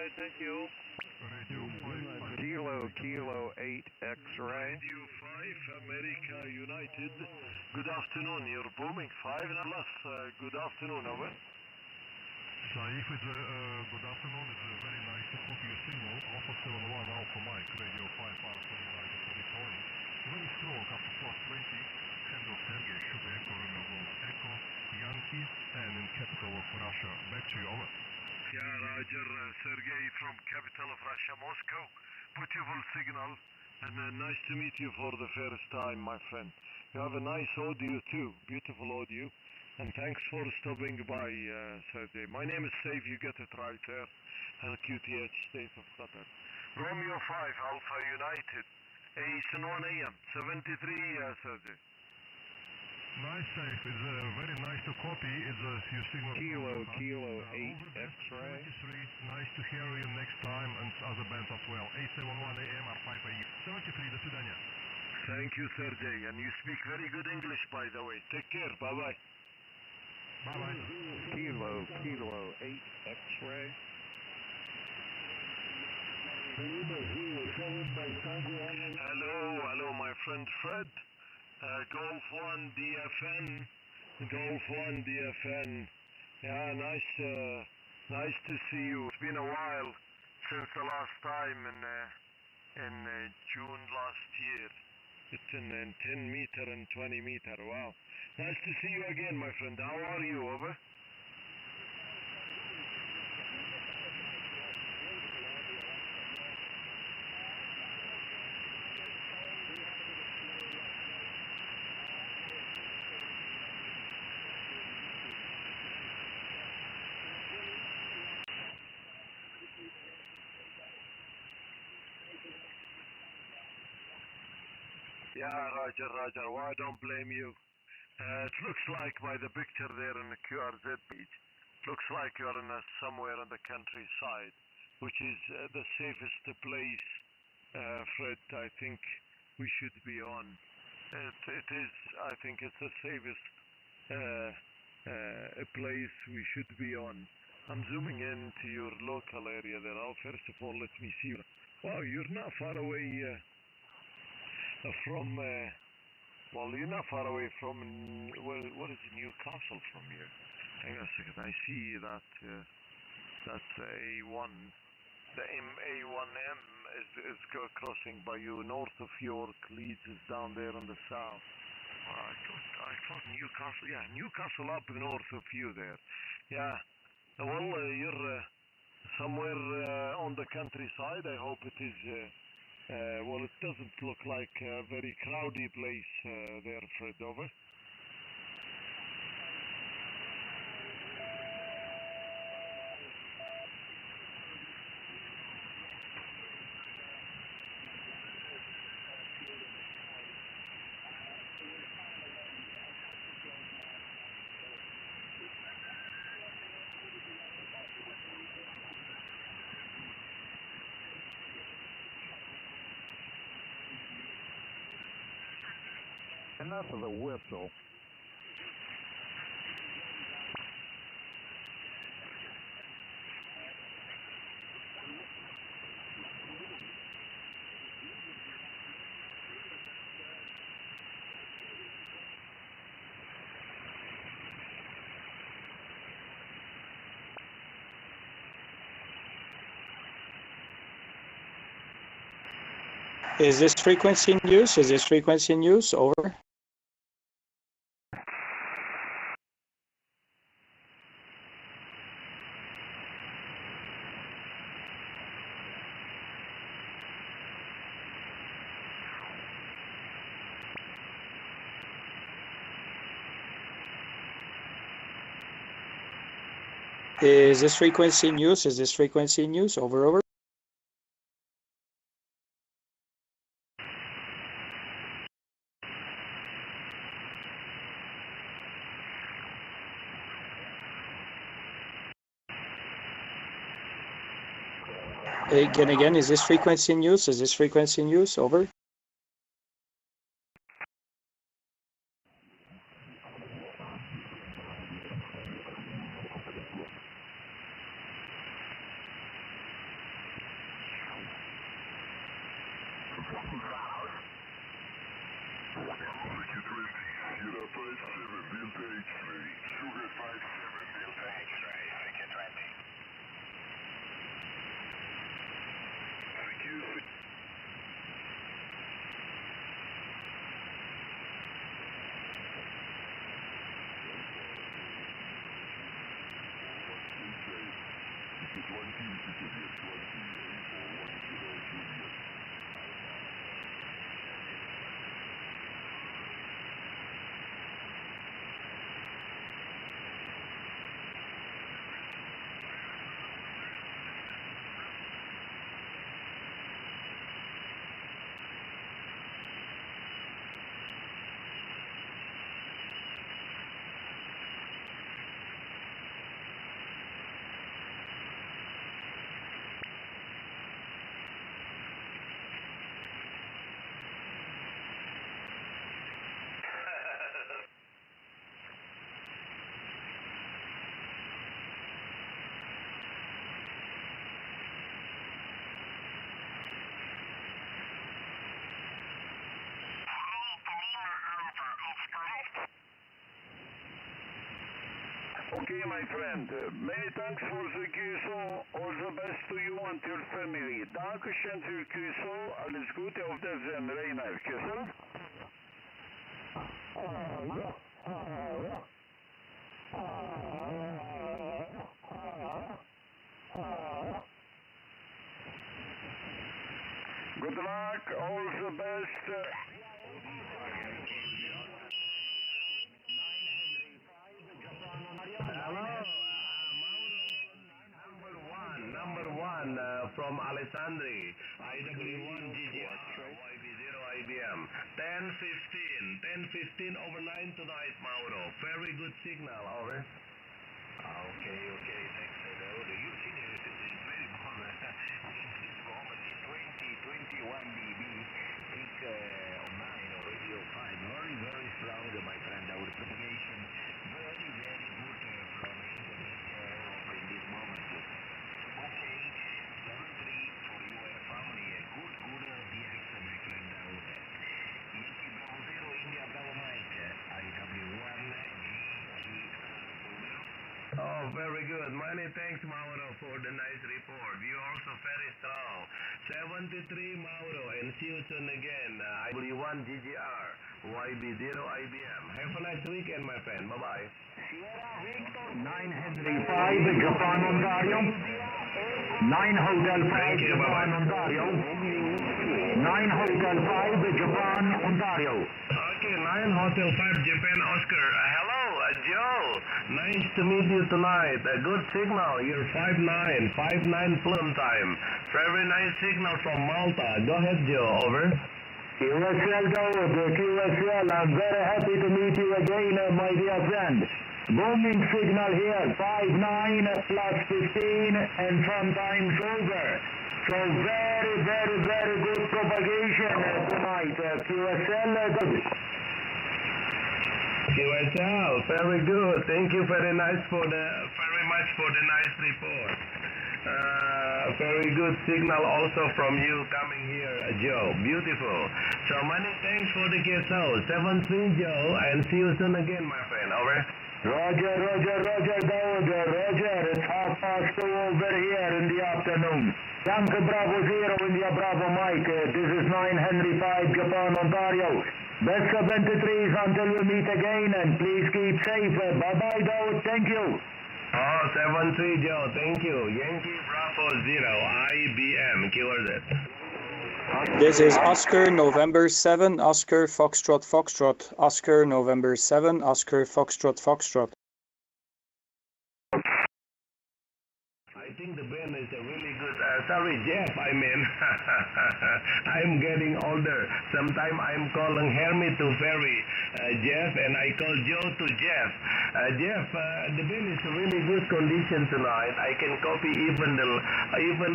good, thank you. Kilo 8 X-ray. Radio 5, America United. Good afternoon, you're booming 5 plus. Good afternoon, over. Saif, good afternoon. It's very nice to copy your signal. Alpha 71 Alpha Mike, Radio 5 Alpha United returning. Very strong up to plus 20. Handle Sergey, Sugar Echo, Romeo Echo, Yankee, and in capital of Russia. Back to you, over. Yeah, Roger, Sergey from capital of Russia, Moscow. Beautiful signal, and nice to meet you for the first time, my friend. You have a nice audio too, beautiful audio, and thanks for stopping by, Sergey. My name is Saif, you get it right there, and QTH, State of Qatar. Romeo 5, Alpha United, Eastern 1 AM, 73, Sergey. Nice, Saif. It's very nice to copy. It's your signal. Kilo 8 X-ray. Nice to hear you next time, and other bands as well. 871 AM or 5 AM. 73, до свидания. Thank you, Sergey, and you speak very good English, by the way. Take care, bye-bye. Bye-bye. Kilo 8 X-ray. Hello, my friend Fred. Golf 1 DFN. Yeah, nice to see you. It's been a while since the last time in June last year. It's in 10 meter and 20 meter. Wow. Nice to see you again, my friend. How are you, over? Yeah, Roger. Well, I don't blame you. It looks like by the picture there in the QRZ page, looks like you're in somewhere in the countryside, which is the safest place, Fred, I think we should be on. It is, I think it's the safest place we should be on. I'm zooming into your local area there. First of all, let me see. Wow, you're not far away from, you're not far away from, what is Newcastle from here? Hang on a second, I see that, that's A1, the A1M is crossing by you, north of York, Leeds is down there on the south. I thought Newcastle, yeah, Newcastle up north of you there. Yeah, well, you're somewhere on the countryside. I hope it is, well, it doesn't look like a very crowded place there, Fred, over. Enough of the whistle. Is this frequency in use? Over. Is this frequency in use? Over. Again, is this frequency in use? Over. Sugar 57, Delta X-ray. Sugar 57, Delta X-ray, CK20. CQ6. Okay, my friend. Many thanks for the QSO. All the best to you and your family. Dankeschön für QSO. Alles Gute auf der Rainer. QSO? Good luck. All the best. From Alessandri, IW1 GGR, YB0 IBM, 10:15 over 9 tonight, Mauro. Very good signal, over. Okay, next hello. The using is very good. This moment is 21 dB, peak on 9 or radio 5. Very strong, my friend. Our propagation very good from internet in this moment. Okay. 73 for your family, a good DX, my friend. Yankee Bravo 0, India Bravo Mike, IW1 GG. Oh, very good. Many thanks, Mauro, for the nice report. You also very strong. 73, Mauro, and see you soon again. IW1 GGR, YB0 IBM. Have a nice weekend, my friend. Bye-bye. 9 Henry 5, Japan, Ontario. 9 Hotel 5, Japan, Ontario. 9 Hotel 5, Japan, Ontario. Okay, 9 Hotel 5, Japan, Oscar. Hello, Joe. Nice to meet you tonight. A good signal. You're 5'9", plum time. Very nice signal from Malta. Go ahead, Joe. Over. QSL Tower, QSL. I'm very happy to meet you again, my dear friend. Booming signal here, 5'9", plus 15, and sometimes over. So very good propagation tonight. QSL, good. QSL, very good. Thank you very much for the nice report. Very good signal also from you coming here, Joe. Beautiful. So many thanks for the QSO. 7-3, Joe, and see you soon again, my friend. Over. Roger, Dawood. Roger, it's 2:30 over here in the afternoon. Yankee Bravo 0, India Bravo Mike. This is 9 Henry 5, Japan, Ontario. Best 73s until we meet again, and please keep safe. Bye-bye, Dawood. Thank you. Oh, 7-3, Joe. Thank you. Yankee Bravo 0, IBM. Keyword it. This is Oscar, November 7, Oscar, Foxtrot. Oscar, November 7, Oscar, Foxtrot. I think the band is a really good, sorry, Jeff, I mean, I'm getting older. Sometimes I'm calling Hermit to Ferry, Jeff, and I call Joe to Jeff. Jeff, the band is a really good condition tonight. I can copy even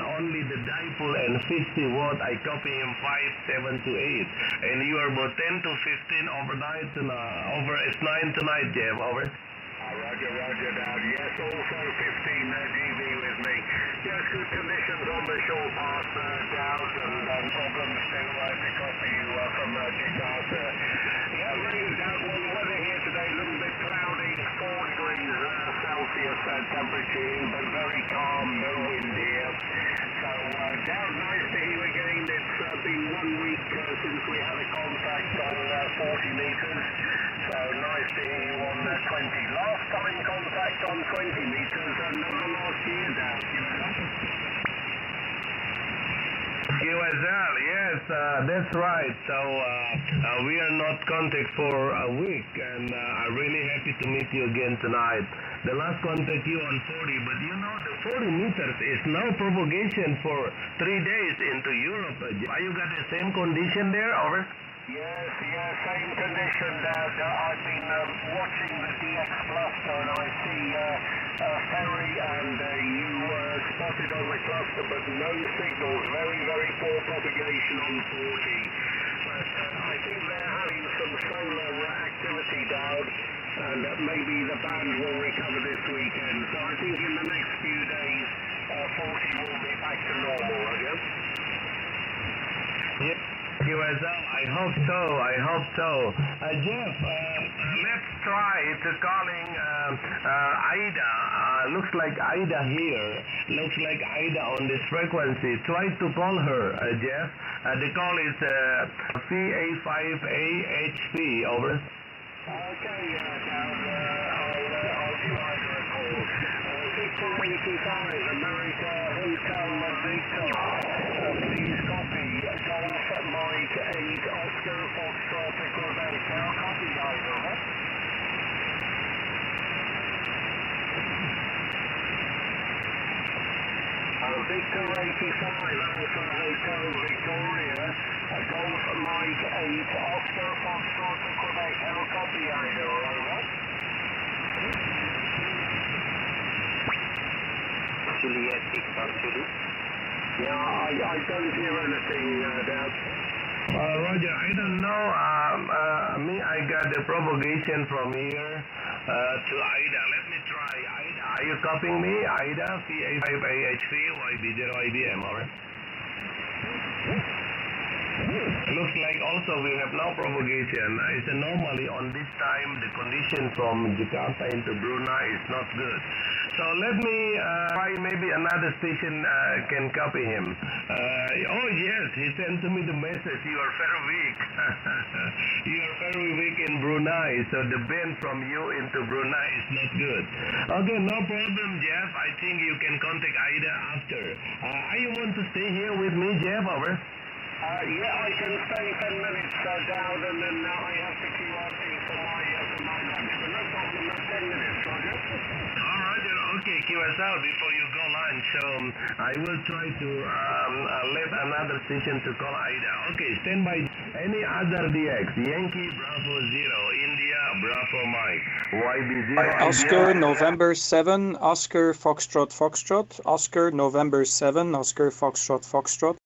only the dipole and 50 watt. I copy him 5, 7 to 8. And you are about 10 to 15 overnight tonight, over it's 9 tonight, Jeff, over. Roger, Dad. Yes, also 15 dB with me. Yes, good conditions on the show path, Dad, and no problems to copy you from Gigas. Yeah, very good nice to hear you on 20. Last time contact on 20 meters, number last year down. QSL, yes, that's right. So we are not contact for a week, and I'm really happy to meet you again tonight. The last contact you on 40, but you know the 40 meters is no propagation for 3 days into Europe. Are you got the same condition there, over? Yes, same condition. I've been watching the DX cluster, and I see ferry and you spotted on the cluster, but no signals. Very, very poor propagation on 40. But I think they're having some solar activity down, and maybe the band will recover this weekend. So I think in the next few days, 40 will be back to normal, I guess. Yeah. QSL, I hope so. Jeff, let's try to calling Ida. Looks like Ida here. Looks like Ida on this frequency. Try to call her, Jeff. The call is VA5AHP, over. Okay, I'll give Ida a call. Victor 85, America, Hotel Victor. Please copy. Golf Mike 8, Oscar Foxtrot, Quebec. Now copy, Ida. Victor 85, Alpha Hotel Victoria, Golf Mike 8, Oscar Foxtrot, Quebec. Now copy, Ida. Over. Juliet, Victor, Zulu. Yeah, I don't hear anything, Dad. Roger, I don't know. I got the propagation from here to Ida. Let me try. Ida, are you copying me? Ida, VA5AHP, YB0IBM, alright? Looks like also we have no propagation. It's normally on this time the condition from Jakarta into Brunei is not good. So let me try maybe another station can copy him. Oh yes, he sent to me the message. You are very weak. You are very weak in Brunei. So the band from you into Brunei is not good. Okay, no problem, Jeff. I think you can contact Ida after. You want to stay here with me, Jeff? Over. Yeah, I can stay 10 minutes down, and then I have to queue up for my lunch. But no problem, 10 minutes, Roger. Roger, okay, QSL, before you go lunch, I will try to let another station to call Ida. Okay, stand by. Any other DX, Yankee Bravo 0, India Bravo Mike, YB0. Oscar November 7, Oscar Foxtrot Foxtrot, Oscar November 7, Oscar Foxtrot Foxtrot.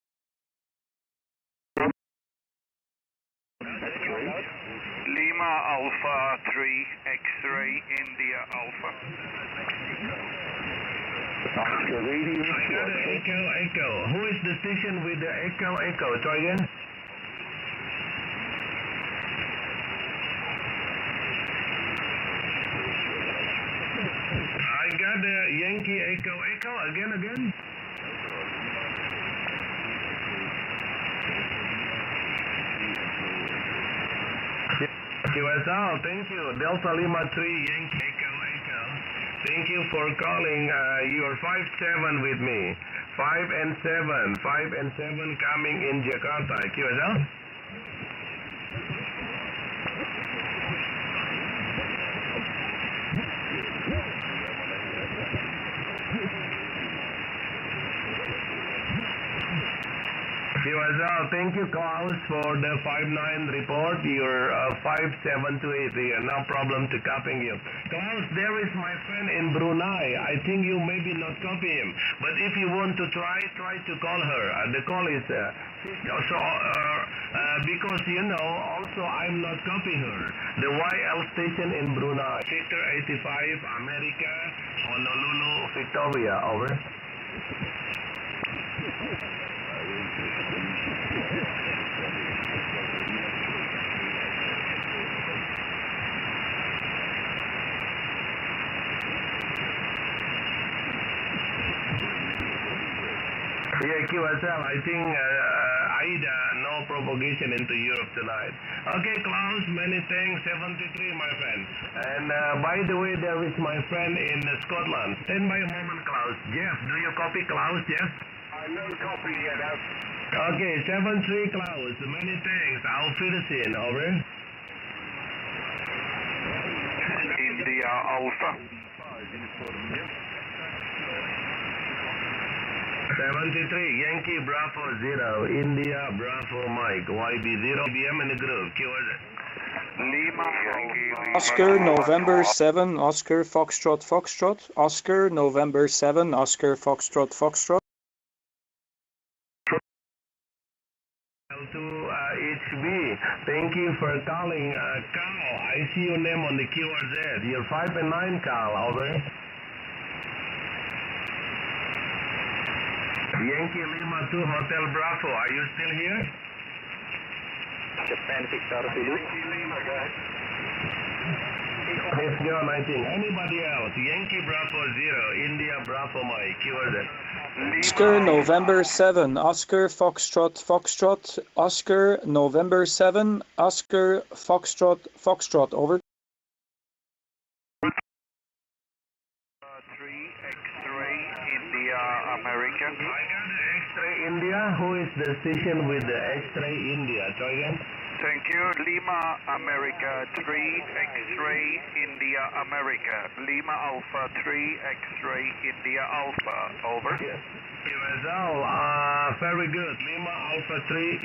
Lima Alpha 3, X-ray, India Alpha. Oscar Radio. I got an echo. Who is the station with the echo? Try again. I got the Yankee echo. Again. QSL, thank you. Delta Lima 3, Yankee Echo. Thank you for calling. You are 5-7 with me. 5 and 7 coming in Jakarta. QSL? QSL, thank you, Klaus, for the 5-9 report. You're 5-7 to 8 here. No problem to copying you. Klaus, there is my friend in Brunei. I think you maybe not copy him. But if you want to try to call her. The call is because also I'm not copying her. The YL station in Brunei. Victor 85, America, Honolulu, Victoria, over. Yeah, QSL, I think AIDA, no propagation into Europe tonight. Okay, Klaus, many thanks. 73, my friend. And by the way, there is my friend in Scotland. Stand by a moment, Klaus. Jeff, do you copy Klaus, Jeff? No copy yet. Okay, 73 Klaus, many thanks. Auf Wiedersehen, over. India Alpha. 73 Yankee Bravo 0, India Bravo Mike, YB0, IBM in the group. Lima Yankee. Oscar November 7, Oscar Foxtrot Foxtrot. Oscar November 7, Oscar Foxtrot Foxtrot. To HB, thank you for calling. Carl, I see your name on the QRZ. You're 5 and 9, Carl, over. Yankee Lima 2 Hotel Bravo, are you still here? Japan Victor Zulu. It's 019. Anybody else? Yankee Bravo 0, India Bravo Mike, QRZ. Oscar November 7, Oscar Foxtrot Foxtrot. Oscar November 7, Oscar Foxtrot Foxtrot, over. 3 X-ray India America. I got the X-ray India. Who is the station with the X-ray India? Try again. Thank you. Lima America 3 X-ray India America. Lima Alpha 3 X-ray India Alpha. Over. Yes. Very good. Lima Alpha 3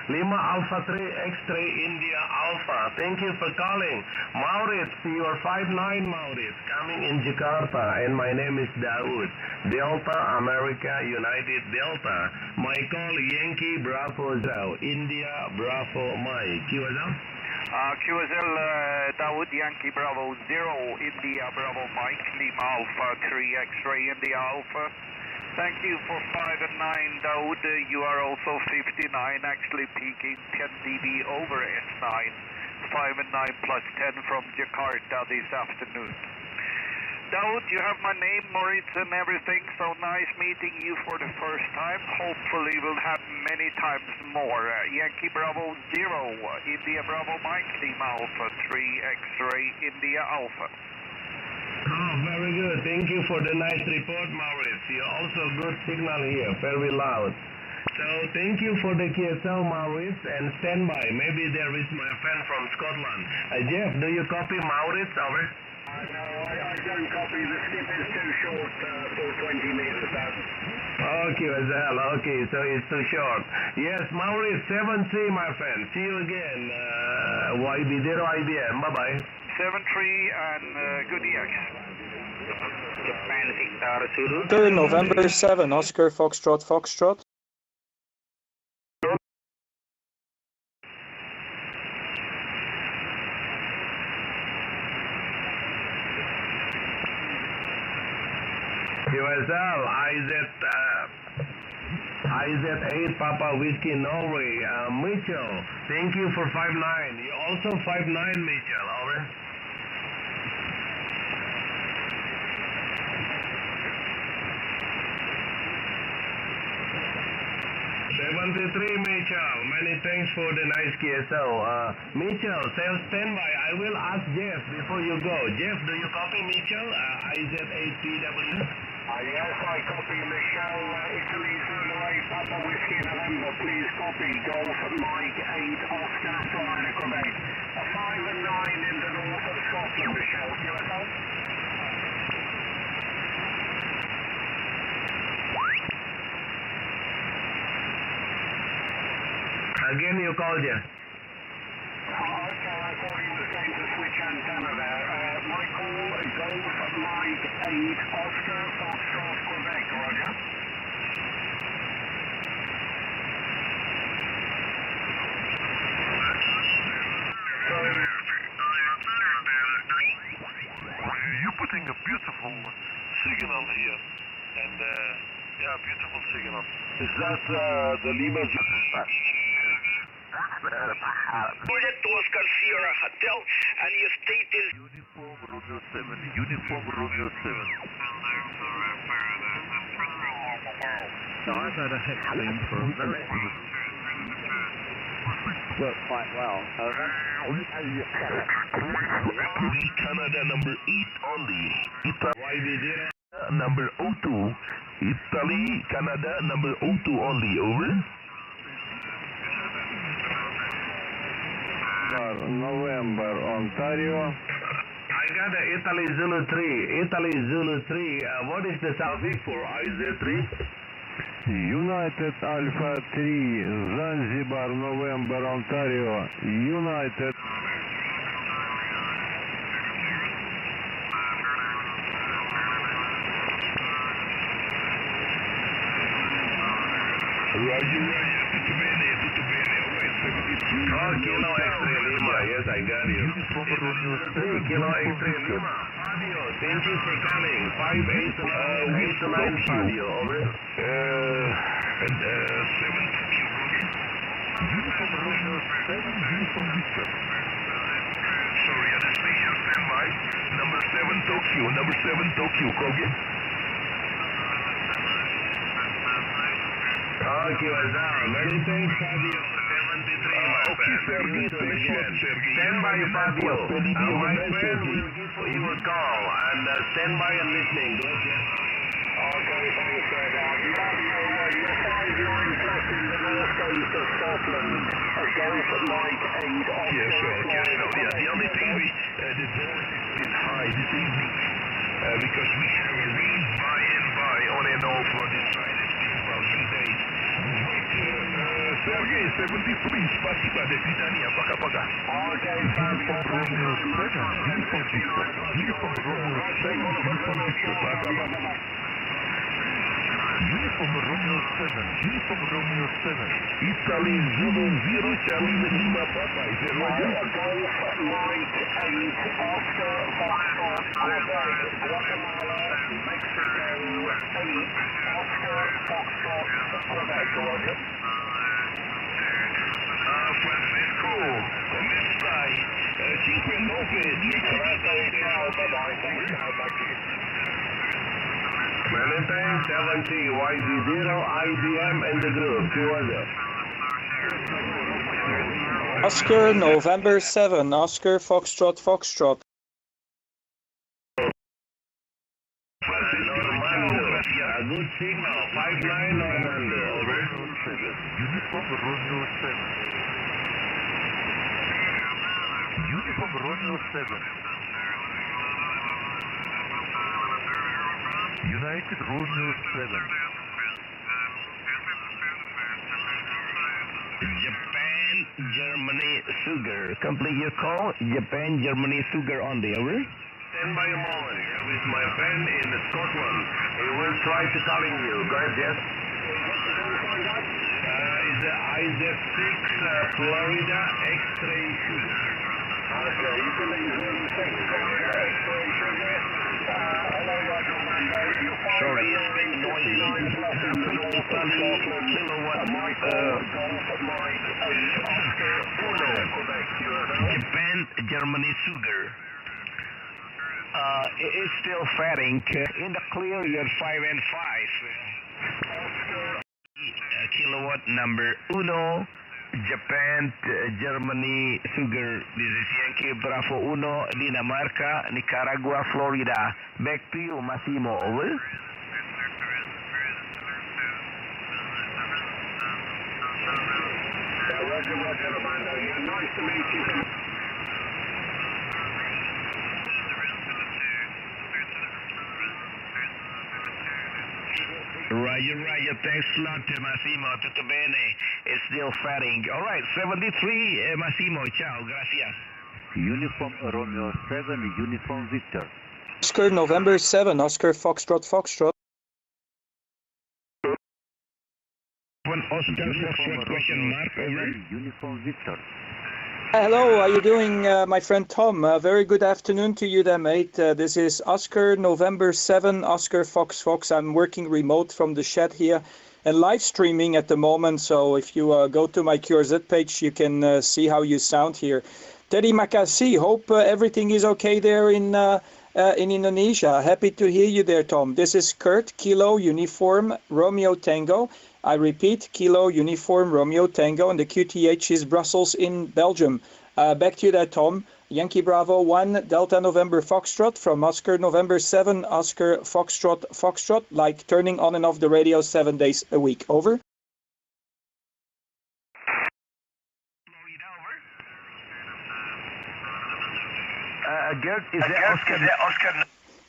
Lima Alpha 3 X-ray India Alpha. Thank you for calling. Maurits, you are 59 Maurits, coming in Jakarta, and my name is Dawood. Delta America United Delta. My call Yankee Bravo 0, India Bravo Mike. QSL? QSL Dawood Yankee Bravo 0 India Bravo Mike. Lima Alpha 3 X-ray India Alpha. Thank you for 5 and 9 Dawood. You are also 59, actually peaking 10 dB over S9. 5 and 9 plus 10 from Jakarta this afternoon. Dawood, you have my name, Moritz, and everything, so nice meeting you for the first time. Hopefully we'll have many times more. Yankee Bravo 0, India Bravo Mike, Lima Alpha 3 X-ray India Alpha. Oh, very good. Thank you for the nice report, Maurits. You also good signal here, very loud. So thank you for the QSL, Maurits, and stand by. Maybe there is my friend from Scotland. Jeff, do you copy Maurits, over? No, I don't copy. The skip is too short for 20 meters out. Okay, QSL, okay, so it's too short. Yes, Maurits, 7-3, my friend. See you again. YB0 IBM. Bye-bye. 7-3 and good EX. Japan Victor Zulu. Oscar November 7, Oscar Foxtrot Foxtrot. QSL, IZ8 Papa Whiskey Norway. Mitchell, thank you for 5-9. You also 5-9, Mitchell, over. 73 Mitchell, many thanks for the nice QSO. Mitchell, standby. I will ask Jeff before you go. Jeff, do you copy Mitchell? IZ8PW? Yes, I copy Michelle, Italy, Zulu 8, Papa Whiskey November. Please copy Golf Mike 8, Oscar, Florida, Quebec. 5 and 9 in the north of Scotland, Michelle. QSO? Again, you called, Jeff. Okay, I thought he was going to switch antenna there. My call, Golf Mike 8, Oscar, Foxtrot, Quebec. Roger. You're putting a beautiful signal here, and yeah, beautiful signal. Is that the Lima? Unit to Oscar Sierra Hotel, and your state is Uniform Roger 7. Uniform Roger 7. So I've had a hex beam for a very worked quite well. Over. Canada number 8 only. Italy number 02. Italy, Canada number 02 only. Over. November, Ontario. I got a Italy Zulu 3. Italy Zulu 3. What is the suffix for IZ3? United Alpha 3, Zanzibar, November, Ontario. United. Kilo X-ray Lima, yes, I got you. Kilo X-ray Lima. Fabio, thank you for coming. 589 Fabio, over. 7. Sorry, Anastasia, stand by. Number 7 Tokyo, number 7 Tokyo, Kogi. Okay, many thanks, Fabio. 73, my friend. Stand by, Fabio. My friend will give you a call and stand by and listening. Okay, thanks, Fred. Fabio, you're 5-9 plus in the north coast of Scotland. Golf Mike 8 off. Yes, sir. Yeah, the only thing the voice is a bit high this evening because we have a read by on and off for this side. It's been about 3 days. Sergey, 73, спасибо, до свидания, пока-пока. Okay, Uniform Romeo 7, Uniform Romeo 7, Italy Zulu 0, Charlie Lima Papa, is that right? Golf Mike 8 Oscar Foxtrot Quebec, Guatemala, Mexico 8 Oscar Foxtrot Quebec, Roger. Francisco, come stai? 5-9, 10 Ciao, bye-bye, thanks, ciao, back to you. Valentine 70, YZ0, IBM and the group, 2 others. Oscar, November 7, Oscar, Foxtrot, Foxtrot. Good signal, 5-9 Normando, over. Uniform Romeo 7. Uniform Romeo 7. United Romeo 7. Japan, Germany, Sugar. Complete your call. Japan, Germany, Sugar on the over. Stand by a moment here with my friend in Scotland. He will try to calling you. Go ahead, Jeff. Is the IZ6 Florida X-ray Sugar. Okay, you can leave 1 Florida X-ray Sugar. Sorry, it's a bit noisy. Japan, Germany, Sugar. It's still fading. In the clear, you're 5 and 5. Kilowatt number 1. Japan, Germany, Sugar. This is Yankee Bravo 1, Dinamarca, Nicaragua, Florida. Back to you, Massimo. Over. Roger, Armando. Nice to meet you. Roger. Thanks a lot, Massimo. Tutto bene. It's still fading. All right, 73, Massimo. Ciao, gracias. Uniform Romeo 7, Uniform Victor. Oscar, November 7, Oscar, Foxtrot, Foxtrot. Oscar, Foxtrot, question mark, over. Uniform Victor. Hello, how are you doing, my friend Tom? Very good afternoon to you there, mate. This is Oscar, November 7, Oscar, Fox. I'm working remote from the shed here and live streaming at the moment. So if you go to my QRZ page, you can see how you sound here. Teddy Makassi, hope everything is okay there in in Indonesia. Happy to hear you there, Tom. This is Kurt, Kilo Uniform Romeo Tango. I repeat, Kilo Uniform Romeo Tango, and the QTH is Brussels in Belgium. Back to you there, Tom. Yankee Bravo 1, Delta November Foxtrot from Oscar November 7, Oscar Foxtrot Foxtrot, like turning on and off the radio 7 days a week. Over. Gert, is that Oscar?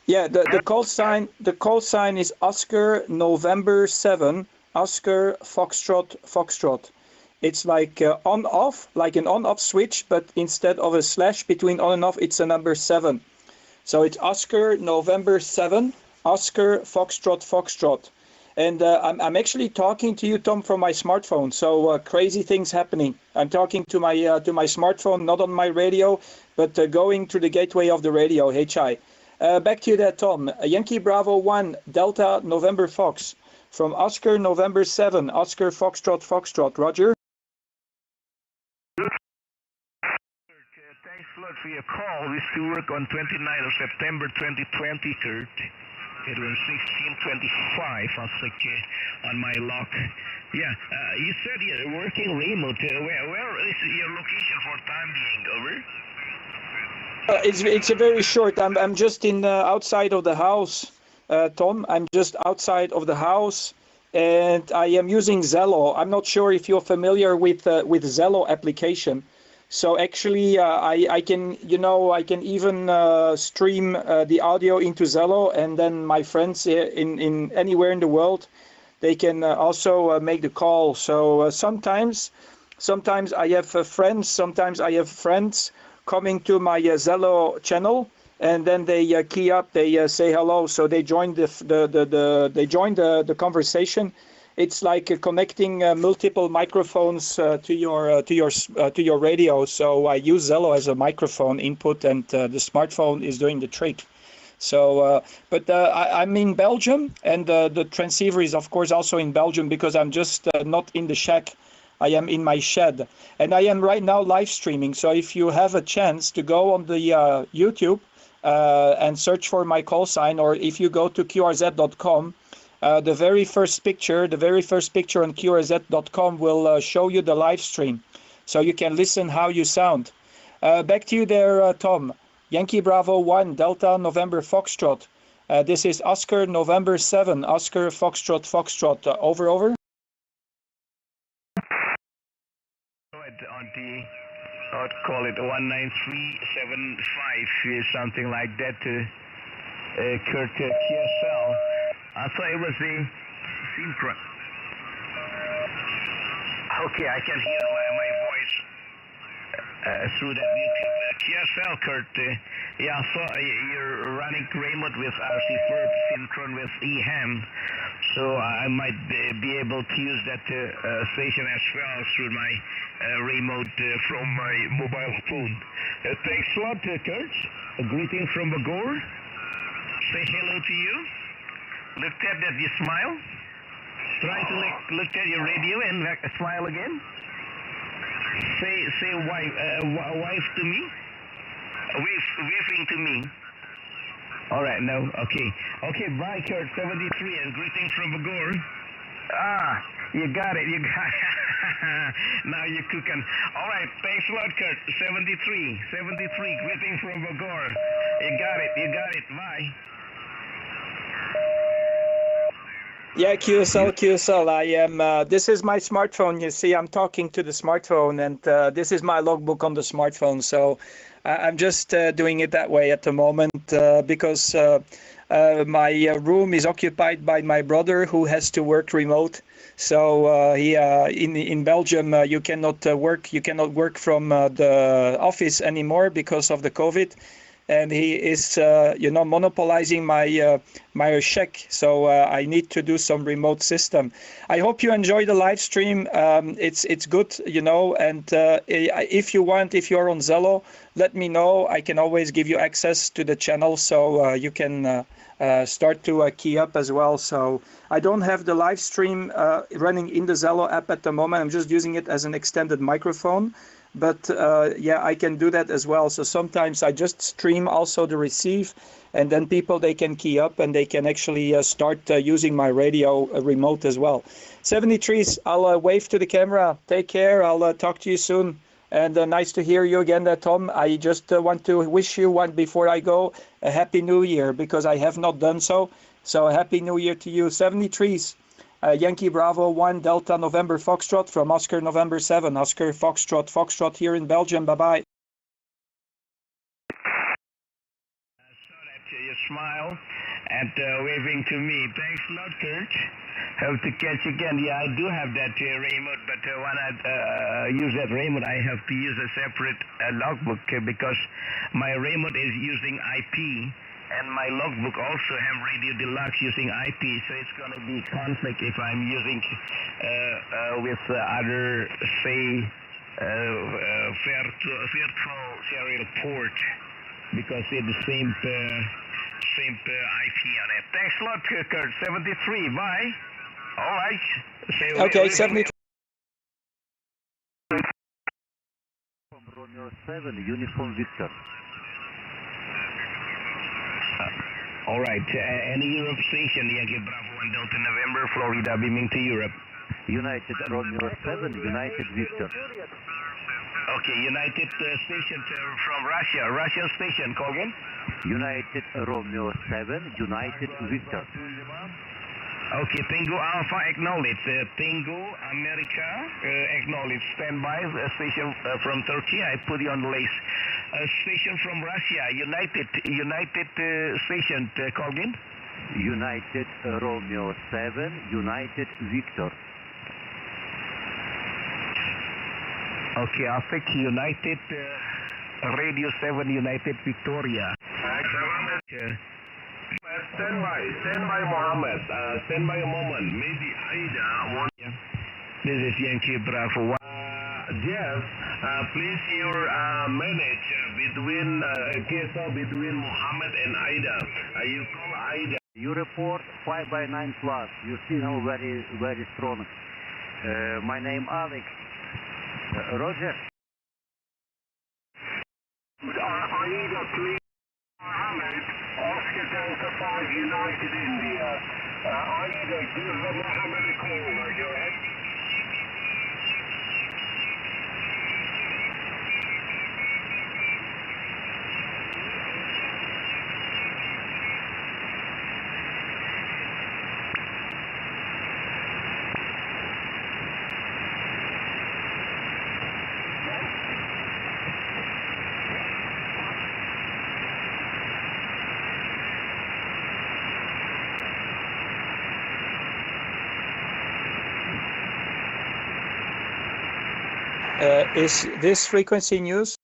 Yeah, the call sign is Oscar November 7, Oscar Foxtrot Foxtrot. It's like on off, like an on off switch, but instead of a slash between on and off, it's a number 7. So it's Oscar November 7, Oscar Foxtrot Foxtrot. And I'm actually talking to you, Tom, from my smartphone. So crazy things happening. I'm talking to my smartphone, not on my radio, but going through the gateway of the radio. HI. Back to you there, Tom. Yankee Bravo 1, Delta November Fox. From Oscar November 7, Oscar Foxtrot Foxtrot. Roger. Thanks a lot for your call. We still work on 29th of September 2020, Kurt. It was 1625, I'll click on my lock. Yeah, you said you're working remote. Where is your location for time being? Over? It's a very short. I'm just in outside of the house, Tom. I'm just outside of the house, and I am using Zello. I'm not sure if you're familiar with Zello application. So actually, I can even stream the audio into Zello, and then my friends in anywhere in the world, they can also make the call. So sometimes I have friends, sometimes I have friends coming to my Zello channel, and then they key up, they say hello, so they join the conversation. It's like connecting multiple microphones to your radio. So I use Zello as a microphone input, and the smartphone is doing the trick. So, I'm in Belgium, and the transceiver is of course also in Belgium, because I'm just not in the shack. I am in my shed, and I am right now live streaming. So if you have a chance to go on the YouTube and search for my call sign, or if you go to qrz.com. The very first picture on qrz.com will show you the live stream, so you can listen how you sound. Back to you there, Tom. Yankee Bravo 1, Delta November Foxtrot. This is Oscar November 7, Oscar Foxtrot Foxtrot. Over, over. On the, I'd call it 19375, something like that, Kurt QSL. I thought it was the synchron. Okay, I can hear my voice through that YouTube. QSL, Kurt. Yeah, I saw you're running remote with RC Verb synchron with eHAM. So I might be able to use that station as well through my remote from my mobile phone. Thanks a lot, Kurt. A greeting from Bagor. Say hello to you. Look at that, you smile. Try to look at your radio and smile again. Say wife to me. Waving to me. All right, no, okay. Okay, bye, Kurt, 73, and greetings from Bagor. Ah, you got it. Now you're cooking. All right, thanks a lot, Kurt, 73, greetings from Bagor. You got it, bye. Yeah, QSL. I am. This is my smartphone. You see, I'm talking to the smartphone, and this is my logbook on the smartphone. So I'm just doing it that way at the moment because my room is occupied by my brother, who has to work remote. So he in Belgium, you cannot work. You cannot work from the office anymore because of the COVID. And he is, monopolizing my shack. So I need to do some remote system. I hope you enjoy the live stream. It's good, And if you're on Zello, let me know. I can always give you access to the channel, so you can start to key up as well. So I don't have the live stream running in the Zello app at the moment. I'm just using it as an extended microphone. but yeah, I can do that as well. So sometimes I just stream also the receive, and then people, they can key up and they can actually start using my radio remote as well. 73s, I'll wave to the camera. Take care. I'll talk to you soon. And nice to hear you again there, Tom. I just want to wish you one before I go, a Happy New Year, because I have not done so. So a Happy New Year to you. 73s. Yankee Bravo 1 Delta November Foxtrot from Oscar November 7. Oscar Foxtrot, Foxtrot here in Belgium. Bye-bye. So that you smile and waving to me. Thanks a lot, Kurt. Hope to catch you again. Yeah, I do have that remote, but when I use that remote, I have to use a separate logbook because my remote is using IP. And my logbook also have Radio Deluxe using IP, so it's going to be conflict if I'm using with other, say, virtual serial port, because it's the same IP on it. Thanks a lot, Kurt. 73. Bye. All right. Okay, 73. From Romeo 7, Uniform Victor. All right. Any Europe station, Yankee Bravo 1 Delta November, Florida, beaming to Europe. United Romeo 7, United Victor. Okay, United station from Russia. Russia station, call again. United Romeo 7, United Victor. Okay, Tango Alpha, acknowledge. Tango America, acknowledge. Standby, station from Turkey. I put you on the list. Station from Russia, United station, call again. United Romeo 7, United Victor. Okay, I'll take United Radio 7, United Victoria. Stand by, Mohammed. Stand by a moment. Maybe Aida. This is Yankee Bravo. Jeff, please your manage between Mohammed and Aida. You call Aida. You report 5x9 plus. You signal very, very strong. My name Alex. Roger. Aida, please. Mohammed, Oscar Delta 5 United India. Aida, give Mohammed a call. Go ahead. Is this frequency in use?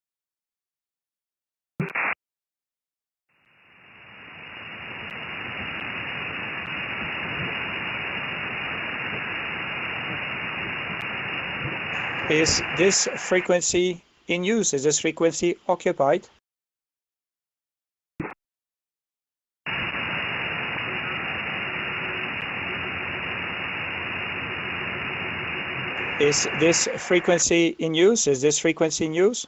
Is this frequency in use? Is this frequency occupied? Is this frequency in use? Is this frequency in use?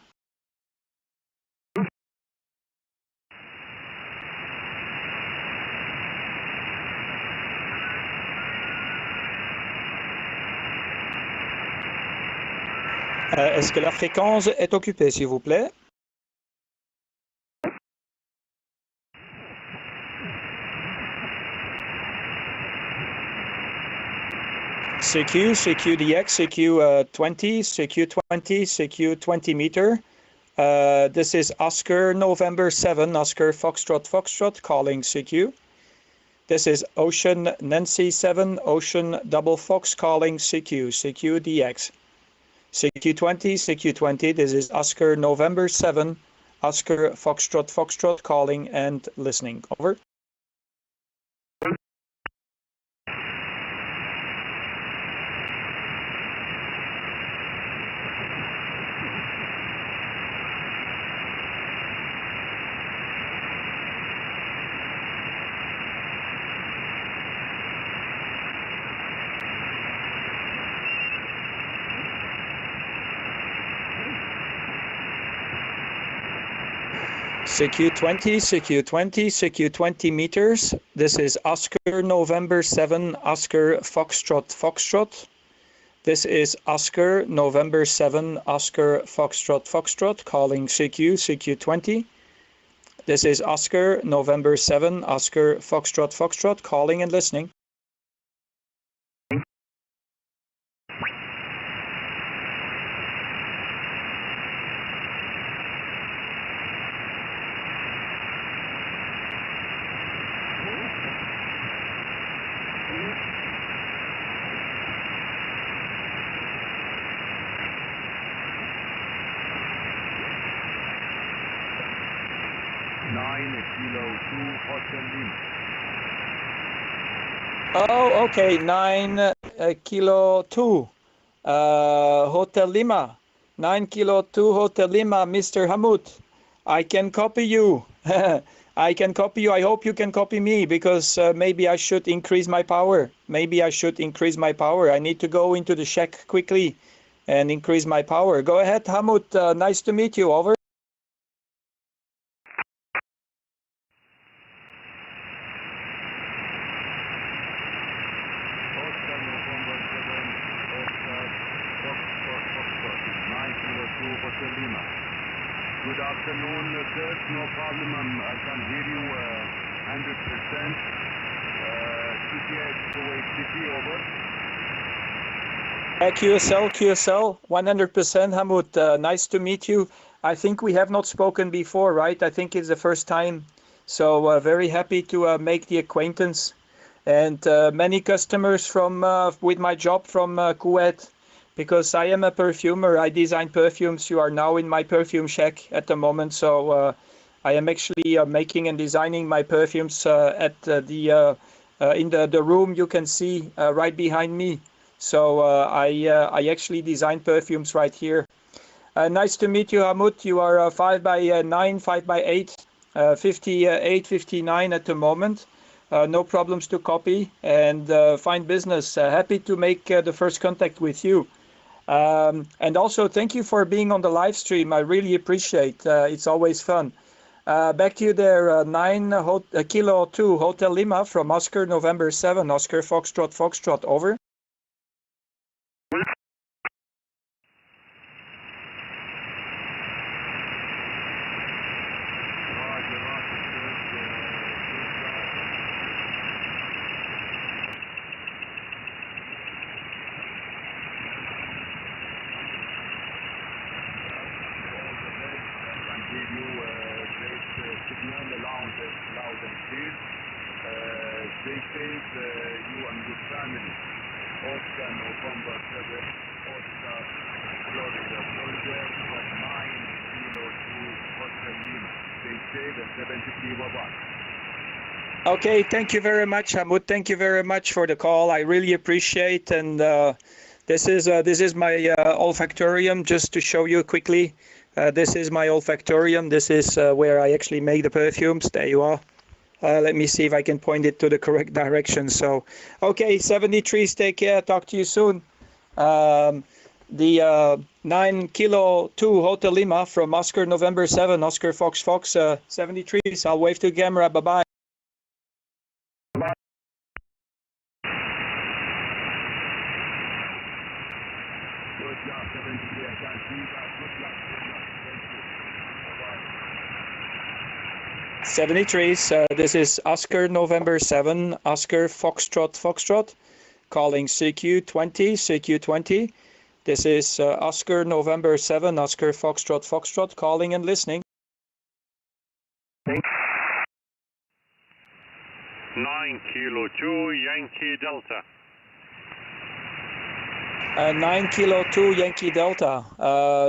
Est-ce que la fréquence est occupée, s'il vous plaît? CQ, CQDX, CQ20, CQ20, CQ20 meter. This is Oscar November 7, Oscar Foxtrot Foxtrot calling CQ. This is Ocean Nancy 7, Ocean Double Fox calling CQ, CQDX. CQ20, CQ20, this is Oscar November 7, Oscar Foxtrot Foxtrot calling and listening. Over. CQ20, CQ20, CQ20 meters. This is Oscar November 7, Oscar Foxtrot, Foxtrot. This is Oscar November 7, Oscar Foxtrot, Foxtrot, calling CQ, CQ20. This is Oscar November 7, Oscar Foxtrot, Foxtrot, calling and listening. Oh, okay, 9 Kilo 2, Hotel Lima, 9 Kilo 2, Hotel Lima, Mr. Hamut. I can copy you. I can copy you. I hope you can copy me, because maybe I should increase my power. Maybe I should increase my power. I need to go into the shack quickly and increase my power. Go ahead, Hamut. Nice to meet you. Over. Good afternoon, sir. No problem. I can hear you 100%. CTS Kuwait City, over. QSL, 100%, Hamut. Nice to meet you. I think we have not spoken before, right? I think it's the first time. So very happy to make the acquaintance. And many customers from with my job from Kuwait. Because I am a perfumer, I design perfumes. You are now in my perfume shack at the moment, so I am actually making and designing my perfumes at in the room you can see right behind me. So I actually design perfumes right here. Nice to meet you, Hamut. You are 5x9, 5x8, 58, 59 at the moment. No problems to copy, and fine business. Happy to make the first contact with you. And also thank you for being on the live stream. I really appreciate it's always fun. Back to you there, 9 Kilo 2 Hotel Lima from Oscar November 7, Oscar Foxtrot, Foxtrot, over. They said you and your family, Oscar November 7, Oscar, Florida, soldier from 9 Kilo 2 Hotel Lima. They say the 73 Wabat. Okay, thank you very much, Hamut. Thank you very much for the call. I really appreciate, and this is my olfactorium. Just to show you quickly, this is my olfactorium. This is where I actually make the perfumes. There you are. Let me see if I can point it to the correct direction. So, okay, 73, take care. Talk to you soon. The 9 Kilo 2 Hotel Lima from Oscar November 7, Oscar Fox Fox 73. So I'll wave to the camera. Bye-bye. Good job, 73. I can see that. Good luck. Thank you. Bye-bye. 73, this is Oscar November 7, Oscar Foxtrot, Foxtrot, calling CQ20, CQ20. This is Oscar November 7, Oscar Foxtrot, Foxtrot, calling and listening. 9 Kilo 2, Yankee Delta. 9 Kilo 2, Yankee Delta,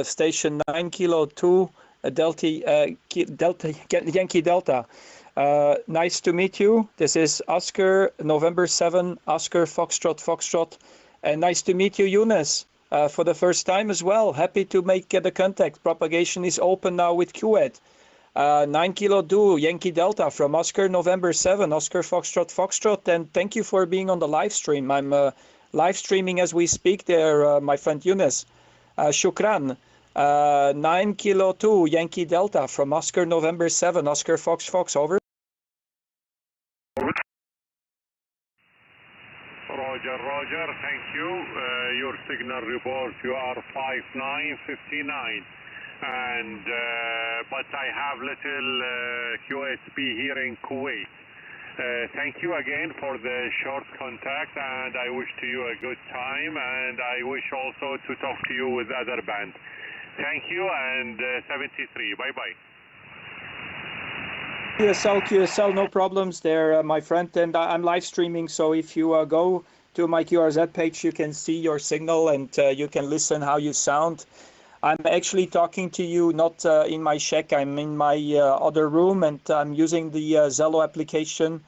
station 9 Kilo 2, Delta, Yankee Delta. Nice to meet you. This is Oscar November 7, Oscar Foxtrot, Foxtrot. And nice to meet you, Yunus, for the first time as well. Happy to make the contact. Propagation is open now with Kuwait. 9 Kilo 2, Yankee Delta from Oscar November 7, Oscar Foxtrot, Foxtrot. And thank you for being on the live stream. I'm live streaming as we speak there, my friend Yunus. Shukran. 9 Kilo 2 Yankee Delta from Oscar November 7 Oscar Fox Fox, over. Roger, Roger, thank you. Your signal report, you are 5959. And but I have little QSP here in Kuwait. Thank you again for the short contact, and I wish to you a good time, and I wish also to talk to you with other band. Thank you, and 73, bye-bye. QSL, no problems there, my friend, and I'm live streaming, so if you go to my QRZ page, you can see your signal, and you can listen how you sound. I'm actually talking to you not in my shack, I'm in my other room, and I'm using the Zello application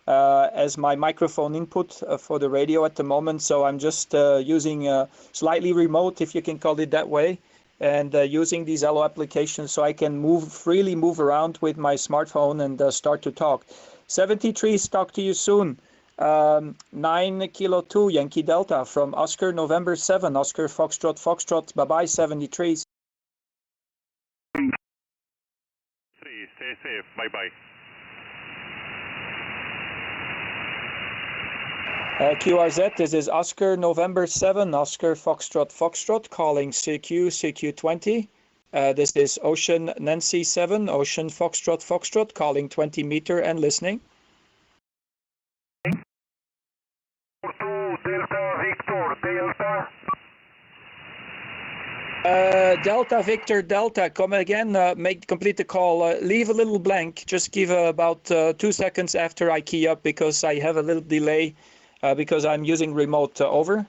as my microphone input for the radio at the moment, so I'm just using slightly remote, if you can call it that way, and using the Zello application so I can freely move around with my smartphone and start to talk. 73, talk to you soon. 9 Kilo 2 Yankee Delta from Oscar November 7 Oscar Foxtrot Foxtrot, bye-bye 73. Stay safe, bye-bye. QRZ, this is Oscar November 7 Oscar Foxtrot Foxtrot calling CQ20. This is Ocean Nancy 7 Ocean Foxtrot Foxtrot calling 20 meter and listening. Delta Victor Delta, come again, complete the call, leave a little blank, just give about 2 seconds after I key up because I have a little delay because I'm using remote, over.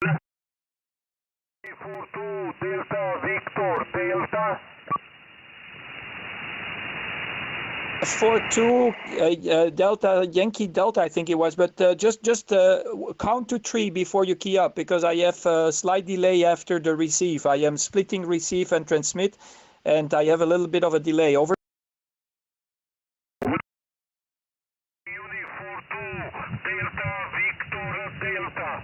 42 Delta Victor Delta. 42 Delta Yankee Delta, I think it was, but just count to 3 before you key up because I have a slight delay after the receive. I am splitting receive and transmit, and I have a little bit of a delay, over. Unit 42 Delta Victor Delta.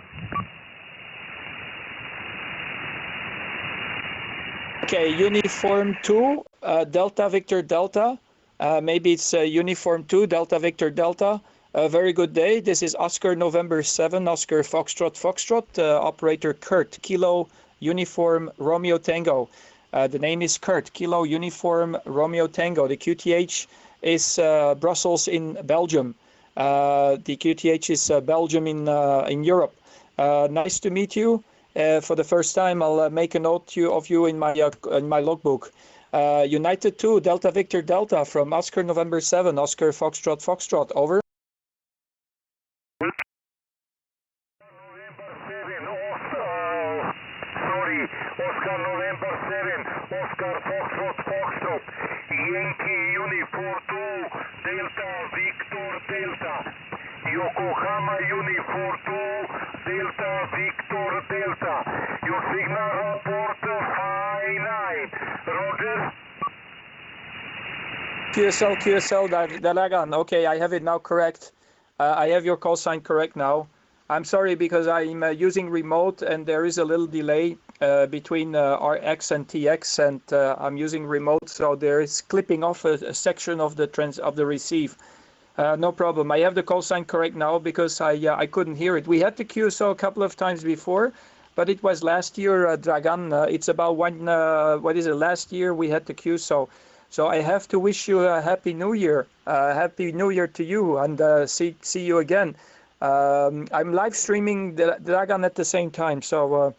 Okay, Uniform 2 Delta Victor Delta. Maybe it's Uniform 2 Delta Victor Delta. Very good day. This is Oscar November 7 Oscar Foxtrot Foxtrot. Operator Kurt Kilo Uniform Romeo Tango. The name is Kurt Kilo Uniform Romeo Tango. The QTH is Brussels in Belgium. The QTH is Belgium in Europe. Nice to meet you. For the first time, I'll make a note of you in my logbook. United 2 Delta Victor Delta from Oscar November 7 Oscar Foxtrot Foxtrot, over. Oscar November 7 Oscar Foxtrot Foxtrot. Yankee Uniform 2 Delta Victor Delta. Yokohama Uniform 2 Delta Victor Delta. Your signal report 59. Roger. QSL Dalagan. Okay, I have it now correct. I have your call sign correct now. I'm sorry because I'm using remote and there is a little delay between RX and TX, and I'm using remote, so there is clipping off a section of the receive. No problem. I have the call sign correct now because I couldn't hear it. We had the QSO a couple of times before, but it was last year, Dragan. It's about last year we had the QSO. So I have to wish you a Happy New Year. Happy New Year to you, and see you again. I'm live streaming Dragan at the same time, so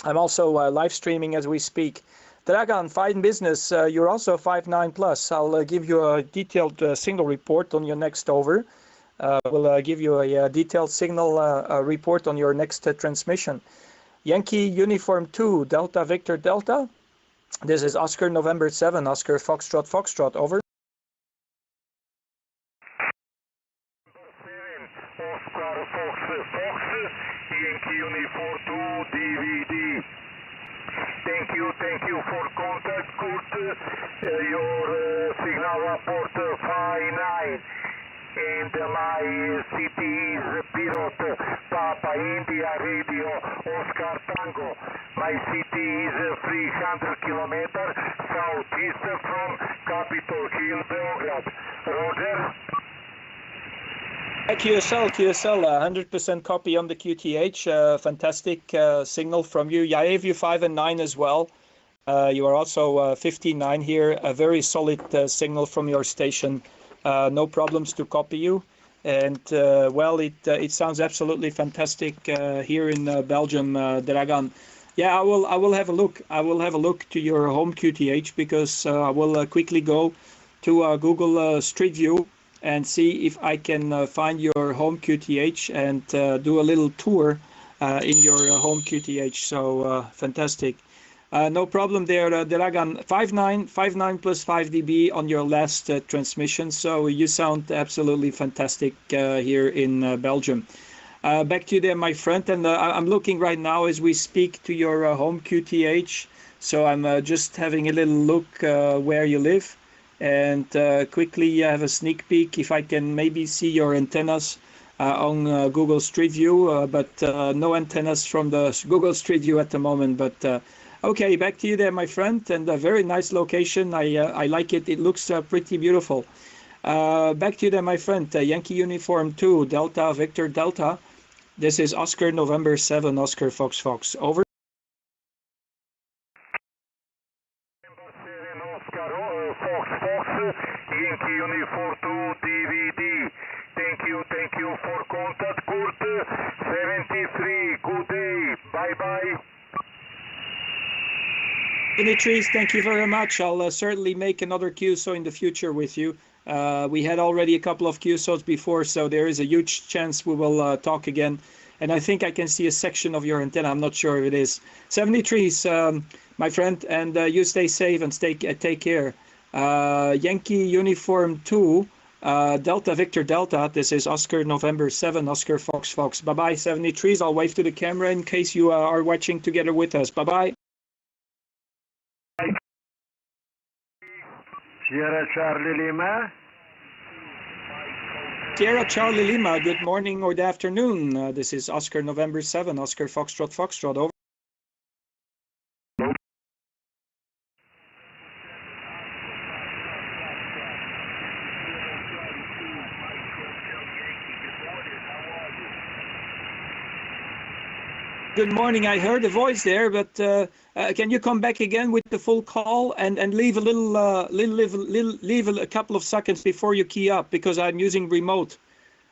I'm also live streaming as we speak. Dragan, fine business. You're also 5.9+. I'll give you a detailed signal report on your next over. We'll give you a detailed signal report on your next transmission. Yankee Uniform 2 Delta Victor Delta. This is Oscar November 7 Oscar Foxtrot Foxtrot, over. Oscar Fox Fox, Yankee Uniform 2 DVD. Thank you for contact, Kurt. Your signal report 59, and my city is Pirot. Papa India Radio Oscar Tango. My city is 300 kilometers southeast from Capitol Hill, Belgrade. Roger. QSL, 100% copy on the QTH. Fantastic signal from you. Yeah, I have you 5 and 9 as well. You are also 59 here. A very solid signal from your station. No problems to copy you. And well, it sounds absolutely fantastic here in Belgium, Dragan. Yeah, I will have a look. I will have a look to your home QTH because I will quickly go to Google Street View and see if I can find your home QTH and do a little tour in your home QTH. So fantastic. No problem there, Dragan. 5.9 plus 5 dB on your last transmission. So you sound absolutely fantastic here in Belgium. Back to you there, my friend. And I'm looking right now as we speak to your home QTH. So I'm just having a little look where you live. And quickly have a sneak peek if I can maybe see your antennas on Google Street View, but no antennas from the Google Street View at the moment. But okay, back to you there, my friend, and a very nice location. I like it. It looks pretty beautiful. Back to you there, my friend. Yankee Uniform 2, Delta Victor Delta. This is Oscar November 7, Oscar Fox Fox. Over. Yankee Uniform 2 DVD. Thank you for contact. Kurt 73. Good day. Bye bye. Dimitris, thank you very much. I'll certainly make another QSO in the future with you. We had already a couple of QSOs before, so there is a huge chance we will talk again. And I think I can see a section of your antenna. I'm not sure if it is. 73s, my friend, and you stay safe and take care. Yankee Uniform 2, Delta Victor Delta. This is Oscar November 7, Oscar Fox Fox. Bye-bye, 73s. I'll wave to the camera in case you are watching together with us. Bye-bye. Sierra Charlie Lima. Sierra Charlie Lima, good morning or good afternoon. This is Oscar November 7, Oscar Foxtrot Foxtrot. Over. Good morning. I heard a voice there, but can you come back again with the full call and leave a leave a couple of seconds before you key up, because I'm using remote.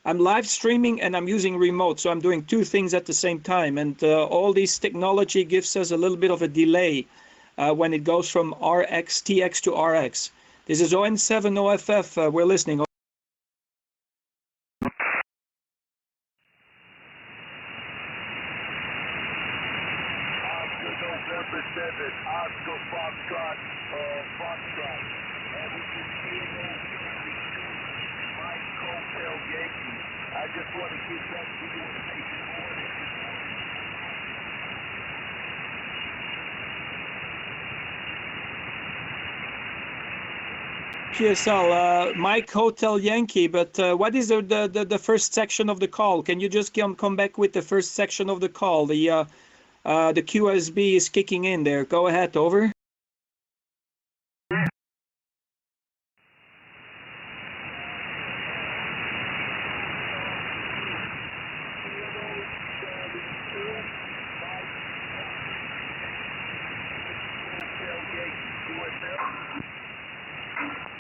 I'm live streaming and I'm using remote, so I'm doing two things at the same time. And all this technology gives us a little bit of a delay when it goes from TX to RX. This is ON7OFF. We're listening. Oscar Foxtrot, Foxtrot. And this is Kilo 32, Mike Hotel Yankee. I just want to give that to you and make it order. QSL, Mike Hotel Yankee, but what is the first section of the call? Can you just come back with the first section of the call? The QSB is kicking in there. Go ahead, over.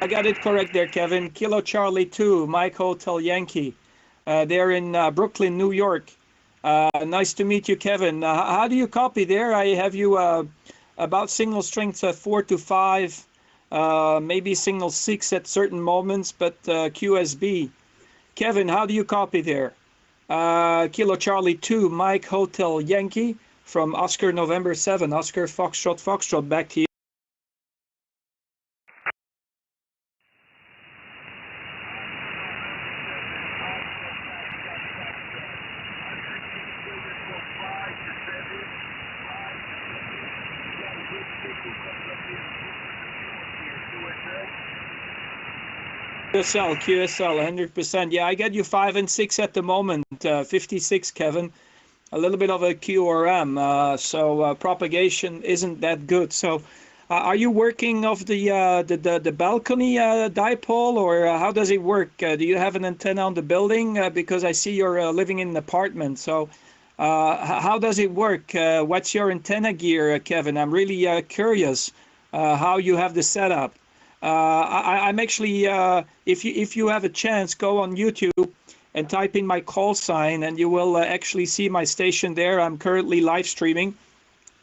I got it correct there, Kevin. Kilo Charlie 2, Mike Hotel Yankee. They're in Brooklyn, New York. Nice to meet you, Kevin. How do you copy there? I have you about signal strength 4 to 5, maybe signal 6 at certain moments, but QSB. Kevin, how do you copy there? Kilo Charlie 2, Mike Hotel Yankee from Oscar November 7, Oscar Foxtrot Foxtrot. Back to you. QSL, 100%. Yeah, I get you 5 and 6 at the moment. 56, Kevin. A little bit of a QRM, so propagation isn't that good. So, are you working off the balcony dipole, or how does it work? Do you have an antenna on the building? Because I see you're living in an apartment. So, how does it work? What's your antenna gear, Kevin? I'm really curious how you have the setup. I'm actually, if you have a chance, go on YouTube and type in my call sign, and you will actually see my station there. I'm currently live streaming.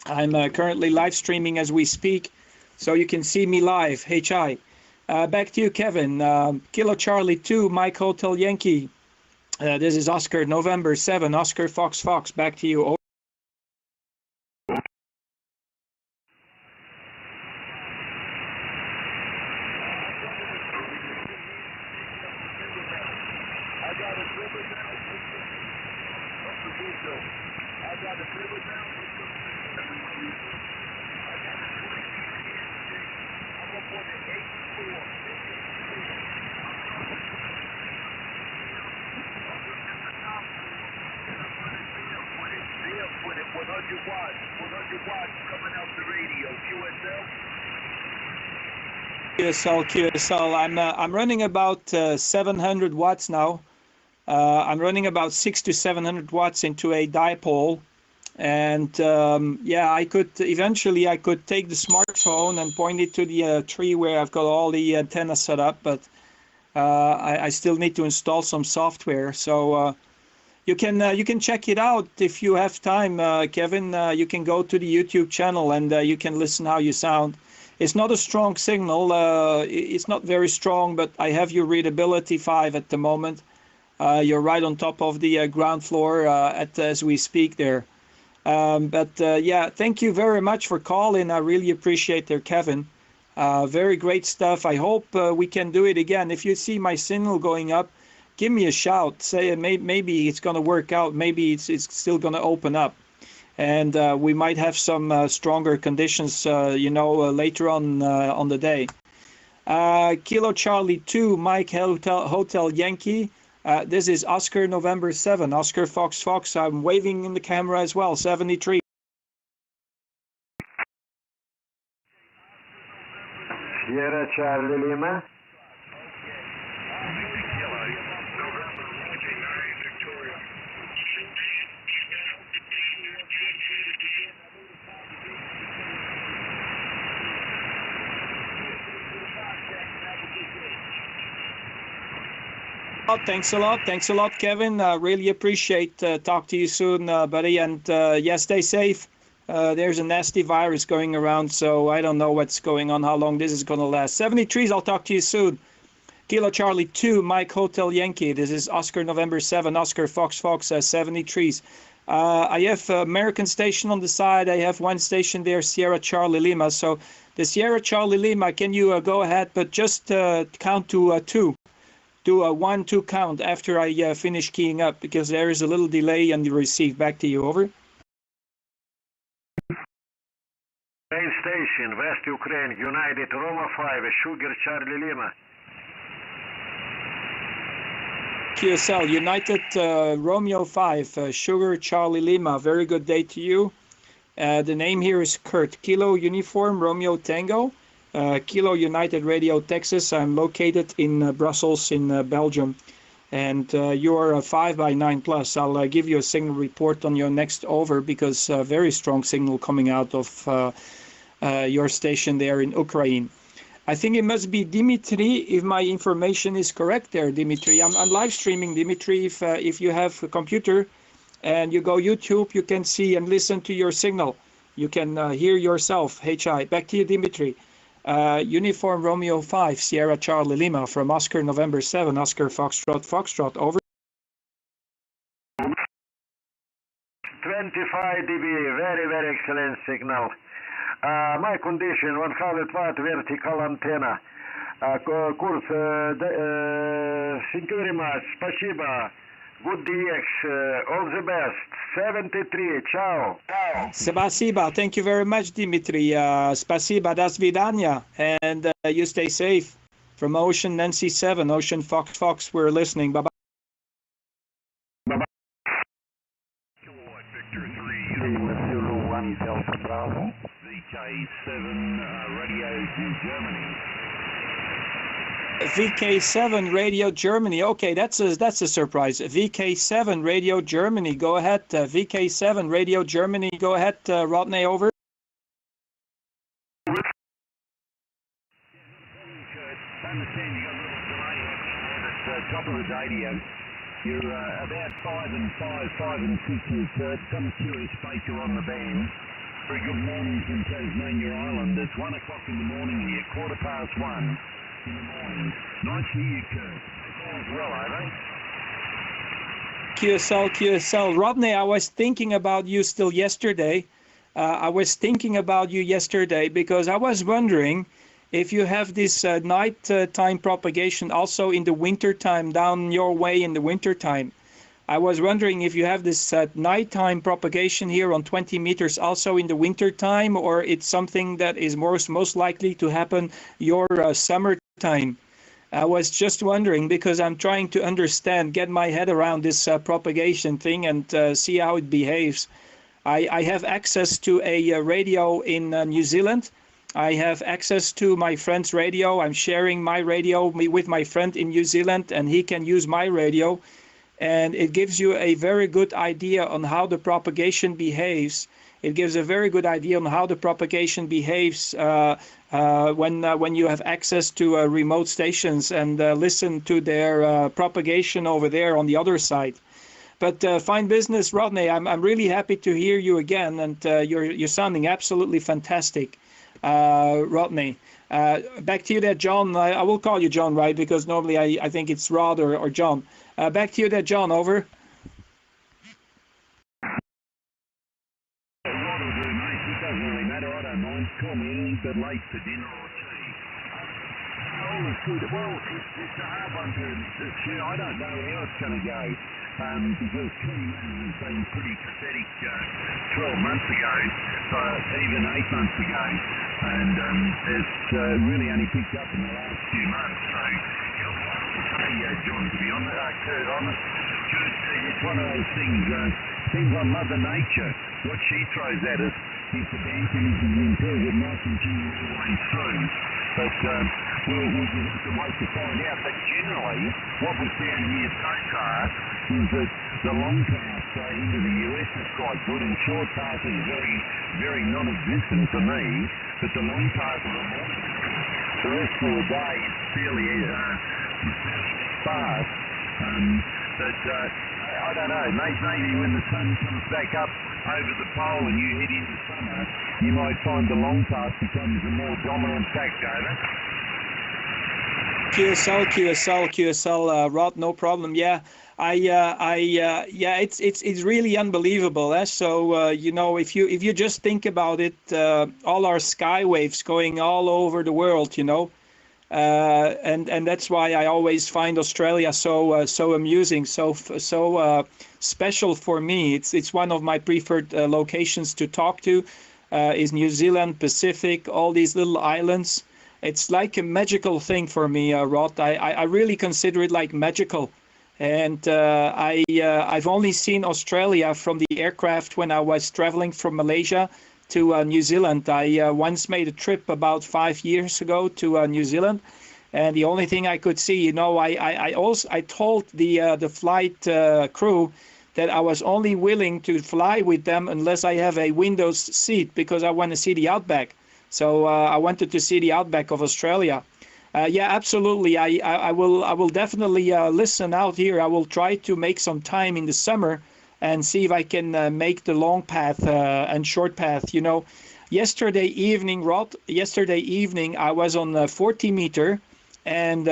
I'm currently live streaming as we speak, so you can see me live. HI. Back to you, Kevin. Kilo Charlie 2, Mike Hotel Yankee. This is Oscar, November 7, Oscar Fox Fox. Back to you. QSL. I'm running about 700 watts now. I'm running about 600 to 700 watts into a dipole, and yeah, I could eventually take the smartphone and point it to the tree where I've got all the antennas set up, but I still need to install some software. So you can check it out if you have time, Kevin. You can go to the YouTube channel and you can listen how you sound. It's not a strong signal. It's not very strong, but I have your readability 5 at the moment. You're right on top of the ground floor as we speak there. Yeah, thank you very much for calling. I really appreciate it, Kevin. Very great stuff. I hope we can do it again. If you see my signal going up, give me a shout. Say maybe it's going to work out. Maybe it's still going to open up. And we might have some stronger conditions, later on the day. Kilo Charlie 2, Mike Hotel Yankee. This is Oscar November 7, Oscar Fox Fox. I'm waving in the camera as well, 73. Sierra Charlie Lima. Thanks a lot, Kevin. Really appreciate talk to you soon, buddy. And yeah, stay safe. There's a nasty virus going around, so I don't know what's going on, how long this is going to last. 73s, I'll talk to you soon. Kilo Charlie 2, Mike Hotel Yankee. This is Oscar November 7, Oscar Fox Fox, 73s. I have American station on the side. I have one station there, Sierra Charlie Lima. So the Sierra Charlie Lima, can you go ahead, but just count to 2. Do a 1-2 count after I finish keying up, because there is a little delay on the receive. Back to you, over. Main station, West Ukraine, United Roma 5, Sugar Charlie Lima. QSL, United Romeo 5, Sugar Charlie Lima. Very good day to you. The name here is Kurt. Kilo Uniform Romeo Tango. Kilo United Radio Texas. I'm located in Brussels in Belgium, and you're 5x9 plus. I'll give you a signal report on your next over, because very strong signal coming out of your station there in Ukraine. I think it must be Dimitri, if my information is correct there, Dimitri. I'm live streaming, Dimitri. If you have a computer and you go YouTube, you can see and listen to your signal. You can hear yourself. HI. Back to you, Dimitri. Uniform Romeo 5, Sierra Charlie Lima, from Oscar November 7, Oscar Foxtrot Foxtrot, over. 25 dB, very excellent signal. My condition, 100 watt vertical antenna. Курс, thank you very much, спасибо. Good DX, all the best. 73, ciao. Spasiba, thank you very much, Dimitri. Spasiba, das vidanya, and you stay safe. from Ocean Nancy 7, Ocean Fox Fox. We're listening. Bye-bye. Victor 3, Zulu 1 Delta Bravo, VK7 Radio Germany. VK7 Radio Germany. Okay, that's a surprise. VK7 Radio Germany. Go ahead, VK7 Radio Germany. Go ahead, Rodney. Over. I understand you got a little delay at the top of the radio. You're about 5 and 6 years third. Some curious faker on the band. Very good morning from Tasmania Island. It's 1 o'clock in the morning here, 1:15 in the morning. Nice to hear you, Kurt. All's well, are they? QSL. Rodney, I was thinking about you still yesterday. I was thinking about you yesterday because I was wondering if you have this night time propagation also in the winter time down your way in the winter time. I was wondering if you have this nighttime propagation here on 20 meters also in the winter time, or it's something that is most likely to happen your summertime. I was just wondering because I'm trying to understand, get my head around this propagation thing and see how it behaves. I have access to a radio in New Zealand. I have access to my friend's radio. I'm sharing my radio with my friend in New Zealand, and he can use my radio. And it gives you a very good idea on how the propagation behaves. It gives a very good idea on how the propagation behaves when you have access to remote stations and listen to their propagation over there on the other side. But fine business, Rodney. I'm really happy to hear you again, and you're sounding absolutely fantastic, Rodney. Back to you there, John. I will call you John, right? Because normally I think it's Rod or John. Back to you there, John. Over. Rod will do, mate. It doesn't really matter. I don't mind. Call me a little bit late for dinner or tea. Oh, it's good. Well, it's a hard one to shoot. I don't know how it's going to go because Kenny has been pretty pathetic 12 months ago, even 8 months ago, and it's really only picked up in the last few months. So, hey, John, to be honest, Kurt, it's one of those things, depends on Mother Nature, what she throws at us. If the band finishes in good, it might continue all the way through. But we'll just have to wait to find out. But generally, what we've found here so far is that the long path into the US is quite good, and short path is very, very non-existent for me. But the long path of the morning, the rest of the day is fairly sparse. But I don't know, maybe when the sun comes back up over the pole and you head into summer, you might find the long path becomes a more dominant factor. QSL, Rod, no problem. Yeah, it's really unbelievable. So you know, if you just think about it, all our skywaves going all over the world, you know. And that's why I always find Australia so amusing, so special for me. It's one of my preferred locations to talk to. Is New Zealand, Pacific, all these little islands. It's like a magical thing for me, Rod. I really consider it like magical. And I've only seen Australia from the aircraft when I was traveling from Malaysia to New Zealand. I once made a trip about 5 years ago to New Zealand, and the only thing I could see, you know, I told the flight crew that I was only willing to fly with them unless I have a windows seat because I want to see the outback. So I wanted to see the outback of Australia. Yeah, absolutely. I will definitely listen out here. I will try to make some time in the summer and see if I can make the long path and short path. You know, yesterday evening, Rod, I was on 40 meter, and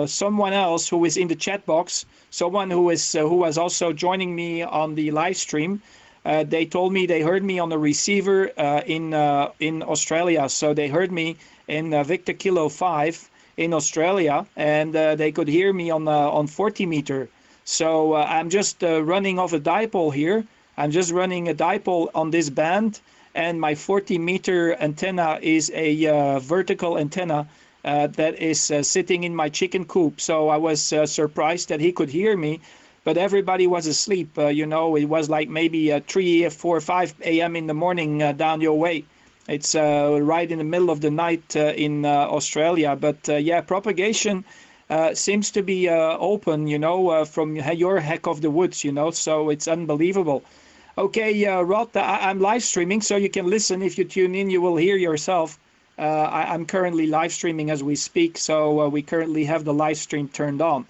someone else who is in the chat box, someone who was also joining me on the live stream, they told me they heard me on the receiver in Australia. So they heard me in Victor Kilo 5 in Australia, and they could hear me on 40 meter. So I'm just running off a dipole here. I'm just running a dipole on this band, and my 40 meter antenna is a vertical antenna, that is sitting in my chicken coop. So I was surprised that he could hear me, but everybody was asleep. You know, it was like maybe 3, 4, 5 a.m. in the morning down your way. It's right in the middle of the night in Australia. But yeah, propagation seems to be open, you know, from your heck of the woods, you know, so it's unbelievable. Okay, Rod, I'm live streaming, so you can listen. If you tune in, you will hear yourself. I'm currently live streaming as we speak, so we currently have the live stream turned on.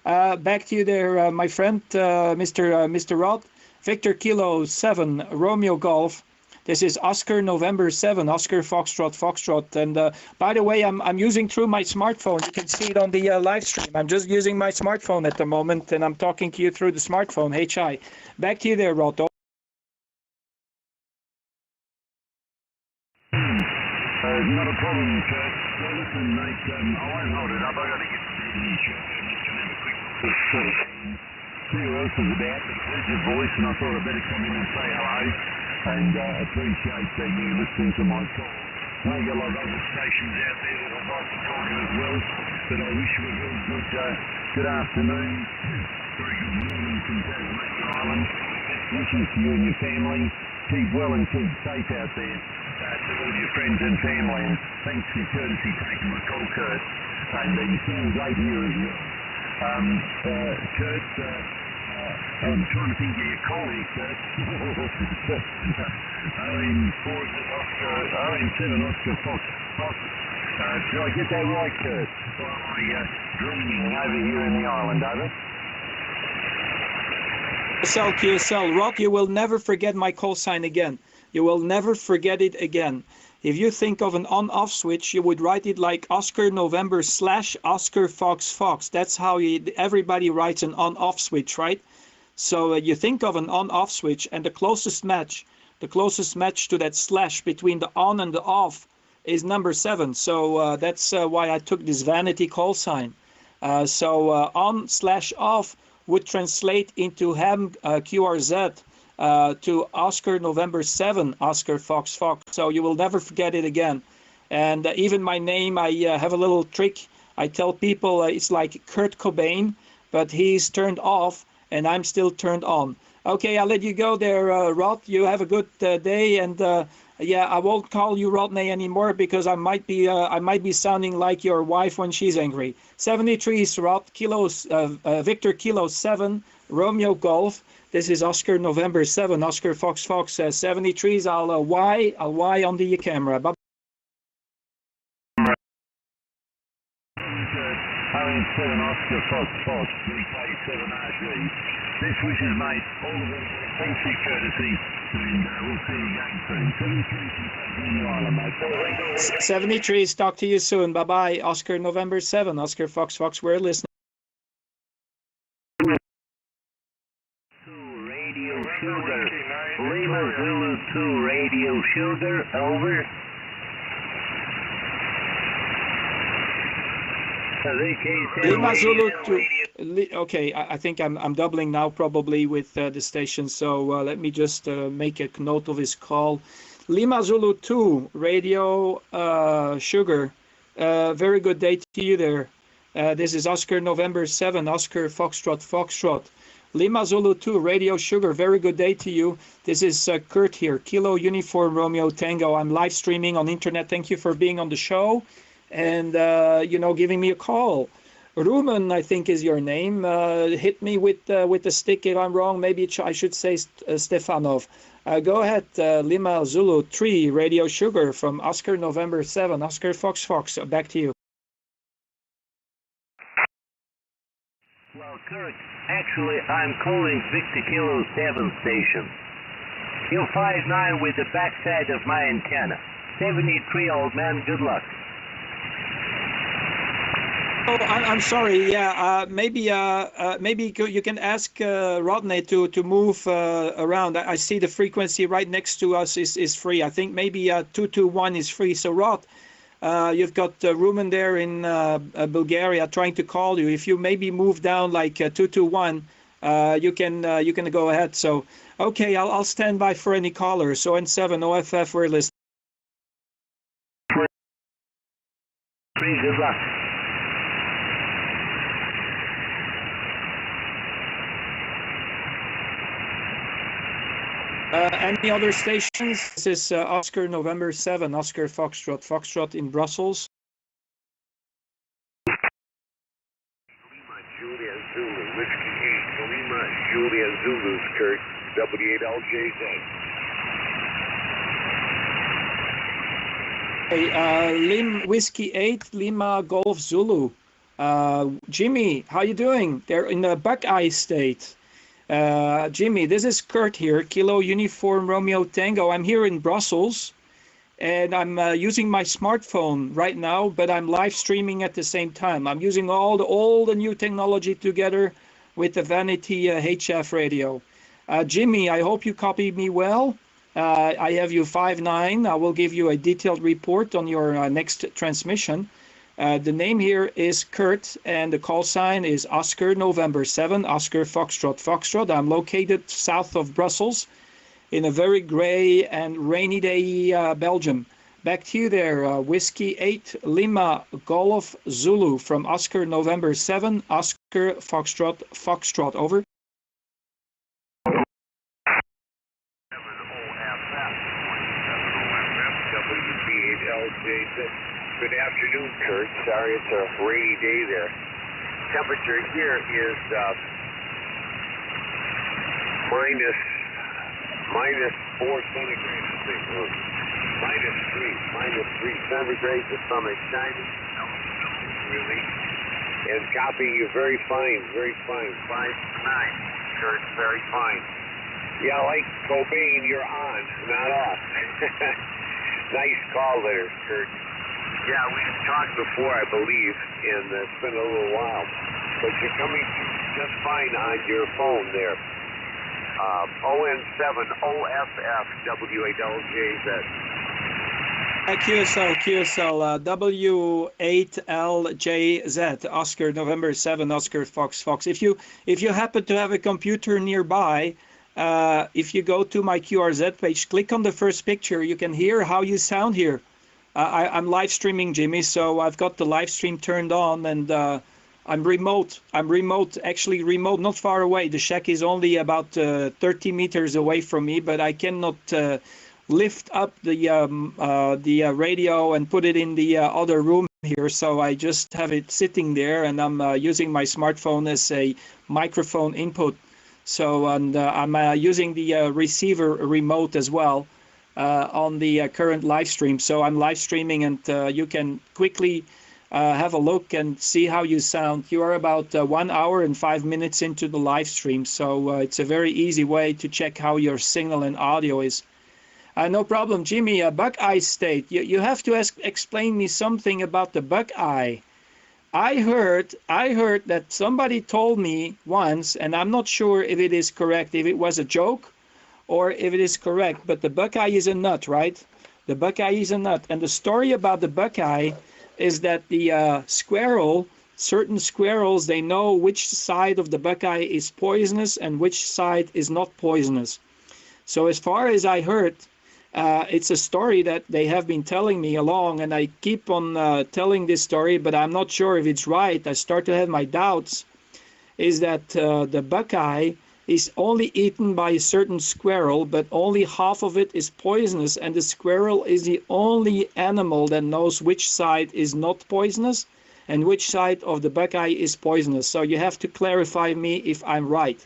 Back to you there, my friend, Mr. Rod. Victor Kilo 7, Romeo Golf. This is Oscar November 7, Oscar Foxtrot Foxtrot. And by the way, I'm using through my smartphone. You can see it on the live stream. I'm just using my smartphone at the moment, and I'm talking to you through the smartphone. HI. Back to you there, Rod. Not a problem, Kurt. Well, listen, mate, I won't hold it up. I've got to get to the shop. I'm just going to have a quick sort of see who else is about. But I heard your voice, and I thought I'd better come in and say hello. And appreciate you listening to my call. I know you've got a lot of other stations out there that I'd like to talk to as well, but I wish you a very good afternoon, very good morning from Tasmania Island. Best wishes to you and your family. Keep well and keep safe out there to all your friends and family. And thanks for your courtesy taking my call, Kurt. And you sound great here as well. Kurt, I'm trying to think of your colleague, Kurt. ON7 Oscar Fox. Did I get that right, Kurt? Dreaming over here in the island, over? QSL, Rod, you will never forget my call sign again. You will never forget it again. If you think of an on-off switch, you would write it like Oscar November / Oscar Fox Fox. That's how everybody writes an on-off switch, right? So you think of an on-off switch, and the closest match to that slash between the on and the off is number 7. So that's why I took this vanity call sign. On/off would translate into ham QRZ to Oscar November 7, Oscar Fox Fox. So you will never forget it again. And even my name, I have a little trick. I tell people it's like Kurt Cobain, but he's turned off and I'm still turned on. Okay, I'll let you go there, Rod. You have a good day, and yeah, I won't call you Rodney anymore because I might be sounding like your wife when she's angry. 73 is Rod, Victor Kilo 7, Romeo Golf. This is Oscar November 7, Oscar Fox Fox. 73s. I'll Y on the camera. Bye. ON7 Oscar Fox Fox 3K7RG. Best wishes, mate. All the best. Thanks for your courtesy, and we'll see you again soon. 73s. Talk to you soon. Bye bye. Oscar November 7, Oscar Fox Fox. We're listening. Radio Sugar. Lima Zulu 2 Radio Sugar. Over. Lima Zulu 2. Okay, I think I'm doubling now probably with the station, so let me just make a note of his call. Lima Zulu 2 Radio Sugar. Very good day to you there. This is Oscar November 7, Oscar Foxtrot Foxtrot. Lima Zulu 2 Radio Sugar. Very good day to you. This is Kurt here. Kilo Uniform Romeo Tango. I'm live streaming on internet. Thank you for being on the show. And, you know, giving me a call. Rumen, I think is your name. Hit me with the stick if I'm wrong. Maybe I should say Stefanov. Go ahead, Lima Zulu 3, Radio Sugar from Oscar November 7, Oscar Fox Fox. Back to you. Well, Kurt, actually, I'm calling Victor Kilo 7 station. You're 5'9" with the backside of my antenna. 73, old man, good luck. Oh, I'm sorry. Yeah, maybe you can ask Rodney to move around. I see the frequency right next to us is free. I think maybe 221 is free. So Rod, you've got Rumen there in Bulgaria trying to call you. If you maybe move down like 221, you can go ahead. So okay, I'll stand by for any callers. So ON7OFF, we're listening. buddy. Good luck. Any other stations? This is Oscar November 7, Oscar Foxtrot, Foxtrot in Brussels. Lima Julia Zulu, Whiskey 8, Lima Julia Zulu, Kurt, W8LJZ. Hey, Whiskey 8, Lima Golf Zulu. Jimmy, how you doing? They're in the Buckeye State. Jimmy, this is Kurt here, Kilo Uniform Romeo Tango. I'm here in Brussels, and I'm using my smartphone right now, but I'm live streaming at the same time. I'm using all the new technology together with the Vanity HF radio. Jimmy, I hope you copy me well. I have you 5-9. I will give you a detailed report on your next transmission. The name here is Kurt, and the call sign is Oscar November 7, Oscar Foxtrot, Foxtrot. I'm located south of Brussels in a very gray and rainy day, Belgium. Back to you there, Whiskey 8, Lima Golf Zulu from Oscar November 7, Oscar Foxtrot, Foxtrot, over. Good afternoon, Kurt. Sorry it's a rainy day there. Temperature here is minus 4 centigrade, I think. Or minus 3 centigrade. The sun is shining. No, really. And copying you very fine, very fine. 5-9, Kurt, very fine. Yeah, like Cobain, you're on, not off. Nice call there, Kurt. Yeah, we've talked before, I believe, and it's been a little while. But you're coming just fine on your phone there. ON7OFF, W8LJZ. QSL, W8LJZ, Oscar November 7, Oscar Fox. If you happen to have a computer nearby, if you go to my QRZ page, click on the first picture, you can hear how you sound here. I'm live streaming, Jimmy, so I've got the live stream turned on, and I'm remote, actually remote, not far away. The shack is only about 30 meters away from me, but I cannot lift up the radio and put it in the other room here, so I just have it sitting there, and I'm using my smartphone as a microphone input. So, and I'm using the receiver remote as well on the current live stream. So I'm live streaming, and you can quickly have a look and see how you sound. You are about 1 hour and 5 minutes into the live stream, so it's a very easy way to check how your signal and audio is. No problem, Jimmy. Buckeye State. You have to explain me something about the Buckeye. I heard that somebody told me once, and I'm not sure if it is correct, if it was a joke or if it is correct, but the Buckeye is a nut, right? The Buckeye is a nut. And the story about the Buckeye is that the certain squirrels, they know which side of the Buckeye is poisonous and which side is not poisonous. So as far as I heard, it's a story that they have been telling me along, and I keep on telling this story, but I'm not sure if it's right. I start to have my doubts, is that the Buckeye is only eaten by a certain squirrel, but only half of it is poisonous, and the squirrel is the only animal that knows which side is not poisonous and which side of the Buckeye is poisonous. So you have to clarify me if I'm right.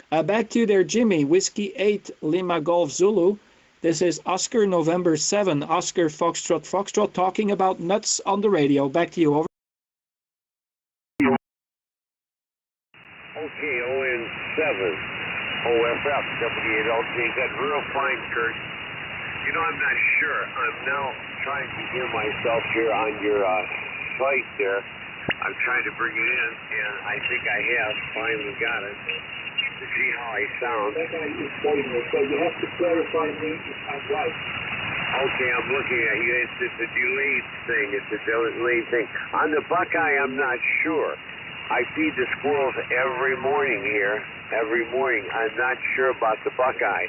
Back to you there, Jimmy. Whiskey 8, Lima Golf Zulu. This is Oscar November 7, Oscar Foxtrot, talking about nuts on the radio. Back to you, over. Okay, ON7, OFF, W8LJZ, real fine, Kurt. You know, I'm not sure. I'm now trying to hear myself here on your site there. I'm trying to bring it in, and I think I have finally got it. To see how I sound. That guy is poisonous, so you have to clarify me if I'm right. Okay, I'm looking at you. It's a delayed thing. It's a delayed thing. On the Buckeye, I'm not sure. I feed the squirrels every morning here. Every morning. I'm not sure about the Buckeye.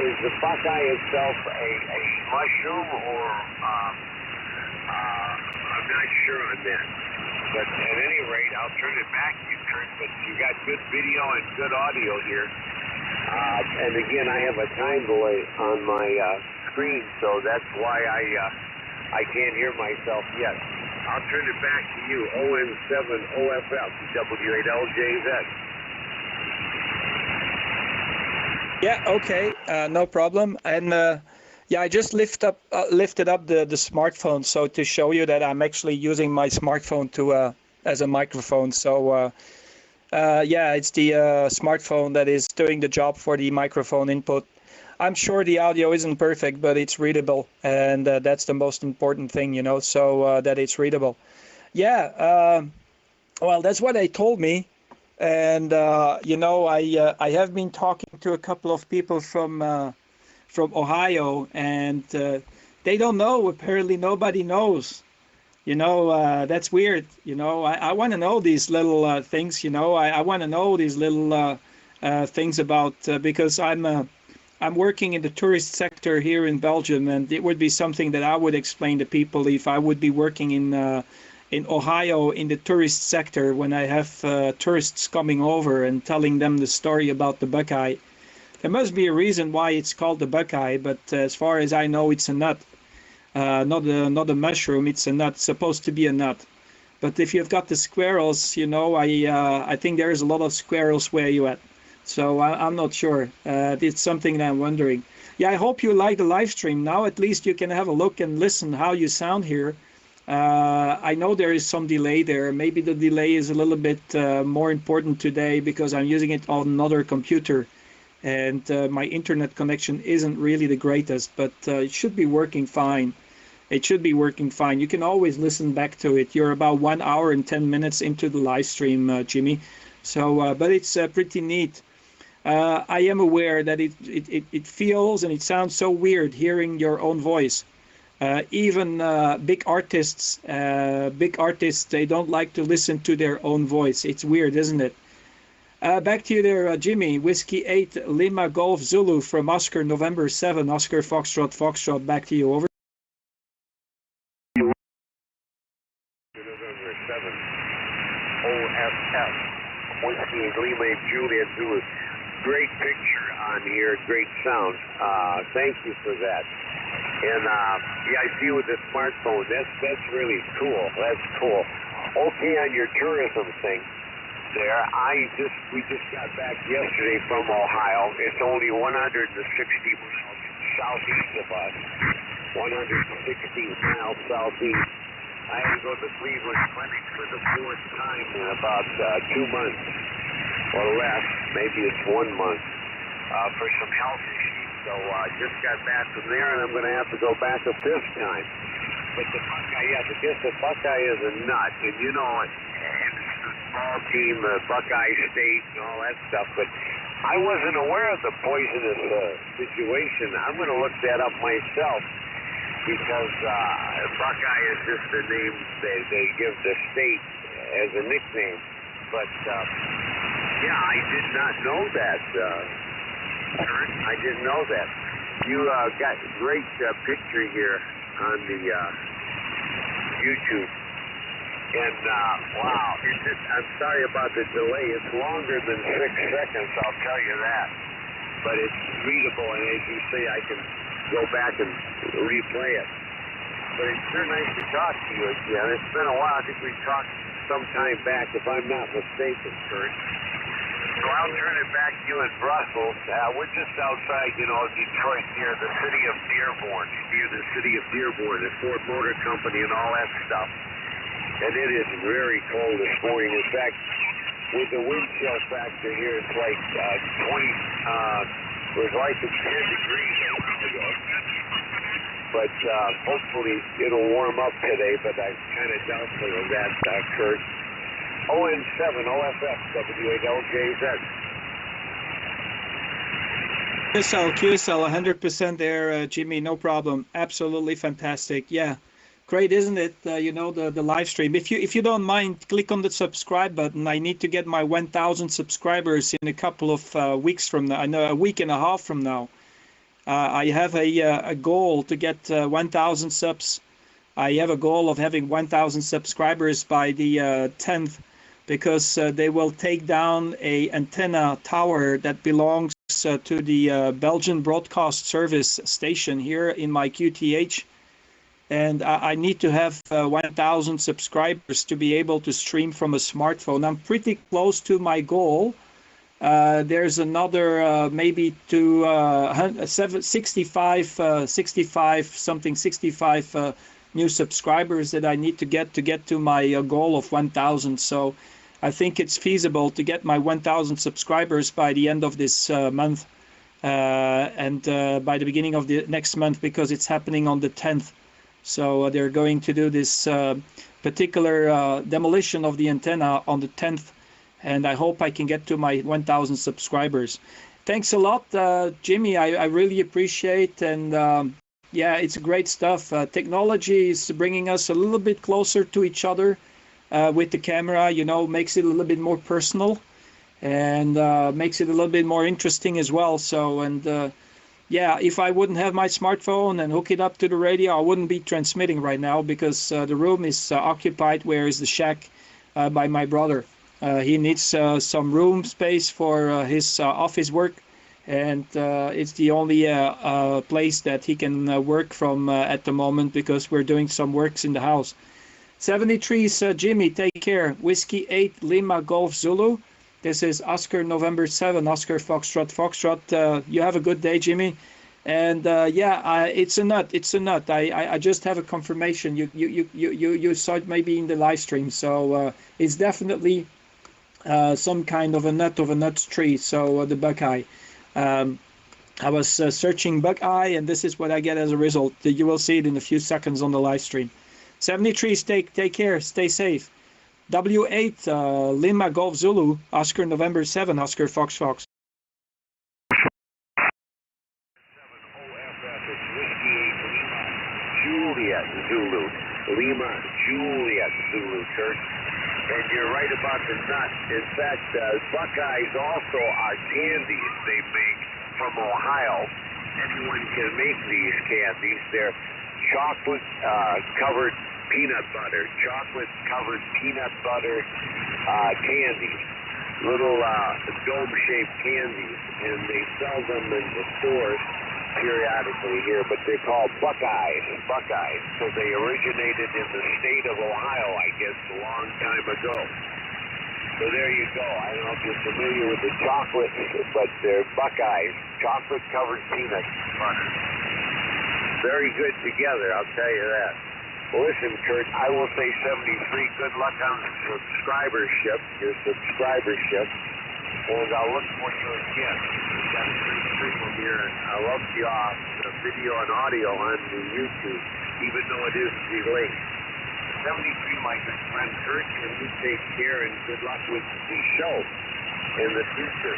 Is the Buckeye itself a mushroom or a not sure on that. But at any rate, I'll turn it back to you, Kurt. But you got good video and good audio here. And again, I have a time delay on my screen, so that's why I can't hear myself yet. I'll turn it back to you. ON7OFF, W8LJZ. Yeah, okay, no problem. And yeah, I just lifted up the smartphone so to show you that I'm actually using my smartphone to as a microphone. So yeah, it's the smartphone that is doing the job for the microphone input. I'm sure the audio isn't perfect, but it's readable, and that's the most important thing, you know. So that it's readable. Yeah, well, that's what they told me. And you know, I have been talking to a couple of people from Ohio, and they don't know. Apparently, nobody knows. You know, that's weird. You know, I want to know these little things. You know, I want to know these little things about because I'm working in the tourist sector here in Belgium, and it would be something that I would explain to people if I would be working in Ohio in the tourist sector when I have tourists coming over and telling them the story about the Buckeye. There must be a reason why it's called the Buckeye, but as far as I know, it's a nut, not a mushroom. It's a nut, supposed to be a nut. But if you've got the squirrels, you know, I think there's a lot of squirrels where you at. So I'm not sure. It's something that I'm wondering. Yeah, I hope you like the live stream. Now at least you can have a look and listen how you sound here. I know there is some delay there. Maybe the delay is a little bit more important today because I'm using it on another computer. And my internet connection isn't really the greatest, but it should be working fine. It should be working fine. You can always listen back to it. You're about 1 hour and 10 minutes into the live stream, Jimmy. So, but it's pretty neat. I am aware that it feels and it sounds so weird hearing your own voice. Even big artists, they don't like to listen to their own voice. It's weird, isn't it? Back to you there, Jimmy. Whiskey 8, Lima Golf Zulu from Oscar, November 7, Oscar Foxtrot, Foxtrot. Back to you, over. November 7, OFF, Whiskey Lima Juliet Zulu. Great picture on here, great sound. Thank you for that. And yeah, I see with the smartphone, that's really cool. That's cool. Okay, on your tourism thing there, we just got back yesterday from Ohio. It's only 160 miles southeast of us. 160 miles southeast. I had to go to the Cleveland Clinic for the 4th time in about 2 months or less. Maybe it's 1 month for some health issues. So I just got back from there, and I'm going to have to go back a 5th time. But the Buckeye, yeah, the Buckeye is a nut, and you know, and it's a small team, Buckeye State, and all that stuff. But I wasn't aware of the poisonous situation. I'm going to look that up myself because Buckeye is just the name they give the state as a nickname. But yeah, I did not know that. Kurt, I didn't know that. You got a great picture here on the YouTube. And wow, I'm sorry about the delay. It's longer than 6 seconds, I'll tell you that. But it's readable, and as you say, I can go back and replay it. But it's sure nice to talk to you again. It's been a while. I think we talked some time back, if I'm not mistaken, Kurt. So I'll turn it back to you in Brussels. We're just outside, you know, Detroit, near the city of Dearborn, the Ford Motor Company and all that stuff. And it is very cold this morning. In fact, with the wind chill factor here, it's like 20, it was like it's 10 degrees a while ago. But hopefully it'll warm up today, but I'm kind of doubtful of that, Kurt. ON7OFF, W8LJZ. QSL, 100% there, Jimmy, no problem. Absolutely fantastic. Yeah, great, isn't it? You know, the live stream. If you don't mind, click on the subscribe button. I need to get my 1,000 subscribers in a couple of weeks from now. I know, a week and a half from now. I have a goal to get 1,000 subs I have a goal of having 1,000 subscribers by the 10th, because they will take down a antenna tower that belongs to the Belgian broadcast service station here in my QTH. And I need to have 1,000 subscribers to be able to stream from a smartphone. I'm pretty close to my goal. There's another maybe to 65 new subscribers that I need to get to my goal of 1,000. So I think it's feasible to get my 1,000 subscribers by the end of this month, and by the beginning of the next month, because it's happening on the 10th. So they're going to do this particular demolition of the antenna on the 10th, and I hope I can get to my 1,000 subscribers. Thanks a lot, Jimmy. I really appreciate, and yeah, it's great stuff. Technology is bringing us a little bit closer to each other with the camera, you know, makes it a little bit more personal, and makes it a little bit more interesting as well. So, and yeah, if I wouldn't have my smartphone and hook it up to the radio, I wouldn't be transmitting right now, because the room is occupied, where is the shack, by my brother. He needs some room space for his office work, and it's the only place that he can work from at the moment, because we're doing some works in the house. 73 Jimmy, take care. Whiskey 8 Lima Golf Zulu. This is Oscar November 7, Oscar Foxtrot Foxtrot. You have a good day, Jimmy. And yeah, it's a nut. It's a nut. I just have a confirmation. You saw it maybe in the live stream. So it's definitely some kind of a nut tree. So the Buckeye. I was searching Buckeye, and this is what I get as a result. You will see it in a few seconds on the live stream. 73, take care, stay safe. W8 Lima Golf Zulu, Oscar November 7, Oscar Fox Fox. 7OFF, it's Whiskey 8 Lima Juliet Zulu, Lima Juliet Zulu, Kurt. And you're right about the nut. In fact, Buckeyes also are candies they make from Ohio. Anyone can make these candies. They're chocolate covered peanut butter, candies, little dome-shaped candies, and they sell them in the stores periodically here, but they're called Buckeyes. So they originated in the state of Ohio, I guess, a long time ago. So there you go. I don't know if you're familiar with the chocolate, but they're Buckeyes, chocolate-covered peanut butter. Very good together, I'll tell you that. Well, listen, Kurt, I will say 73, good luck on your subscribership, and I'll look for you again. We've got a great signal here, and I love the video and audio on the YouTube, even though it is delayed. 73, my good friend Kurt, and you take care, and good luck with the show in the future.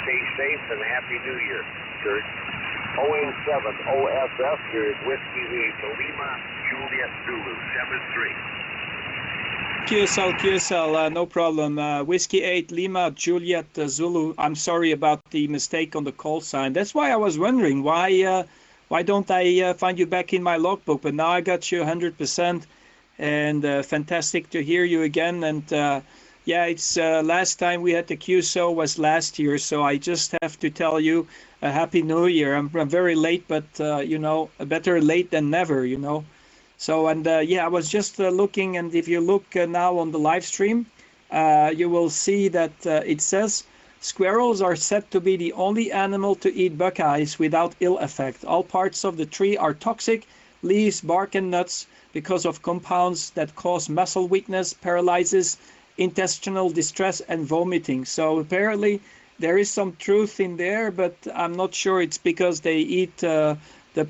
Stay safe, and Happy New Year, Kurt. ON7OFF, here is Whiskey 8 Lima Juliet Zulu 73. QSL, no problem. Whiskey 8 Lima Juliet Zulu. I'm sorry about the mistake on the call sign. That's why I was wondering why don't I find you back in my logbook? But now I got you 100%, and fantastic to hear you again. And yeah, it's last time we had the QSO was last year, so I just have to tell you a Happy New Year. I'm very late, but you know, better late than never, you know. So, and yeah, I was just looking, and if you look now on the live stream, you will see that it says squirrels are said to be the only animal to eat buckeyes without ill effect. All parts of the tree are toxic, leaves, bark, and nuts, because of compounds that cause muscle weakness, paralysis, intestinal distress, and vomiting. So apparently there is some truth in there, but I'm not sure it's because they eat the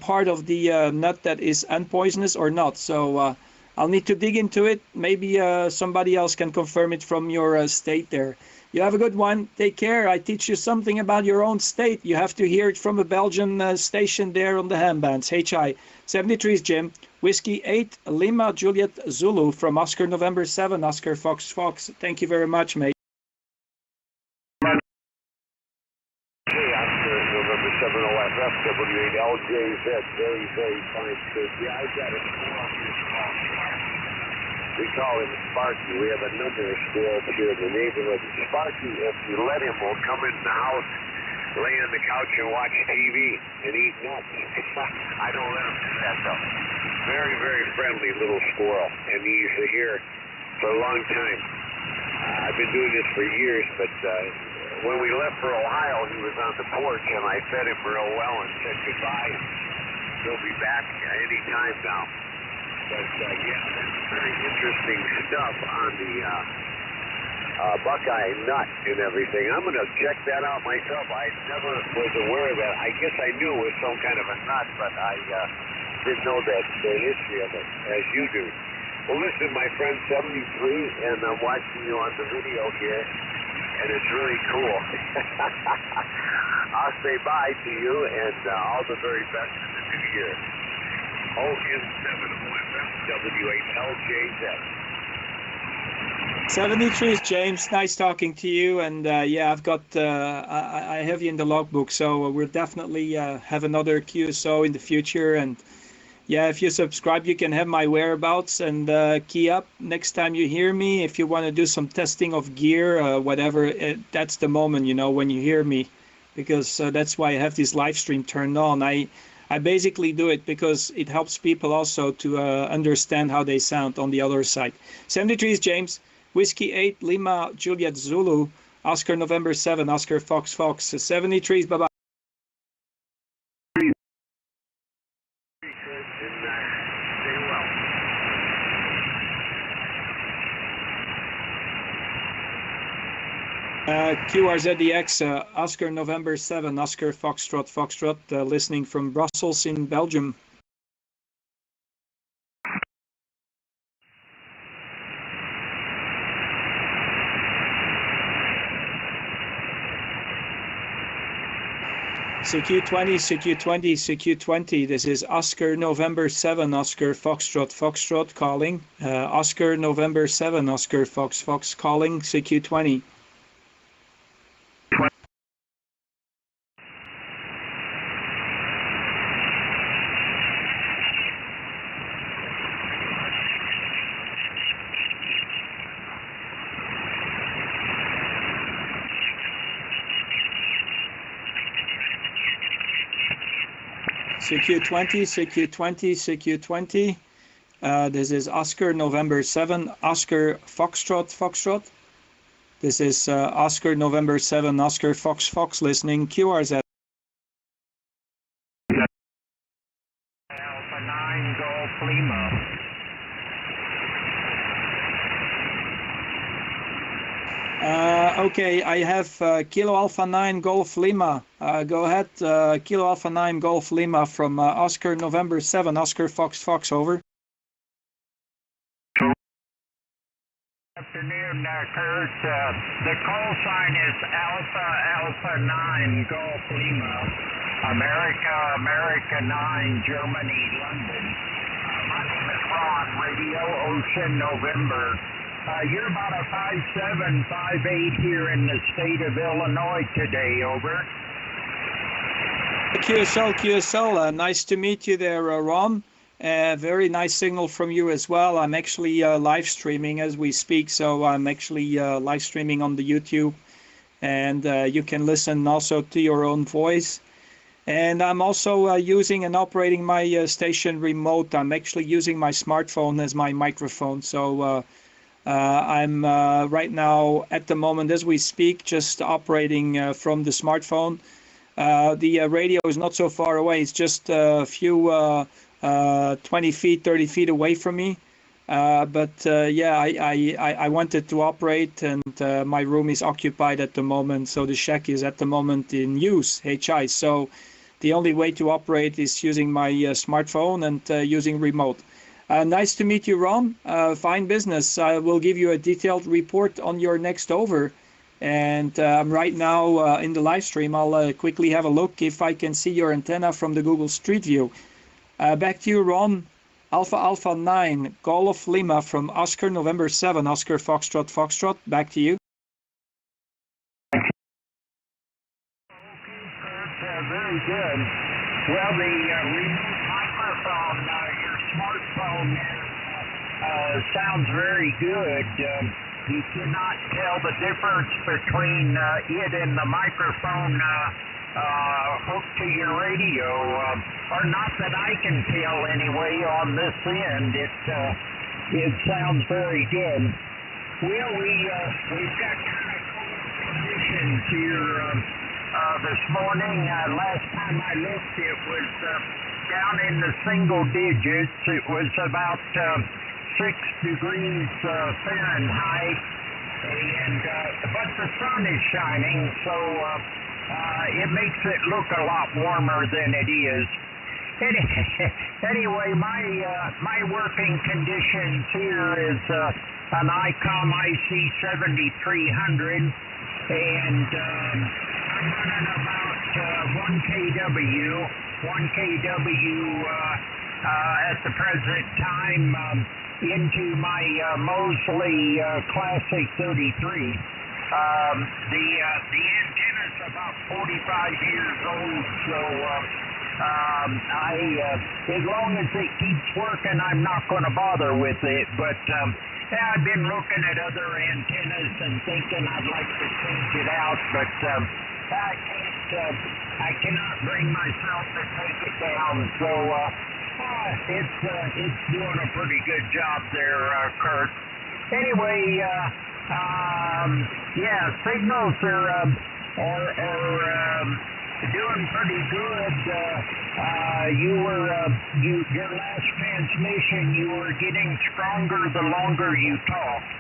part of the nut that is unpoisonous or not. So I'll need to dig into it. Maybe somebody else can confirm it from your state there. You have a good one. Take care. I teach you something about your own state. You have to hear it from a Belgian station there on the ham bands. HI 73 is Jim. Whiskey 8 Lima Juliet Zulu from Oscar November 7, Oscar Fox Fox. Thank you very much, mate. Oscar November 7 OFF W8 LJZ, very, very fine fish. Yeah, I've got a squirrel here called Sparky. We call him Sparky. We have a number of squirrels here in the neighborhood. Sparky, if you let him, will come in the house, lay on the couch and watch TV and eat nuts. I don't let him do that, though. Very, very friendly little squirrel, and he's here for a long time. I've been doing this for years, but when we left for Ohio, he was on the porch, and I fed him real well and said goodbye. He'll be back any time now. But, yeah, that's very interesting stuff on the Buckeye nut and everything. I'm going to check that out myself. I never was aware of that. I guess I knew it was some kind of a nut, but I didn't know that the history of it, as you do. Well, listen, my friend, 73, and I'm watching you on the video here, and it's really cool. I'll say bye to you, and all the very best in the new year. ON7OFF, W8LJZ. 73, James. Nice talking to you. And yeah, I've got I have you in the logbook, so we'll definitely have another QSO in the future. And yeah, if you subscribe, you can have my whereabouts and key up next time you hear me. If you want to do some testing of gear, whatever, that's the moment, you know, when you hear me, because that's why I have this live stream turned on. I basically do it because it helps people also to understand how they sound on the other side. 73 is James. Whiskey 8, Lima, Juliet, Zulu, Oscar, November 7, Oscar, Fox, Fox. 73 is bye-bye. QRZDX, Oscar, November 7, Oscar, Foxtrot, Foxtrot, listening from Brussels in Belgium. CQ20, CQ20, CQ20, this is Oscar, November 7, Oscar, Foxtrot, Foxtrot calling. Oscar, November 7, Oscar, Fox, Fox calling, CQ20. CQ20, CQ20, CQ20. This is Oscar, November 7, Oscar, Foxtrot, Foxtrot. This is Oscar, November 7, Oscar, Fox, Fox, listening, QRZ. Alpha 9, Golf Lima. Okay, I have Kilo Alpha 9 Golf Lima. Go ahead, Kilo Alpha 9 Golf Lima from Oscar, November 7, Oscar, Fox, Fox, over. Afternoon, Kurt. The call sign is Alpha 9 Golf Lima. America 9, Germany, London. My name is Ron, Radio Ocean, November. You're about a 5'7", 5'8" here in the state of Illinois today, over. QSL, nice to meet you there, Ron. Very nice signal from you as well. I'm actually live streaming as we speak, so I'm actually live streaming on the YouTube, and you can listen also to your own voice. And I'm also using and operating my station remote. I'm actually using my smartphone as my microphone, so I'm right now, at the moment as we speak, just operating from the smartphone. The radio is not so far away. It's just a few 20 feet, 30 feet away from me. But yeah, I wanted to operate, and my room is occupied at the moment. So the shack is at the moment in use, HI. So the only way to operate is using my smartphone and using remote. Nice to meet you, Ron. Fine business. I will give you a detailed report on your next over. And right now in the live stream, I'll quickly have a look if I can see your antenna from the Google Street View. Back to you, Ron. Alpha 9, Golf Lima from Oscar, November 7, Oscar, Foxtrot, Foxtrot. Back to you. Okay, Kurt, very good. Well, the remote microphone, your smartphone, sounds very good. You cannot tell the difference between it and the microphone hooked to your radio, or not that I can tell anyway on this end. It sounds very good. Well, we've got kind of cold conditions here this morning. Last time I looked, it was down in the single digits. It was about 6 degrees Fahrenheit, and but the sun is shining, so it makes it look a lot warmer than it is. Anyway, my working conditions here is an ICOM IC7300, and I'm running about 1 kW at the present time into my Mosley Classic 33. The antenna's about 45 years old, so as long as it keeps working, I'm not going to bother with it. But I've been looking at other antennas and thinking I'd like to change it out, but I cannot bring myself to take it down. So it's doing a pretty good job there, Kurt. Anyway, yeah, signals are doing pretty good. Your last transmission, you were getting stronger the longer you talked.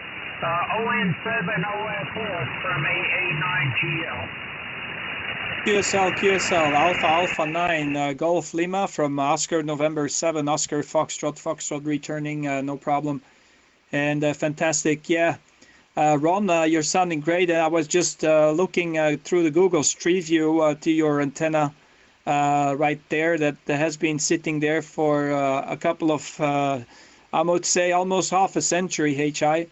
ON7OFF from AA9GL. QSL, Alpha 9, Golf Lima from Oscar November 7, Oscar Foxtrot returning, no problem. And fantastic, yeah. Ron, you're sounding great. I was just looking through the Google Street View to your antenna right there that has been sitting there for a couple of, I would say, almost half a century, HI.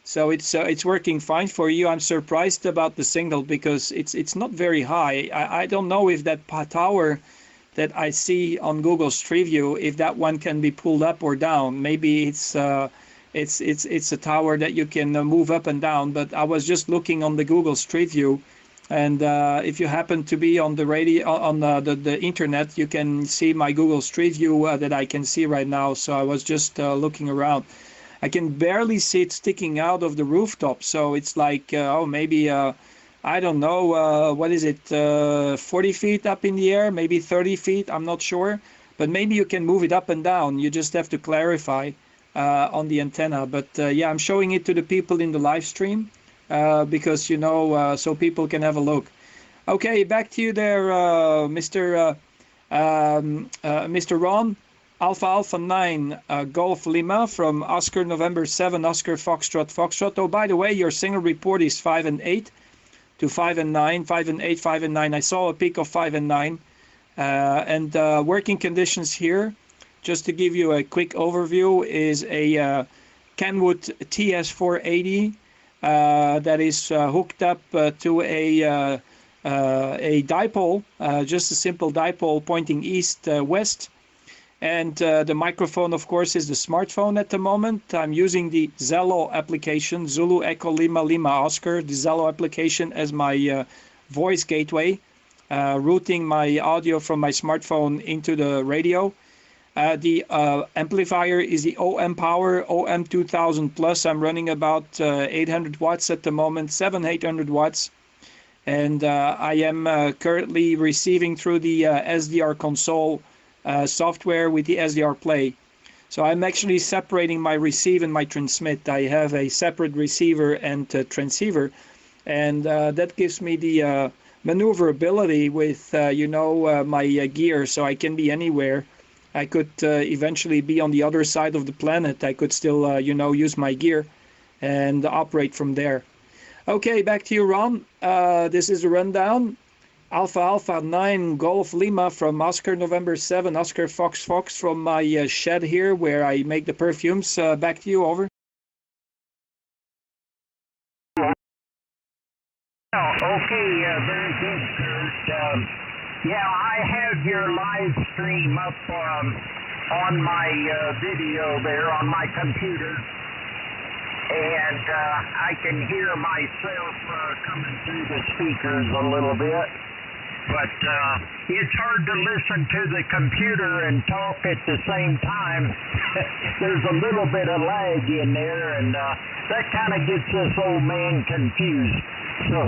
So it's working fine for you. I'm surprised about the signal because it's not very high. I don't know if that tower that I see on Google Street View, if that one can be pulled up or down. Maybe it's a tower that you can move up and down. But I was just looking on the Google Street View, and if you happen to be on the radio on the internet, you can see my Google Street View that I can see right now. So I was just looking around. I can barely see it sticking out of the rooftop, so it's like, maybe, I don't know, what is it, 40 feet up in the air, maybe 30 feet, I'm not sure. But maybe you can move it up and down. You just have to clarify on the antenna. But yeah, I'm showing it to the people in the live stream because, so people can have a look. Okay, back to you there, Mr. Ron. Alpha 9, Golf Lima from Oscar November 7, Oscar Foxtrot. Oh, by the way, your signal report is 5 and 8 to 5 and 9, 5 and 8, 5 and 9. I saw a peak of 5 and 9. And working conditions here, just to give you a quick overview, is a Kenwood TS480 that is hooked up to a dipole, just a simple dipole pointing east-west. And the microphone, of course, is the smartphone at the moment. I'm using the Zello application, Zulu Echo Lima Lima Oscar, the Zello application as my voice gateway, routing my audio from my smartphone into the radio. The amplifier is the OM Power OM2000 Plus. I'm running about 800 watts at the moment, 800 watts. And I am currently receiving through the SDR console software with the SDR Play. So I'm actually separating my receive and my transmit. I have a separate receiver and transceiver, and that gives me the maneuverability with my gear, so I can be anywhere. I could eventually be on the other side of the planet. I could still use my gear and operate from there. Okay, back to you, Ron. This is a rundown. Alpha 9 Golf Lima from Oscar November 7, Oscar Fox from my shed here where I make the perfumes. Back to you, over. Okay, very good, Kurt. Yeah, I have your live stream up on my video there on my computer, and I can hear myself coming through the speakers a little bit, but it's hard to listen to the computer and talk at the same time. There's a little bit of lag in there, and that kind of gets this old man confused. So,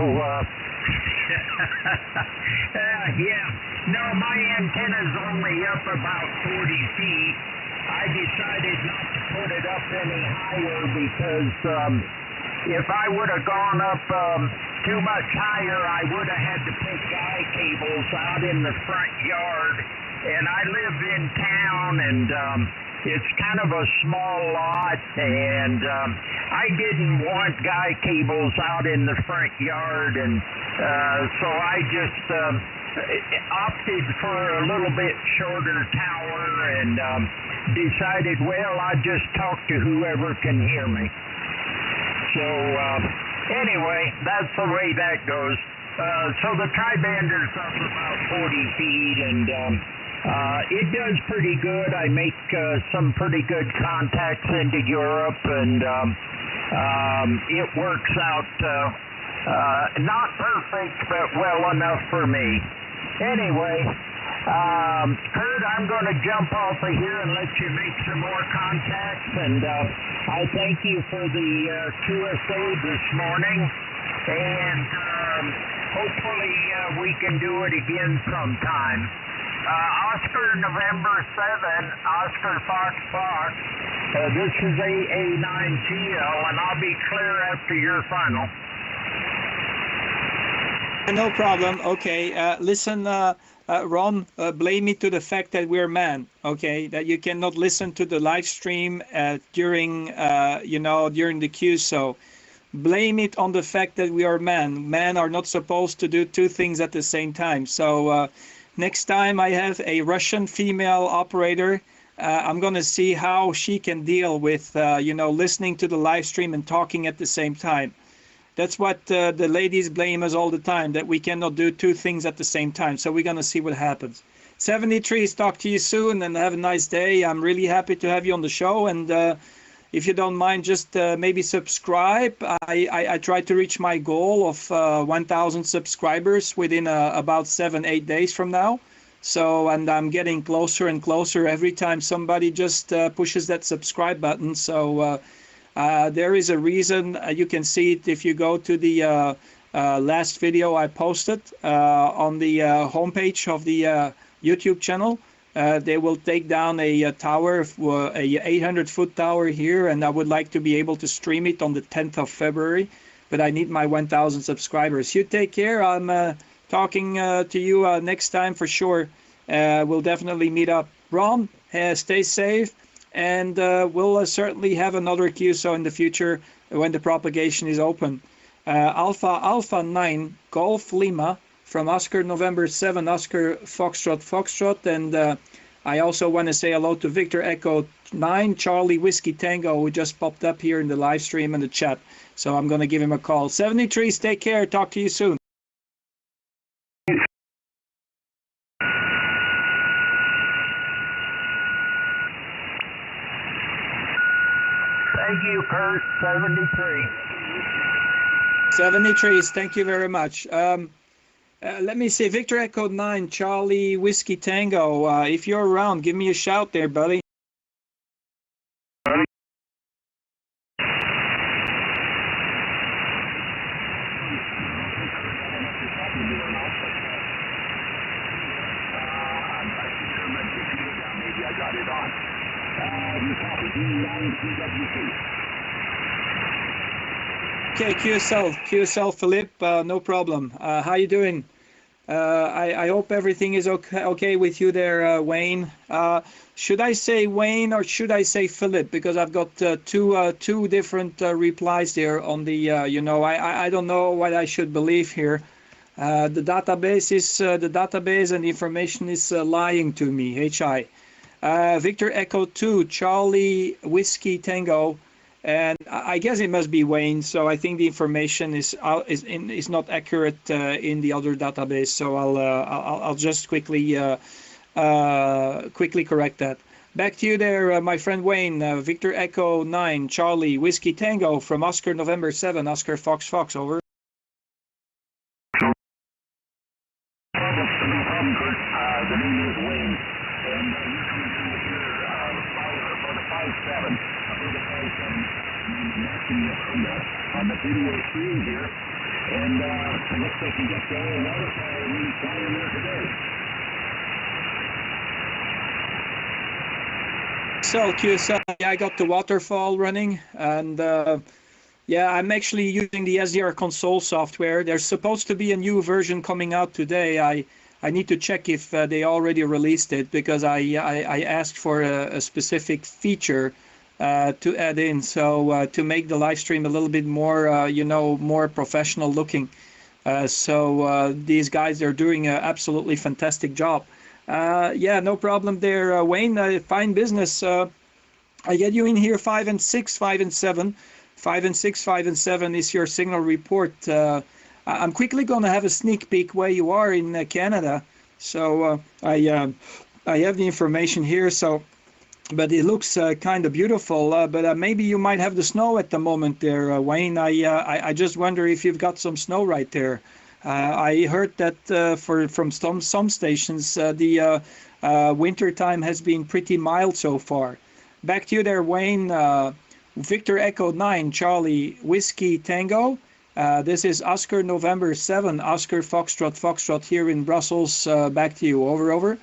yeah, no, my antenna's only up about 40 feet. I decided not to put it up any higher because if I would have gone up too much higher, I would have had to put guy cables out in the front yard. And I live in town, and it's kind of a small lot, and I didn't want guy cables out in the front yard, and so I just opted for a little bit shorter tower and decided, well, I'll just talk to whoever can hear me. So anyway, that's the way that goes. So the tri-bander's up about 40 feet, and it does pretty good. I make some pretty good contacts into Europe, and it works out not perfect, but well enough for me. Anyway, Kurt, I'm going to jump off of here and let you make some more contacts, and I thank you for the QSA this morning, and hopefully we can do it again sometime. Oscar November 7, Oscar Fox Fox. This is AA9GL, and I'll be clear after your final. No problem. Okay. Listen, Ron, blame me to the fact that we're men. Okay, that you cannot listen to the live stream during the QSO. Blame it on the fact that we are men. Men are not supposed to do two things at the same time. So next time I have a Russian female operator, I'm going to see how she can deal with, listening to the live stream and talking at the same time. That's what the ladies blame us all the time, that we cannot do two things at the same time. So we're going to see what happens. 73, talk to you soon and have a nice day. I'm really happy to have you on the show. And if you don't mind, just maybe subscribe. I try to reach my goal of 1,000 subscribers within about 7-8 days from now. So, and I'm getting closer and closer every time somebody just pushes that subscribe button. So there is a reason. You can see it if you go to the last video I posted on the homepage of the YouTube channel. They will take down a tower, a 800-foot tower here, and I would like to be able to stream it on the 10th of February. But I need my 1,000 subscribers. You take care. I'm talking to you next time for sure. We'll definitely meet up. Ron, stay safe. And we'll certainly have another QSO in the future when the propagation is open. Alpha 9 Golf Lima from Oscar November 7 Oscar Foxtrot. And I also want to say hello to Victor Echo 9 Charlie Whiskey Tango, who just popped up here in the live stream and the chat. So I'm going to give him a call. 73, take care. Talk to you soon. Thank you, Kurt. 73. 73, thank you very much. Let me see, Victor Echo 9, Charlie Whiskey Tango. If you're around, give me a shout there, buddy. Okay, QSL Philippe, no problem. How you doing? I hope everything is okay with you there, Wayne. Should I say Wayne or should I say Philippe? Because I've got two different replies there on the, I don't know what I should believe here. The database and the information is lying to me, HI. Victor Echo 2, Charlie Whiskey Tango. and I guess it must be Wayne. So I think the information is not accurate in the other database. So I'll just quickly correct that. Back to you there, my friend Wayne. Victor Echo 9 Charlie Whiskey Tango from Oscar November 7 Oscar Fox Fox, over. The name is Wayne, and you're coming through here for the 5-7. For the 5-7, matching on the video screen here, and it looks like you got the waterfall really flying there today. So QSL, I got the waterfall running, and yeah, I'm actually using the SDR console software. There's supposed to be a new version coming out today. I need to check if they already released it, because I asked for a specific feature to add in, so to make the live stream a little bit more, you know, more professional looking. So these guys are doing an absolutely fantastic job. Yeah, no problem there, Wayne. Fine business. I get you in here 5 and 6, 5 and 7. 5 and 6, 5 and 7 is your signal report. I'm quickly going to have a sneak peek where you are in Canada. So I have the information here. So, but it looks kind of beautiful. But maybe you might have the snow at the moment there, Wayne. I just wonder if you've got some snow right there. I heard that from some stations the winter time has been pretty mild so far. Back to you there, Wayne. Victor Echo 9 Charlie Whiskey Tango. This is Oscar November 7 Oscar Foxtrot Foxtrot here in Brussels. Back to you. Over, over.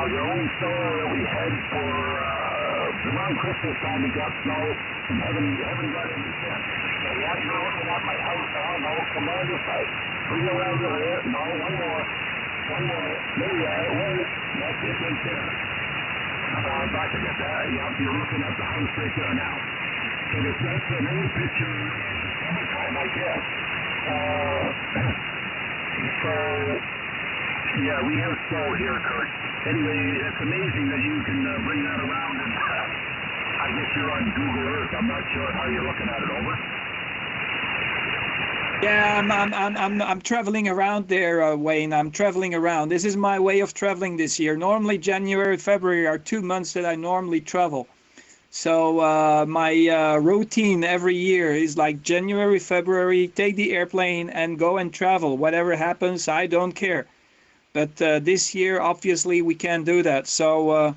The only snow that we had for around Christmas time, we got snow and haven't got any since. So yeah, you're looking at my house now. No, come on this side. Bring it around over here. No, one more. There you are. Wait. That's it right there. Back to get that. Yeah, you're looking at the house right there now. So that's an old picture of the summertime, I guess. So yeah, we have snow here, Kurt. Anyway, it's amazing that you can bring that around, and I guess you're on Google Earth. I'm not sure how you're looking at it. Over. Yeah, I'm traveling around there, Wayne. I'm traveling around. This is my way of traveling this year. Normally, January, February are 2 months that I normally travel. So my routine every year is like January, February, take the airplane and go and travel. Whatever happens, I don't care. But this year, obviously, we can't do that. So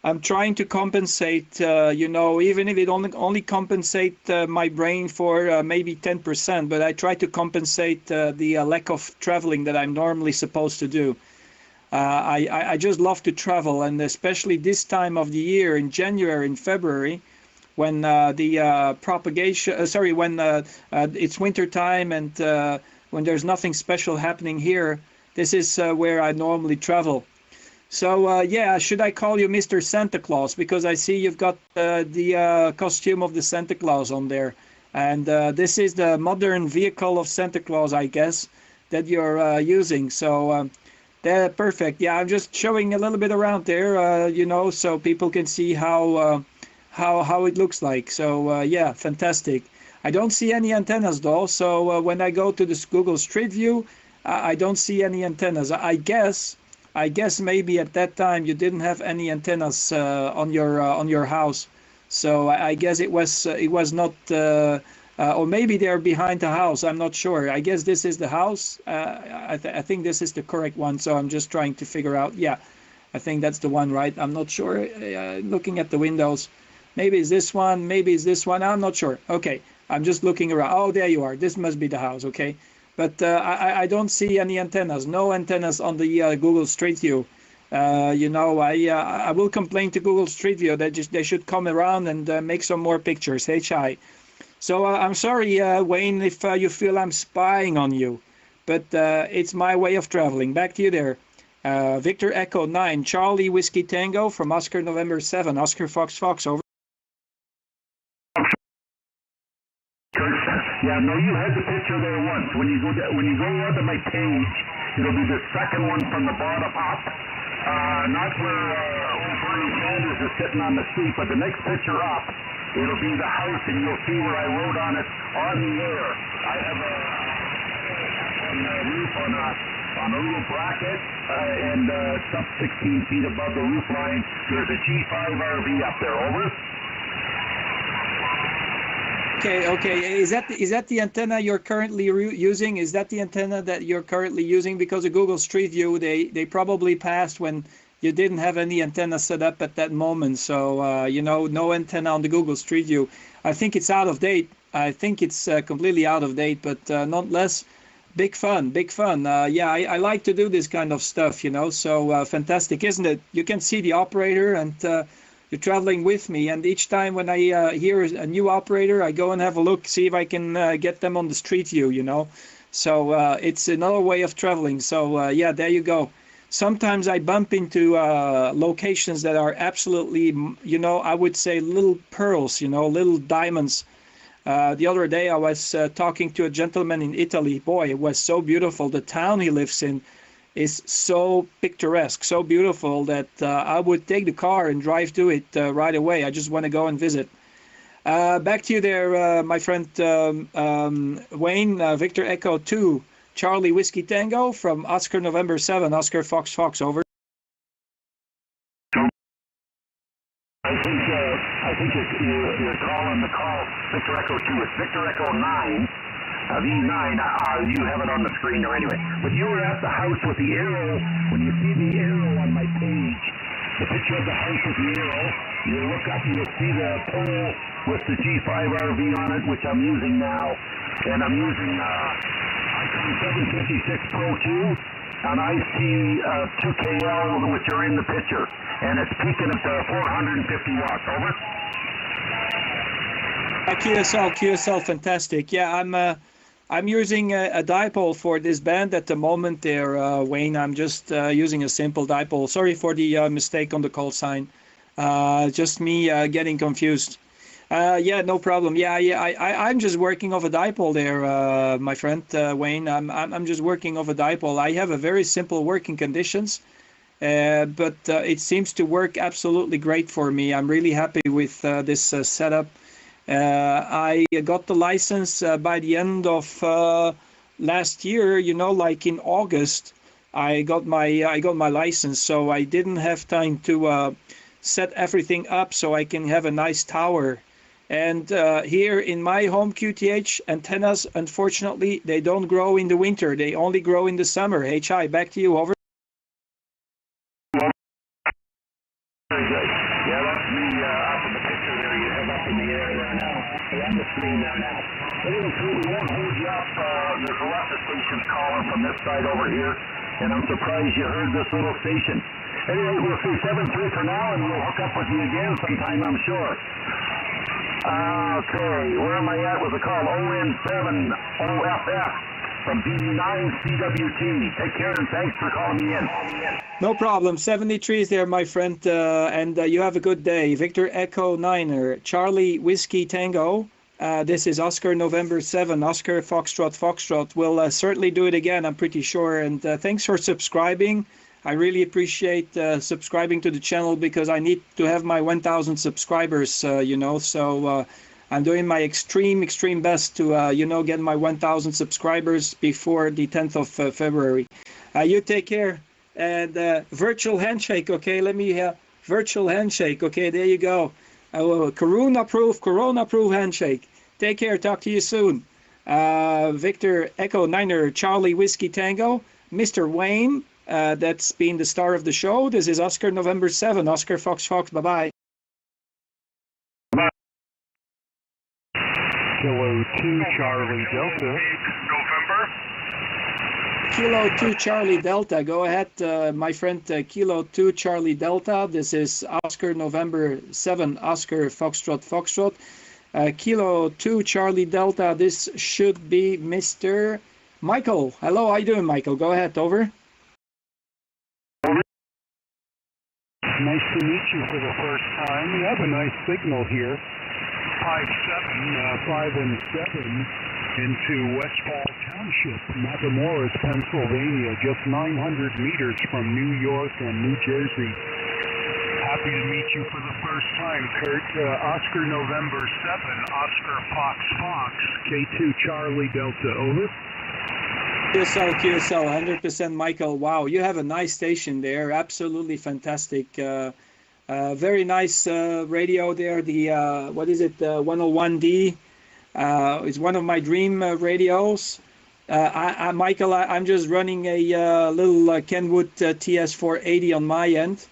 I'm trying to compensate, you know, even if it only compensate my brain for maybe 10%, but I try to compensate the lack of traveling that I'm normally supposed to do. I just love to travel, and especially this time of the year in January and February, when the propagation, when it's winter time and when there's nothing special happening here. This is where I normally travel. So yeah, should I call you Mr. Santa Claus? Because I see you've got the costume of the Santa Claus on there. And this is the modern vehicle of Santa Claus, I guess, that you're using. So perfect. Yeah, I'm just showing a little bit around there, you know, so people can see how it looks like. So yeah, fantastic. I don't see any antennas though. So when I go to this Google Street View, I don't see any antennas. I guess maybe at that time you didn't have any antennas on your house. So I guess it was not, or maybe they're behind the house. I'm not sure. I guess this is the house. I think this is the correct one. So I'm just trying to figure out. Yeah, I think that's the one, right? I'm not sure. Looking at the windows, maybe it's this one. Maybe it's this one. I'm not sure. Okay, I'm just looking around. Oh, there you are. This must be the house. Okay. But I don't see any antennas, no antennas on the Google Street View. You know, I will complain to Google Street View that they should come around and make some more pictures. HI. So I'm sorry, Wayne, if you feel I'm spying on you, but it's my way of traveling. Back to you there. Victor Echo 9, Charlie Whiskey Tango from Oscar November 7, Oscar Fox Fox, over. Yeah, no, you had the picture there once. When you go onto my page, it'll be the second one from the bottom up. Not where Bernie Sanders is sitting on the street, but the next picture up, it'll be the house, and you'll see where I wrote on it, on the air. I have a roof on a little bracket, and it's up 16 feet above the roof line. There's a G5 RV up there. Over. Okay. Is that the antenna you're currently using? Is that the antenna that you're currently using? Because of Google Street View, they probably passed when you didn't have any antenna set up at that moment. So no antenna on the Google Street View. I think it's out of date. I think it's completely out of date, but nonetheless, big fun. Yeah, I like to do this kind of stuff, So fantastic, isn't it? You can see the operator, and you're traveling with me, and each time when I hear a new operator, I go and have a look, see if I can get them on the street view, So it's another way of traveling. So yeah, there you go. Sometimes I bump into locations that are absolutely, I would say little pearls, little diamonds. The other day I was talking to a gentleman in Italy. Boy, it was so beautiful. The town he lives in is so picturesque, so beautiful that I would take the car and drive to it right away. I just want to go and visit. Back to you there, my friend Wayne. Victor Echo 2, Charlie Whiskey Tango from Oscar November 7, Oscar Fox Fox, over. I think you're calling the call Victor Echo 2. It's Victor Echo 9. V9, you have it on the screen there anyway. But you were at the house with the arrow. When you see the arrow on my page, the picture of the house with the arrow, you look up and you'll see the pole with the G5 RV on it, which I'm using now. And I'm using Icon 756 Pro 2, and I see 2KL, which are in the picture. And it's peaking at 450 watts. Over. QSL, fantastic. Yeah, I'm using a dipole for this band at the moment there, Wayne. I'm just using a simple dipole. Sorry for the mistake on the call sign. Just me getting confused. Yeah, no problem. Yeah, I'm just working off a dipole there, my friend Wayne. I'm just working off a dipole. I have a very simple working conditions, but it seems to work absolutely great for me. I'm really happy with this setup. I got the license by the end of last year, like in August. I got my license, so I didn't have time to set everything up so I can have a nice tower. And here in my home QTH, antennas, unfortunately, they don't grow in the winter. They only grow in the summer. HI, back to you. Over. On the screen there now. Anyway, so we won't hold you up. There's lots of stations calling from this side over here, and I'm surprised you heard this little station. Anyway, we'll say 7-3 for now, and we'll hook up with you again sometime, I'm sure. Okay, where am I at with the call? ON7OFF from B9CWT. Take care, and thanks for calling me in. No problem. 73 is there, my friend, and you have a good day. Victor Echo 9er, Charlie Whiskey Tango. This is Oscar November 7, Oscar Foxtrot. We'll certainly do it again, I'm pretty sure. And thanks for subscribing. I really appreciate subscribing to the channel because I need to have my 1,000 subscribers, So I'm doing my extreme best to, get my 1,000 subscribers before the 10th of February. You take care. And virtual handshake, okay? Let me virtual handshake, okay? There you go. Corona-proof handshake. Take care. Talk to you soon. Victor Echo 9er, Charlie Whiskey Tango, Mr. Wayne. That's been the star of the show. This is Oscar November 7, Oscar Fox. Bye-bye. Kilo 2 Charlie Delta. November. Kilo 2 Charlie Delta. Go ahead, my friend. Kilo 2 Charlie Delta. This is Oscar November 7, Oscar Foxtrot. Kilo 2 Charlie Delta. This should be Mr. Michael. Hello, how you doing, Michael? Go ahead, over. Nice to meet you for the first time. You have a nice signal here. 5 and 7. into Westfall Township, Matamoras, Pennsylvania, just 900 meters from New York and New Jersey. Happy to meet you for the first time, Kurt. Oscar November 7, Oscar Fox Fox, K2 Charlie Delta, over. QSL, 100% Michael. Wow, you have a nice station there. Absolutely fantastic. Very nice radio there. The, what is it, 101D. It's one of my dream radios. Michael, I'm just running a little Kenwood TS480 on my end.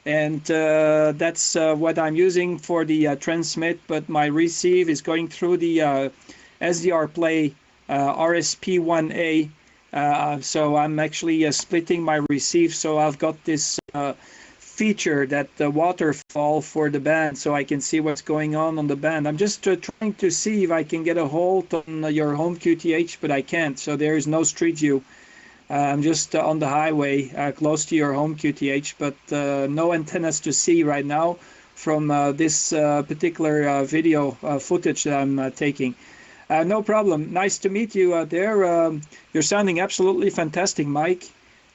And that's what I'm using for the transmit, but my receive is going through the SDR Play RSP1A. So I'm actually splitting my receive, so I've got this feature that the waterfall for the band, so I can see what's going on the band. I'm just trying to see if I can get a hold on your home QTH, but I can't, so there is no street view. I'm just on the highway close to your home QTH, but no antennas to see right now from this particular video footage that I'm taking. No problem. Nice to meet you there. You're sounding absolutely fantastic, Mike.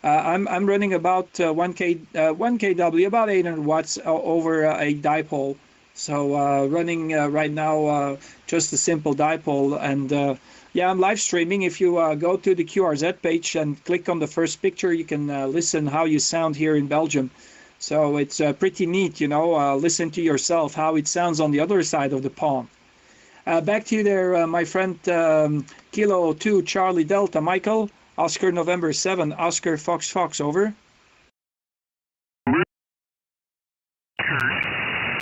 I'm running about 1 kW, about 800 watts over a dipole. So running right now just a simple dipole, and yeah, I'm live streaming. If you go to the QRZ page and click on the first picture, you can listen how you sound here in Belgium. So it's pretty neat, you know, listen to yourself, how it sounds on the other side of the pond. Back to you there, my friend, Kilo 2 Charlie Delta, Michael, Oscar November 7, Oscar Fox Fox, over.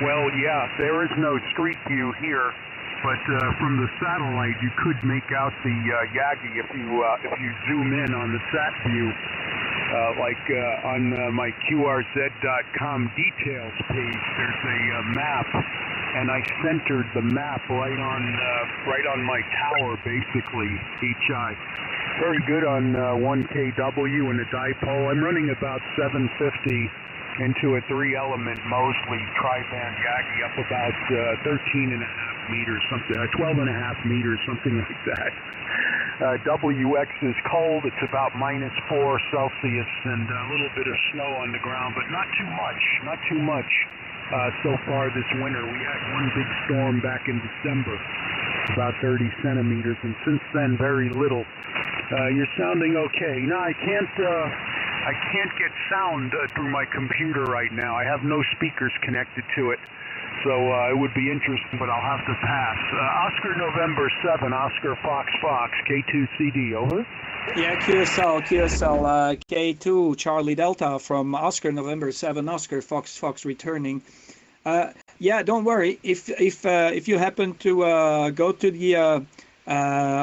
Well, yeah, there is no street view here, but from the satellite you could make out the Yagi if you zoom in on the sat view. On my QRZ.com details page, there's a map, and I centered the map right on my tower, basically, HI. Very good on 1 kW and a dipole. I'm running about 750 into a 3-element Mosley tri-band Yagi up about 13.5 meters, something, 12.5 meters, something like that. WX is cold. It's about -4 Celsius and a little bit of snow on the ground, but not too much so far this winter. We had one big storm back in December, about 30 centimeters, and since then very little. You're sounding okay. No, I can't get sound through my computer right now. I have no speakers connected to it. So it would be interesting, but I'll have to pass. Oscar November 7, Oscar Fox Fox, K2CD, over. Yeah, QSL, K2 Charlie Delta from Oscar November 7, Oscar Fox Fox returning. Yeah, don't worry. If you happen to go to the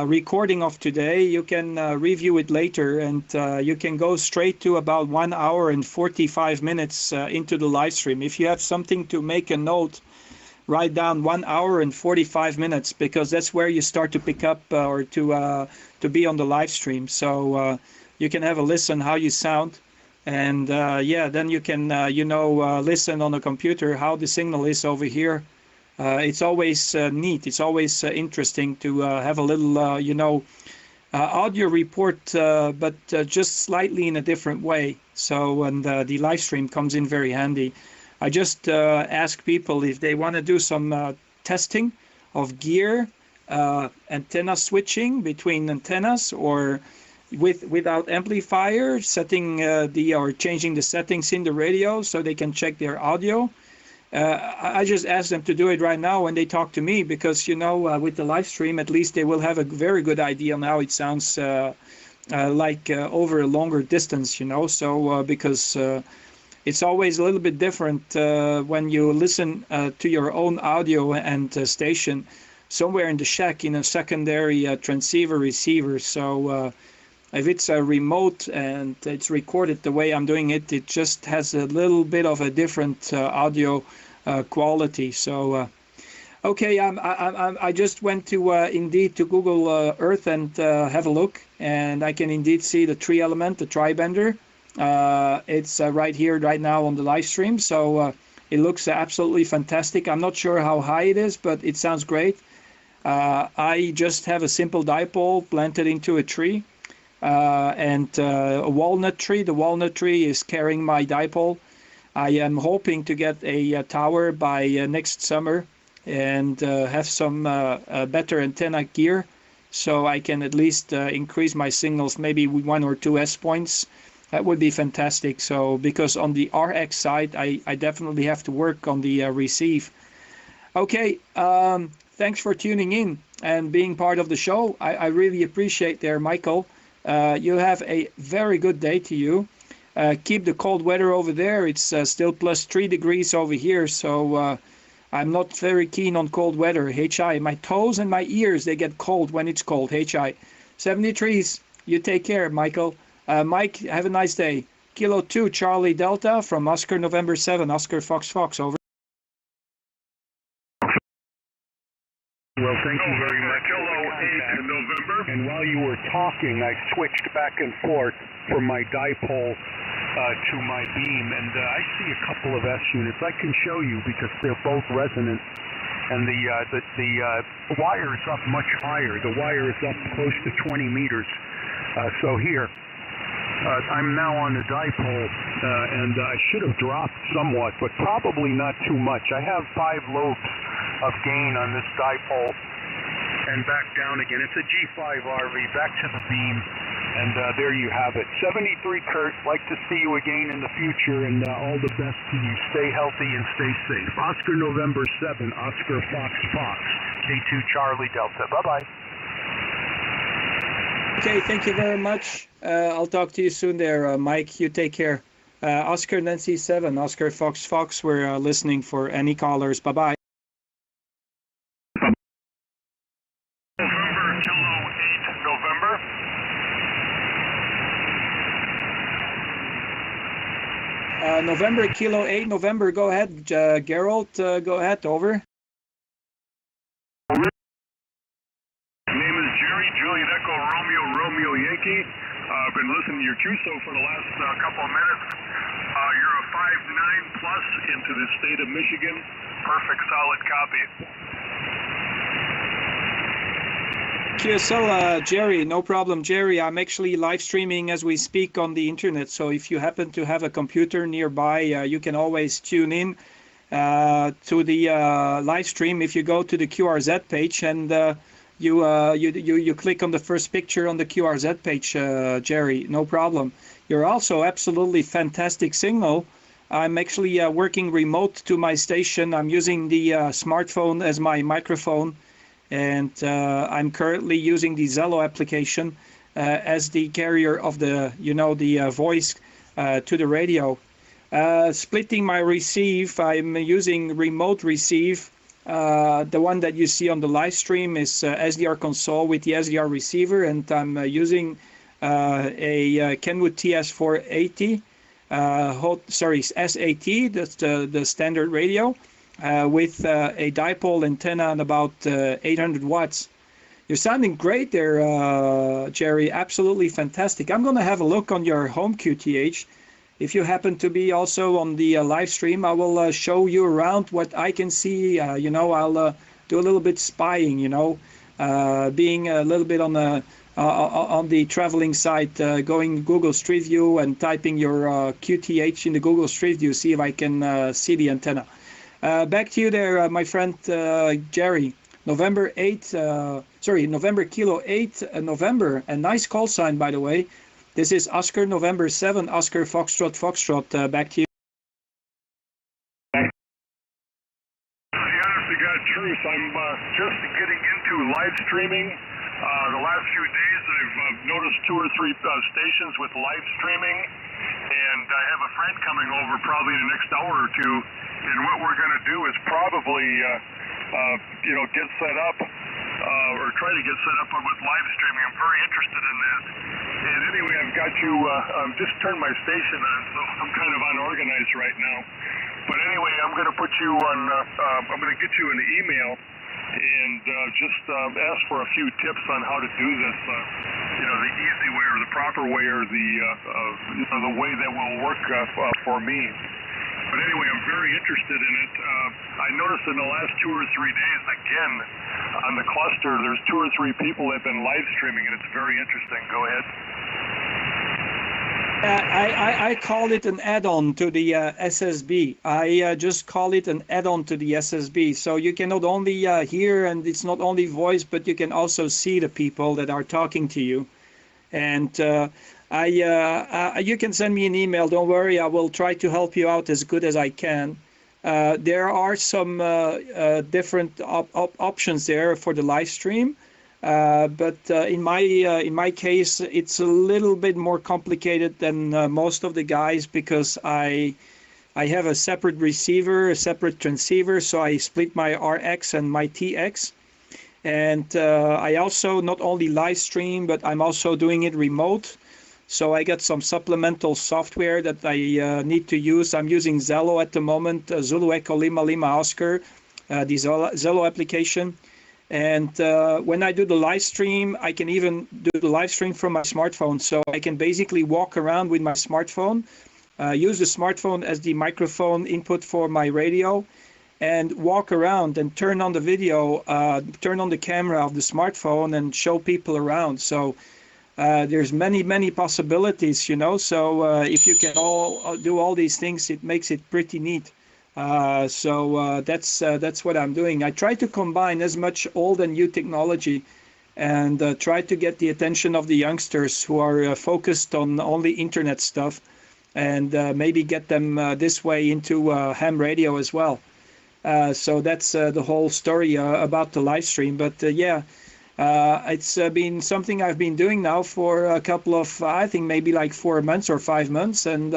recording of today, you can review it later, and you can go straight to about 1 hour and 45 minutes into the live stream. If you have something to make a note, write down 1 hour and 45 minutes, because that's where you start to pick up or to be on the live stream. So you can have a listen how you sound, and yeah, then you can listen on the computer how the signal is over here. It's always neat. It's always interesting to have a little, audio report, but just slightly in a different way. So, and the live stream comes in very handy. I just ask people if they want to do some testing of gear, antenna switching between antennas, or without amplifier, setting or changing the settings in the radio so they can check their audio. I just ask them to do it right now when they talk to me, because with the live stream, at least they will have a very good idea on how it sounds like over a longer distance, so because it's always a little bit different when you listen to your own audio and station somewhere in the shack in a secondary transceiver receiver. So if it's a remote and it's recorded the way I'm doing it, it just has a little bit of a different audio quality. So okay, I just went to indeed to Google Earth and have a look, and I can indeed see the 3-element, the tri-bender. It's right here, right now on the live stream. So it looks absolutely fantastic. I'm not sure how high it is, but it sounds great. I just have a simple dipole planted into a tree and a walnut tree. The walnut tree is carrying my dipole. I am hoping to get a tower by next summer and have some better antenna gear so I can at least increase my signals, maybe with 1 or 2 S points. That would be fantastic. So because on the RX side, I definitely have to work on the receive. Okay, thanks for tuning in and being part of the show. I really appreciate there, Michael. You have a very good day to you. Keep the cold weather over there. It's still plus 3 degrees over here, so I'm not very keen on cold weather. HI, my toes and my ears, they get cold when it's cold. HI. 73s, you take care, Michael. Mike, have a nice day. Kilo 2, Charlie Delta from Oscar November 7, Oscar Fox Fox, over. Well, thank you very much. Kilo 8 November. And while you were talking, I switched back and forth from my dipole to my beam, and I see a couple of S units. I can show you because they're both resonant, and the wire is up much higher. The wire is up close to 20 meters. So here, I'm now on the dipole, and I should have dropped somewhat, but probably not too much. I have 5 lobes of gain on this dipole, and back down again. It's a G5 RV, back to the beam, and there you have it. 73 Kurt, like to see you again in the future, and all the best to you. Stay healthy and stay safe. Oscar November 7, Oscar Fox Fox, K2 Charlie Delta. Bye-bye. Okay, thank you very much. I'll talk to you soon there, Mike. You take care. Oscar Nancy 7, Oscar Fox Fox, we're listening for any callers. Bye-bye. November, Kilo 8, November, go ahead. Gerald, go ahead, over. Name is Jerry, Juliet Echo, Romeo, Romeo Yankee. I've been listening to your QSO for the last couple of minutes. You're a 5.9 plus into the state of Michigan. Perfect, solid copy. QSL, Jerry, no problem. Jerry, I'm actually live streaming as we speak on the internet, so if you happen to have a computer nearby, you can always tune in to the live stream. If you go to the QRZ page and you click on the first picture on the QRZ page, Jerry, no problem. You're also absolutely fantastic signal. I'm actually working remote to my station. I'm using the smartphone as my microphone. And I'm currently using the Zello application as the carrier of the, the voice to the radio. Splitting my receive, I'm using remote receive. The one that you see on the live stream is SDR console with the SDR receiver, and I'm using a Kenwood TS480, SAT, that's the standard radio. With a dipole antenna and about 800 watts. You're sounding great there, Jerry. Absolutely fantastic. I'm going to have a look on your home QTH. If you happen to be also on the live stream, I will show you around what I can see. I'll do a little bit spying, being a little bit on the traveling site, going Google Street View and typing your QTH in the Google Street View, see if I can see the antenna. Back to you there, my friend Jerry. November Kilo 8, November. A nice call sign, by the way. This is Oscar November 7, Oscar Foxtrot Foxtrot. Back to you. The honest to God truth, I'm just getting into live streaming. The last few days, I've noticed 2 or 3 stations with live streaming, and I have a friend coming over probably in the next hour or two. And what we're going to do is probably, get set up or try to get set up with live streaming. I'm very interested in that. And anyway, I've got you, just turned my station on, so I'm kind of unorganized right now. But anyway, I'm going to put you on, I'm going to get you an email and just ask for a few tips on how to do this, the easy way or the proper way or the way that will work for me. But anyway, I'm very interested in it. I noticed in the last 2 or 3 days, again, on the cluster, there's 2 or 3 people that have been live streaming, and it's very interesting. Go ahead. I call it an add-on to the SSB. I just call it an add-on to the SSB. So you can not only hear, and it's not only voice, but you can also see the people that are talking to you. And you can send me an email. Don't worry, I will try to help you out as good as I can. There are some different options there for the live stream. But in my case, it's a little bit more complicated than most of the guys, because I have a separate receiver, a separate transceiver, so I split my RX and my TX. And I also not only live stream, but I'm also doing it remote. So I got some supplemental software that I need to use. I'm using Zello at the moment, Zulu Echo Lima Lima Oscar, the Zello application. And when I do the live stream, I can even do the live stream from my smartphone. So I can basically walk around with my smartphone, use the smartphone as the microphone input for my radio, and walk around and turn on the video, turn on the camera of the smartphone and show people around. So there's many possibilities, you know. So if you can all do all these things, it makes it pretty neat. So that's what I'm doing. I try to combine as much old and new technology, and try to get the attention of the youngsters who are focused on only internet stuff, and maybe get them this way into ham radio as well. So that's the whole story about the live stream. But yeah, it's been something I've been doing now for a couple of, I think maybe like 4 months or 5 months, and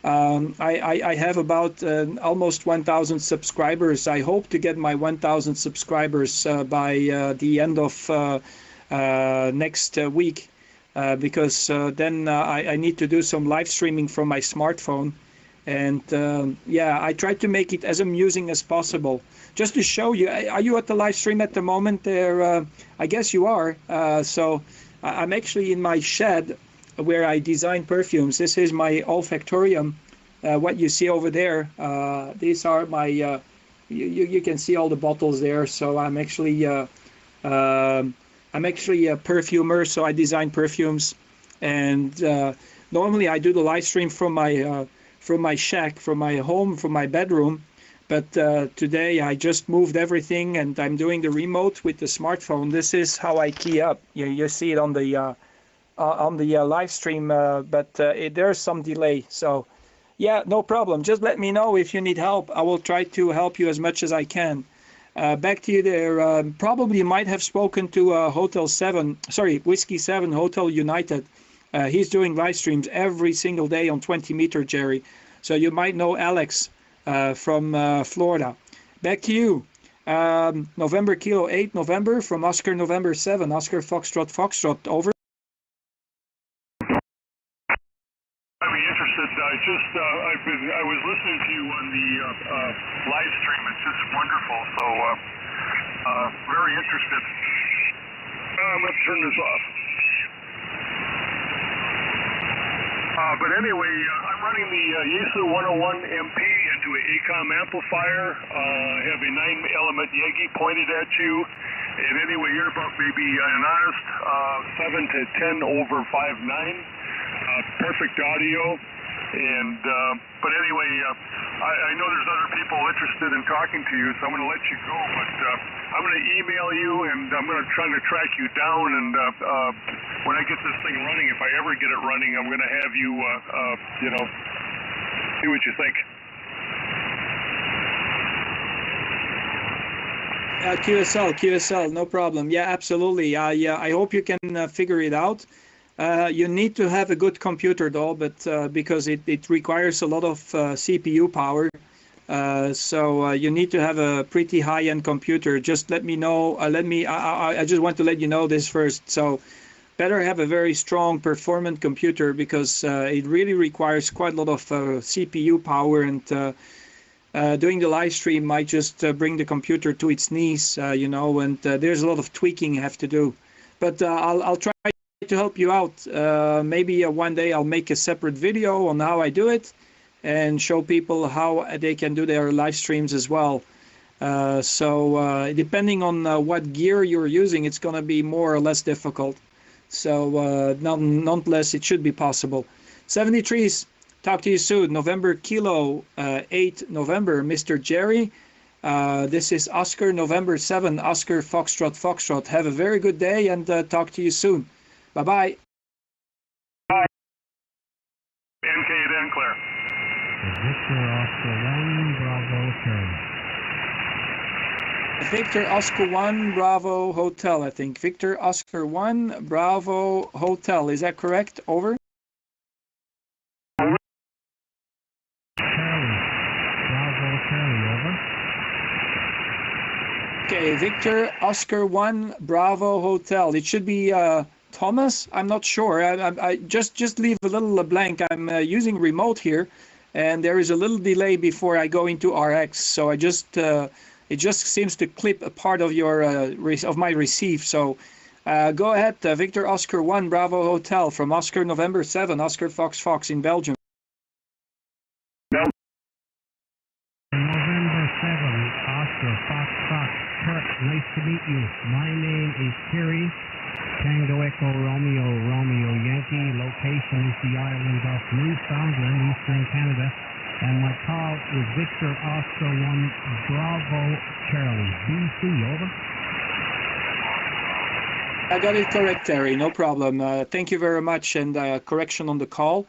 I have about almost 1,000 subscribers. I hope to get my 1,000 subscribers by the end of next week, because then I need to do some live streaming from my smartphone. And yeah, I try to make it as amusing as possible. Just to show you, are you at the live stream at the moment there? I guess you are. So I'm actually in my shed where I design perfumes. This is my olfactorium. What you see over there, these are my, you can see all the bottles there. So I'm actually a perfumer, so I design perfumes. And normally I do the live stream from my shack, from my home, from my bedroom. But today I just moved everything, and I'm doing the remote with the smartphone. This is how I key up. You see it on the live stream, but there's some delay. So yeah, no problem. Just let me know if you need help. I will try to help you as much as I can. Back to you there. Probably you might have spoken to Whiskey 7 Hotel United. He's doing live streams every single day on 20 meter, Jerry. So you might know Alex from Florida. Back to you. November Kilo 8 November from Oscar November 7. Oscar Foxtrot Foxtrot, over. I'd be interested. I was listening to you on the live stream. It's just wonderful. So very interested. I'm going to turn this off. But anyway, I'm running the Yaesu 101 MP into an ACOM amplifier. I have a 9-element Yagi pointed at you. And anyway, you're about maybe an honest 7 to 10 over 5.9. Perfect audio. And but anyway, I know there's other people interested in talking to you, so I'm going to let you go. But I'm going to email you, and I'm going to try to track you down. And when I get this thing running, if I ever get it running, I'm going to have you, see what you think. QSL, no problem. Yeah, absolutely. I hope you can figure it out. You need to have a good computer though, but because it requires a lot of CPU power. So you need to have a pretty high-end computer. Just let me know. I just want to let you know this first. So better have a very strong performant computer, because it really requires quite a lot of CPU power, and doing the live stream might just bring the computer to its knees, and there's a lot of tweaking you have to do. But I'll try to help you out. Maybe one day I'll make a separate video on how I do it and show people how they can do their live streams as well. So depending on what gear you're using, it's going to be more or less difficult. So nonetheless, it should be possible. 73s, talk to you soon. November Kilo 8 November, Mr. Jerry. This is Oscar November 7, Oscar Foxtrot Foxtrot. Have a very good day and talk to you soon. Bye-bye. Bye. NK then, Claire. Victor Oscar 1, Bravo Charlie. Victor Oscar 1, Bravo Hotel, I think. Victor Oscar 1, Bravo Hotel. Is that correct? Over. Charlie. Bravo Charlie, over. Okay, Victor Oscar 1, Bravo Hotel. It should be Thomas. I'm not sure. I just leave a little blank. I'm using remote here, and there is a little delay before I go into RX. So I just it just seems to clip a part of your of my receive. So go ahead, Victor Oscar 1, Bravo Hotel from Oscar November 7, Oscar Fox Fox in Belgium. November 7, Oscar Fox Fox. Kurt, nice to meet you. My name is Terry. Tango Echo Romeo Romeo Yankee. Location is the island of Newfoundland, Eastern Canada. And my call is Victor Oscar 1, Bravo Charlie, BC, over. I got it correct, Terry, no problem. Thank you very much, and correction on the call.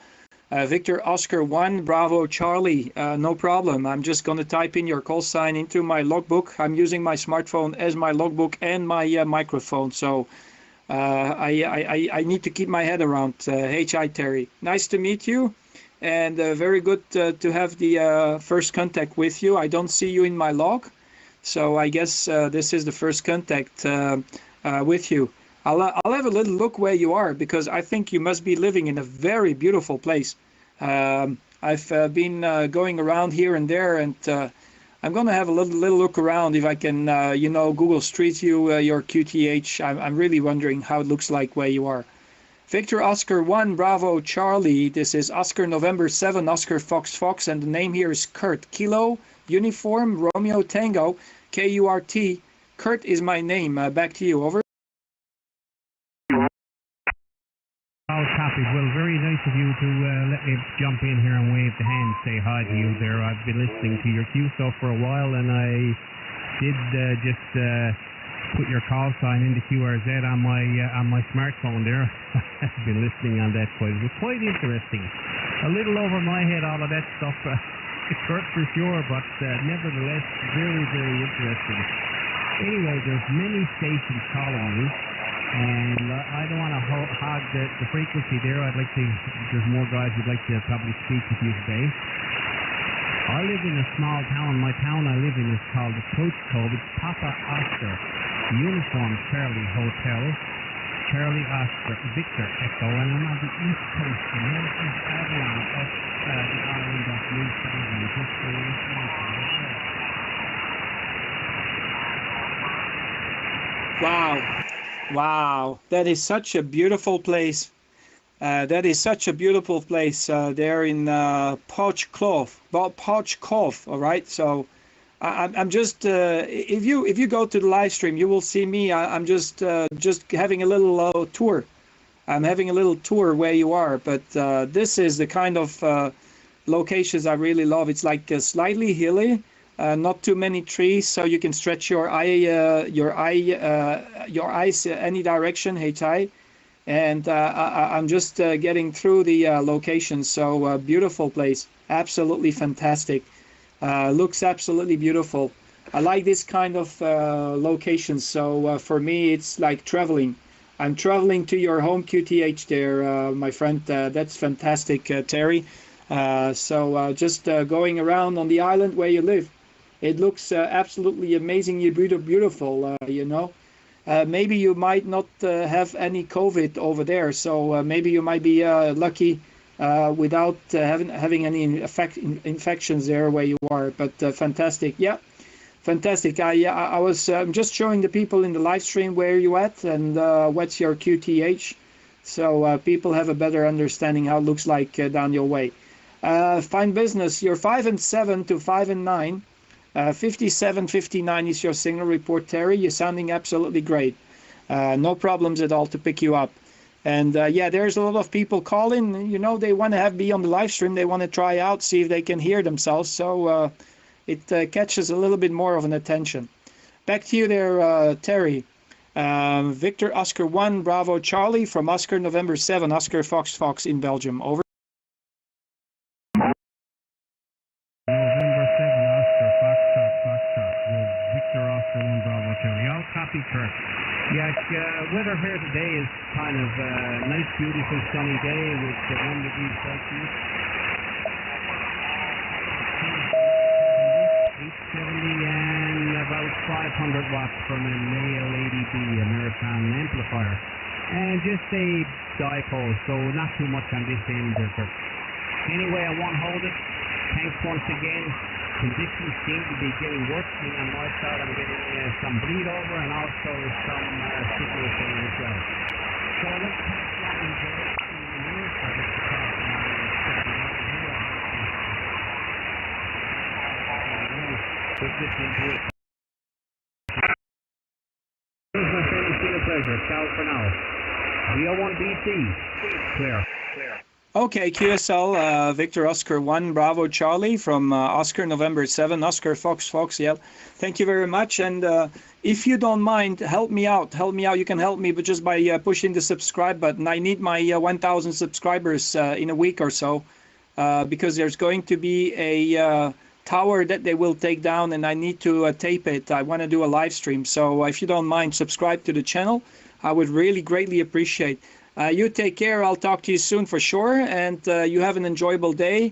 Victor Oscar 1, Bravo Charlie, no problem. I'm just going to type in your call sign into my logbook. I'm using my smartphone as my logbook and my microphone, so I need to keep my head around. Hi, Terry. Nice to meet you. And very good to have the first contact with you. I don't see you in my log, so I guess this is the first contact with you. I'll have a little look where you are, because I think you must be living in a very beautiful place. I've been going around here and there, and I'm going to have a little look around if I can, you know, Google Street View your QTH. I'm really wondering how it looks like where you are. Victor Oscar 1, Bravo Charlie. This is Oscar November 7, Oscar Fox Fox, and the name here is Kurt. Kilo, Uniform, Romeo Tango, K-U-R-T. Kurt is my name. Back to you, over. All copied. Well, very nice of you to let me jump in here and wave the hand, say hi to you there. I've been listening to your QSO for a while, and I did just put your call sign into QRZ on my smartphone there. I've been listening on that quite. It was quite interesting. A little over my head, all of that stuff, Kurt, for sure, but nevertheless, very, very interesting. Anyway, there's many stations calling you, and I don't want to hog the frequency there. I'd like to, there's more guys who'd like to probably speak with you today. I live in a small town. My town I live in is called the Coach Cove. It's Papa Oscar, Uniform Charlie Hotel, Charlie Oscar, Victor Echo, and I'm on the East Coast, the northeast Avalon of the island of Newfoundland, just for your information. Wow, that is such a beautiful place. That is such a beautiful place there in Pouch Cove, all right? So I'm just, if you go to the live stream, you will see me. I'm just having a little tour. I'm having a little tour where you are, but this is the kind of locations I really love. It's like slightly hilly. Not too many trees, so you can stretch your eyes any direction. Hey, Ty, and I'm just getting through the location. So beautiful place, absolutely fantastic. Looks absolutely beautiful. I like this kind of locations. So for me, it's like traveling. I'm traveling to your home QTH there, my friend. That's fantastic, Terry. So just going around on the island where you live. It looks absolutely amazingly beautiful, you know. Maybe you might not have any COVID over there, so maybe you might be lucky without having any infections there where you are. But fantastic, yeah, fantastic. I was just showing the people in the live stream where you at and what's your QTH, so people have a better understanding how it looks like down your way. Fine business. You're 5 and 7 to 5 and 9. 5759 is your signal report, Terry. You're sounding absolutely great. No problems at all to pick you up. And yeah, there's a lot of people calling. You know, they want to be on the live stream. They want to try out, see if they can hear themselves. So it catches a little bit more of an attention. Back to you there, Terry. Victor Oscar 1 Bravo Charlie from Oscar November 7 Oscar Fox Fox in Belgium. Over. November 7 Oscar Foxtrot with Victor Oscar 1 Bravo Charlie. All copy, Kurt. Yeah, weather here today is kind of nice, beautiful, sunny day with 1 degree Celsius. 870 and about 500 watts from an AL80B American amplifier. And just a dipole, so not too much on this end. Anyway, I won't hold it. Thanks once again. Conditions seem to be getting worse, and on my side I'm getting some bleed over and also some signal failure as well. So let's pass that into the news. I guess the pass put this into it. Here's my friend, it's been a pleasure. Ciao for now. VO1BC. Clear. Okay, QSL, Victor Oscar 1 Bravo Charlie from Oscar November 7 Oscar Fox Fox. Yeah, thank you very much. And if you don't mind, help me out. You can help me, but just by pushing the subscribe button. I need my 1,000 subscribers in a week or so, because there's going to be a tower that they will take down, and I need to tape it. I want to do a live stream. So if you don't mind, subscribe to the channel. I would really greatly appreciate. You take care. I'll talk to you soon for sure. And you have an enjoyable day.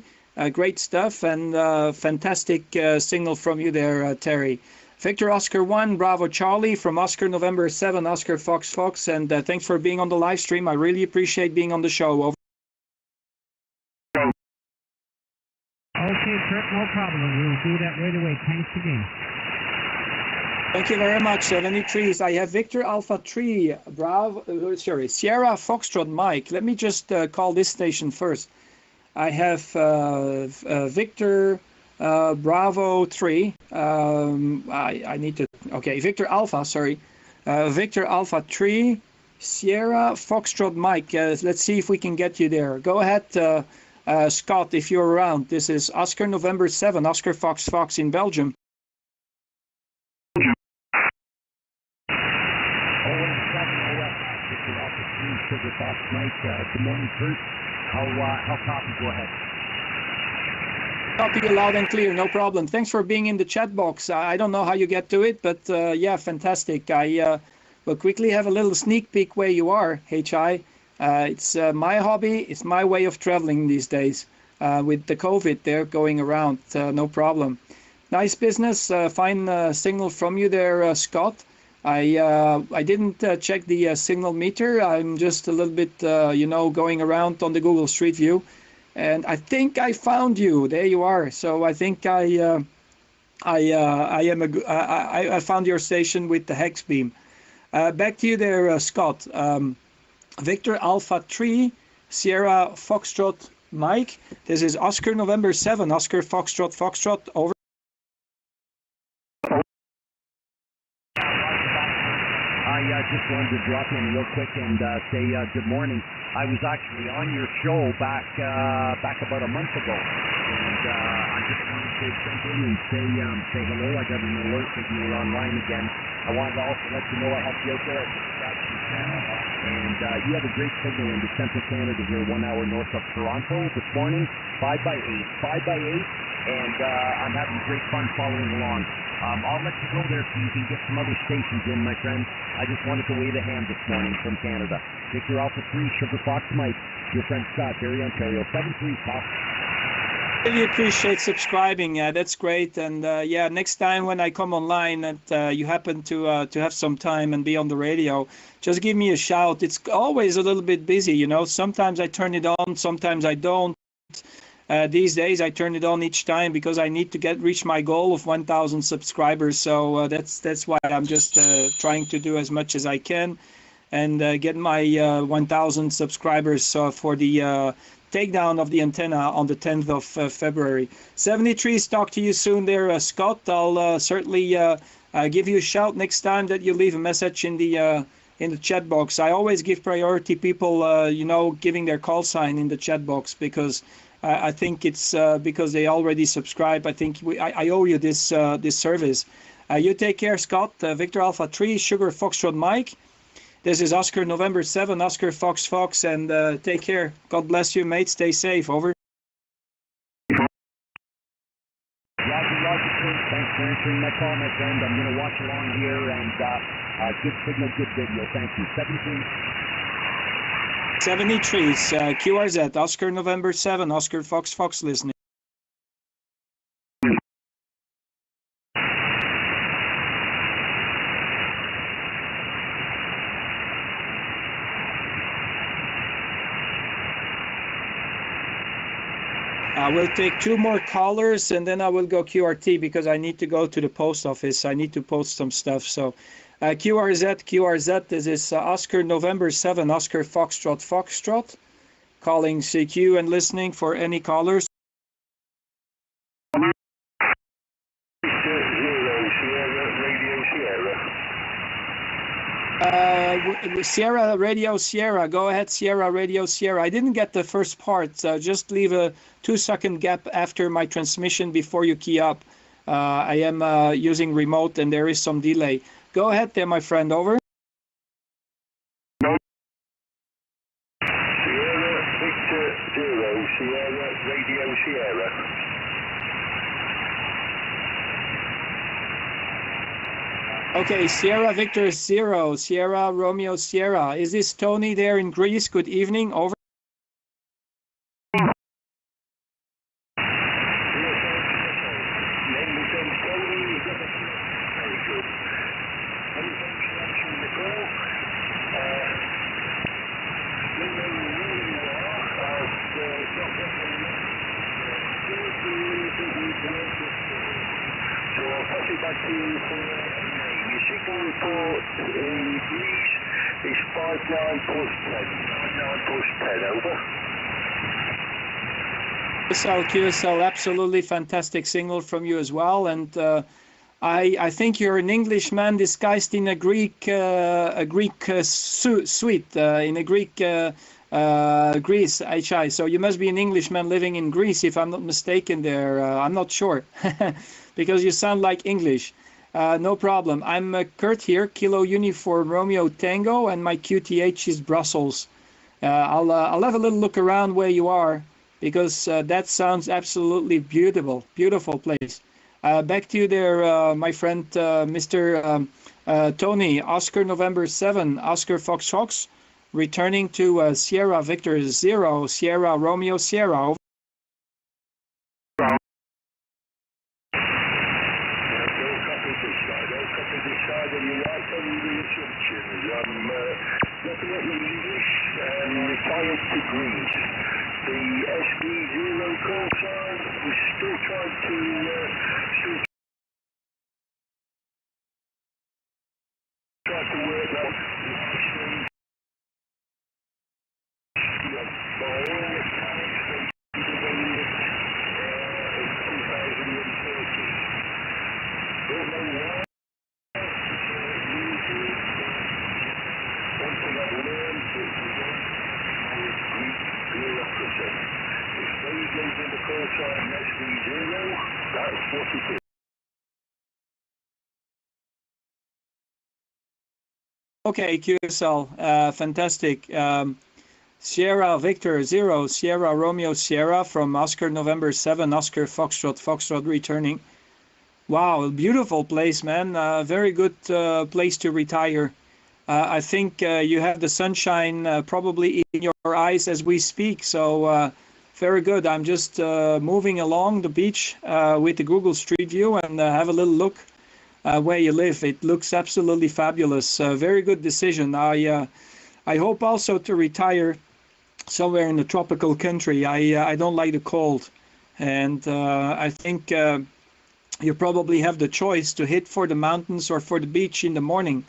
Great stuff and fantastic signal from you there, Terry. Victor Oscar 1 Bravo Charlie from Oscar November 7 Oscar Fox Fox. And thanks for being on the live stream. I really appreciate being on the show. Over. Okay, Kurt, no problem. We'll do that right away. Thanks again. Thank you very much, 73s. I have Victor Alpha 3, Sierra Foxtrot Mike. Let me just call this station first. I have Victor Bravo 3. I need to, okay, Victor Alpha, sorry. Victor Alpha 3, Sierra Foxtrot Mike. Let's see if we can get you there. Go ahead, Scott, if you're around. This is Oscar November 7, Oscar Fox Fox in Belgium. Good morning, Kurt. How copy? Go ahead. Copy you loud and clear, no problem. Thanks for being in the chat box. I don't know how you get to it, but yeah, fantastic. I will quickly have a little sneak peek where you are, HI. It's my hobby. It's my way of traveling these days. With the COVID there going around, no problem. Nice business. Fine signal from you there, Scott. I didn't check the signal meter. I'm just a little bit, you know, going around on the Google Street View, and I think I found you. There you are. So I think I found your station with the hex beam. Back to you there, Scott. Victor Alpha 3, Sierra Foxtrot Mike. This is Oscar November 7, Oscar Foxtrot Foxtrot. Over. I just wanted to drop in real quick and say good morning. I was actually on your show back about a month ago, and I just wanted to jump in and say hello. I got an alert that you were online again. I wanted to also let you know I helped you out there at the channel, and you have a great signal into central Canada here, 1 hour north of Toronto this morning, 5 by 8, and I'm having great fun following along. I'll let you go there so you can get some other stations in, my friend. I just wanted to wave a hand this morning from Canada. Victor Alpha 3, Sugar Fox Mike, your friend Scott, Barrie, Ontario, 73 Pop. Really appreciate subscribing. That's great. And yeah, next time when I come online and you happen to have some time and be on the radio, just give me a shout. It's always a little bit busy, you know. Sometimes I turn it on, sometimes I don't. These days I turn it on each time because I need to reach my goal of 1,000 subscribers. So that's why I'm just trying to do as much as I can and get my 1,000 subscribers for the takedown of the antenna on the 10th of February. 73s, talk to you soon there, Scott. I'll certainly give you a shout next time that you leave a message in the chat box. I always give priority people, you know, giving their call sign in the chat box, because I think it's because they already subscribe. I think I owe you this this service. You take care, Scott. Victor Alpha 3, Sugar Foxtrot Mike. This is Oscar November 7, Oscar Fox Fox, and take care. God bless you, mate. Stay safe. Over. Roger, thanks for answering my call, my friend. I'm going to watch along here, and good signal, good video. Thank you. 73s, QRZ, Oscar November 7, Oscar Fox Fox listening. I will take 2 more callers and then I will go QRT because I need to go to the post office. I need to post some stuff. So QRZ, this is Oscar November 7, Oscar Foxtrot Foxtrot, calling CQ and listening for any callers. Sierra Radio Sierra, go ahead, Sierra Radio Sierra. I didn't get the first part, just leave a 2-second gap after my transmission before you key up. I am using remote and there is some delay. Go ahead there, my friend, over. Sierra Victor 0, Sierra Radio Sierra. Okay, Sierra Victor 0, Sierra Romeo Sierra. Is this Tony there in Greece? Good evening, over. So I'll pass it back to you for your signal report in Greece is 59 plus 10. 59 plus 10, over. QSL, absolutely fantastic signal from you as well. And I think you're an Englishman disguised in a Greek suite, in a Greek Greece, HI. So you must be an Englishman living in Greece, if I'm not mistaken there. I'm not sure, because you sound like English. No problem. I'm Kurt here, Kilo Uniform Romeo Tango, and my QTH is Brussels. I'll have a little look around where you are, because that sounds absolutely beautiful. Beautiful place. Back to you there, my friend, Mr. Tony, Oscar November 7, Oscar Fox Fox, returning to Sierra Victor 0, Sierra Romeo Sierra. Definitely English and retired to Greece. The SB0 call sign was still trying to work out by all accounts they devalued it in 2030. Don't know why. One thing I've learned is with Greek bureaucracy. If they gave me the call sign SB0, that's what it is. Okay, QSL, fantastic. Sierra Victor 0, Sierra Romeo Sierra from Oscar November 7, Oscar Foxtrot, Foxtrot returning. Wow, beautiful place, man. Very good place to retire. I think you have the sunshine probably in your eyes as we speak, so very good. I'm just moving along the beach with the Google Street View and have a little look where you live. It looks absolutely fabulous. Very good decision. I hope also to retire somewhere in a tropical country. I don't like the cold, and I think you probably have the choice to hit for the mountains or for the beach in the morning,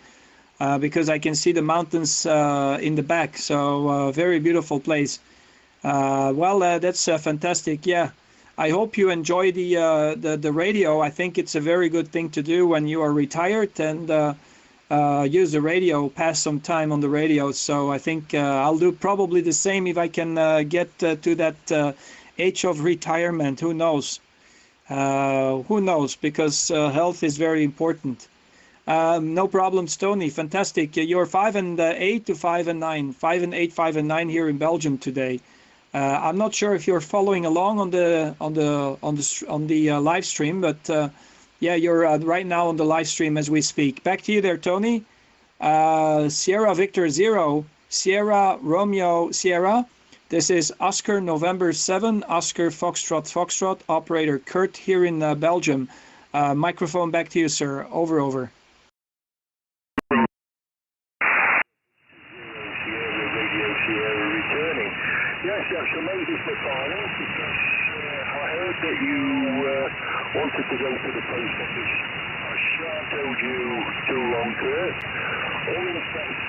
because I can see the mountains in the back. So very beautiful place. That's fantastic. Yeah, I hope you enjoy the radio. I think it's a very good thing to do when you are retired and use the radio, pass some time on the radio. So I think I'll do probably the same if I can get to that age of retirement. Who knows? Who knows? Because health is very important. No problems, Tony. Fantastic. You're 5 and 8 to 5 and 9, 5 and 8, 5 and 9 here in Belgium today. I'm not sure if you're following along on the live stream, but yeah, you're right now on the live stream as we speak. Back to you there, Tony. Sierra Victor 0, Sierra Romeo Sierra. This is Oscar November 7, Oscar Foxtrot Foxtrot, operator Kurt here in Belgium. Microphone back to you, sir. Over, over. Sierra returning. Yes, you made this the final because I heard that you wanted to go to the post office. I shan't hold you too long, Kurt. All the best.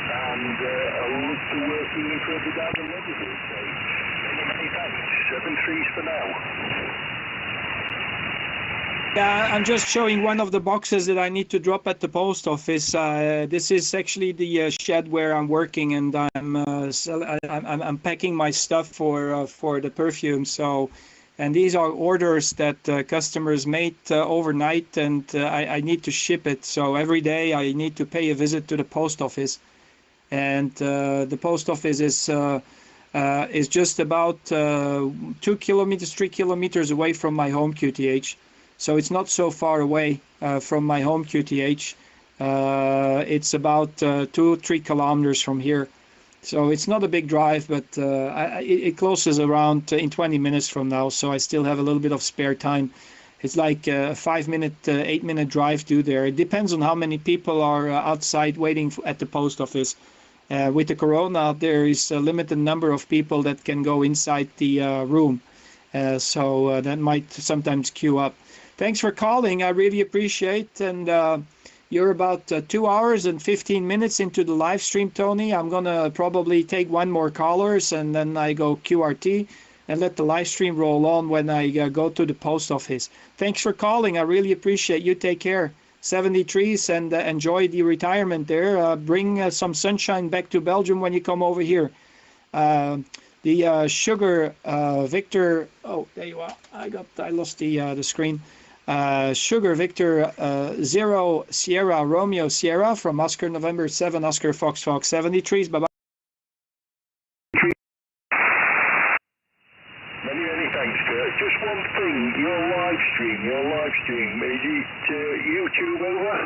And I look to working you further down the neighborhood. So many thanks. 7-3s for now. Yeah, I'm just showing one of the boxes that I need to drop at the post office. This is actually the shed where I'm working, and I'm packing my stuff for the perfume. So, and these are orders that customers made overnight, and I need to ship it. So every day I need to pay a visit to the post office, and the post office is just about 2 kilometers, 3 kilometers away from my home QTH. So it's not so far away from my home QTH. It's about 2-3 kilometers from here. So it's not a big drive, but it closes around in 20 minutes from now. So I still have a little bit of spare time. It's like a 5-minute, 8-minute drive to there. It depends on how many people are outside waiting at the post office. With the corona, there is a limited number of people that can go inside the room. So that might sometimes queue up. Thanks for calling. I really appreciate. And you're about 2 hours and 15 minutes into the live stream, Tony. I'm going to probably take one more callers and then I go QRT and let the live stream roll on when I go to the post office. Thanks for calling. I really appreciate you. Take care. 73s and enjoy the retirement there. Bring some sunshine back to Belgium when you come over here. The Sugar Victor. Oh, there you are. I lost the screen. Sugar Victor 0 Sierra Romeo Sierra from Oscar November 7 Oscar Fox Fox 73s. Bye bye. Many thanks, Kurt. Just one thing, your live stream, is it YouTube over?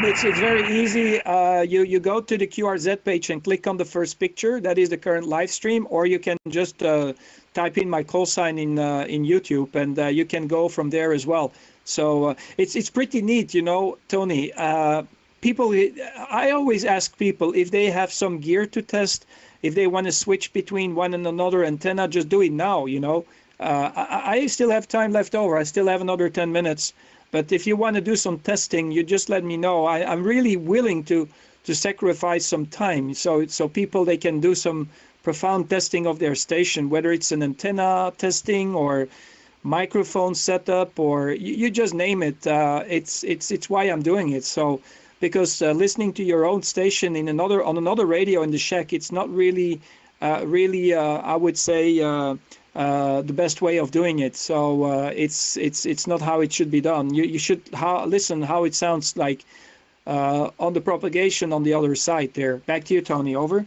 It's very easy. You go to the QRZ page and click on the first picture. That is the current live stream, or you can just type in my call sign in YouTube, and you can go from there as well. So it's pretty neat, you know, Tony. People, I always ask people if they have some gear to test, if they want to switch between one and another antenna, just do it now, you know. I still have time left over. I still have another 10 minutes. But if you want to do some testing, you just let me know. I'm really willing to sacrifice some time so people, they can do some profound testing of their station, whether it's an antenna testing or microphone setup, or you just name it. It's why I'm doing it. So because listening to your own station on another radio in the shack, it's not really I would say the best way of doing it. So it's not how it should be done. You should listen how it sounds like on the propagation on the other side there. Back to you, Tony. Over.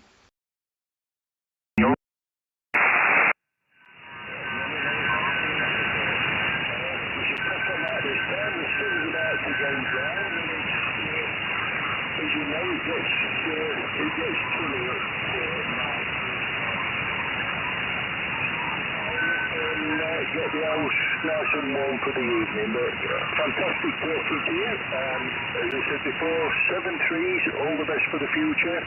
Get the house nice and warm for the evening, but fantastic talking to you. As I said before, 7-3s, all the best for the future.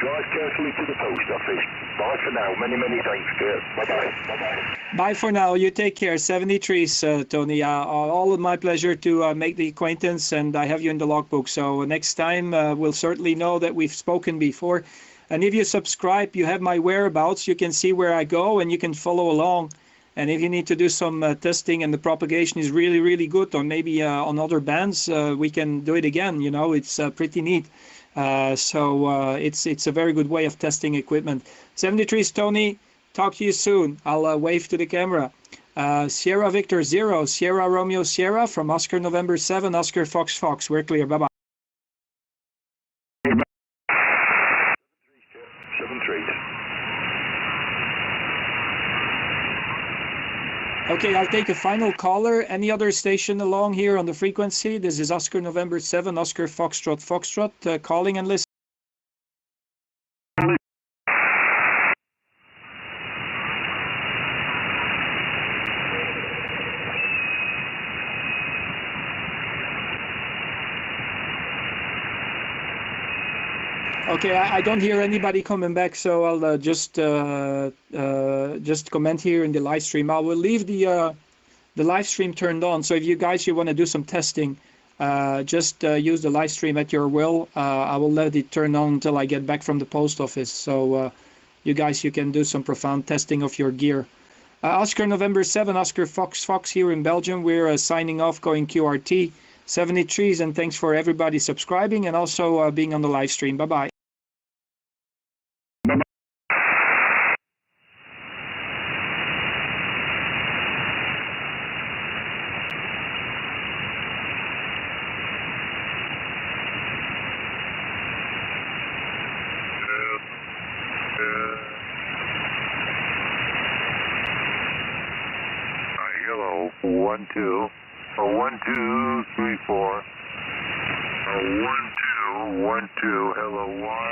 Drive carefully to the post office. Bye for now. Many thanks, Kurt. Bye-bye. Bye for now. You take care. 73s, Tony. All of my pleasure to make the acquaintance, and I have you in the logbook. So next time we'll certainly know that we've spoken before. And if you subscribe, you have my whereabouts. You can see where I go and you can follow along. And if you need to do some testing and the propagation is really, really good, or maybe on other bands, we can do it again. You know, it's pretty neat. So it's a very good way of testing equipment. 73 Tony, talk to you soon. I'll wave to the camera. Sierra Victor 0, Sierra Romeo Sierra from Oscar November 7, Oscar Fox Fox. We're clear. Bye-bye. 7-3. Okay, I'll take a final caller. Any other station along here on the frequency? This is Oscar November 7, Oscar Foxtrot Foxtrot, calling and listening. Okay, I don't hear anybody coming back, so I'll just comment here in the live stream. I will leave the live stream turned on. So if you guys want to do some testing, just use the live stream at your will. I will let it turn on until I get back from the post office. So you guys, you can do some profound testing of your gear. Oscar November 7, Oscar Fox Fox here in Belgium. We're signing off, going QRT 73s, and thanks for everybody subscribing and also being on the live stream. Bye-bye. Hello, 1 2, 1 2 3 4. 1 2 1 2. Hello, 1.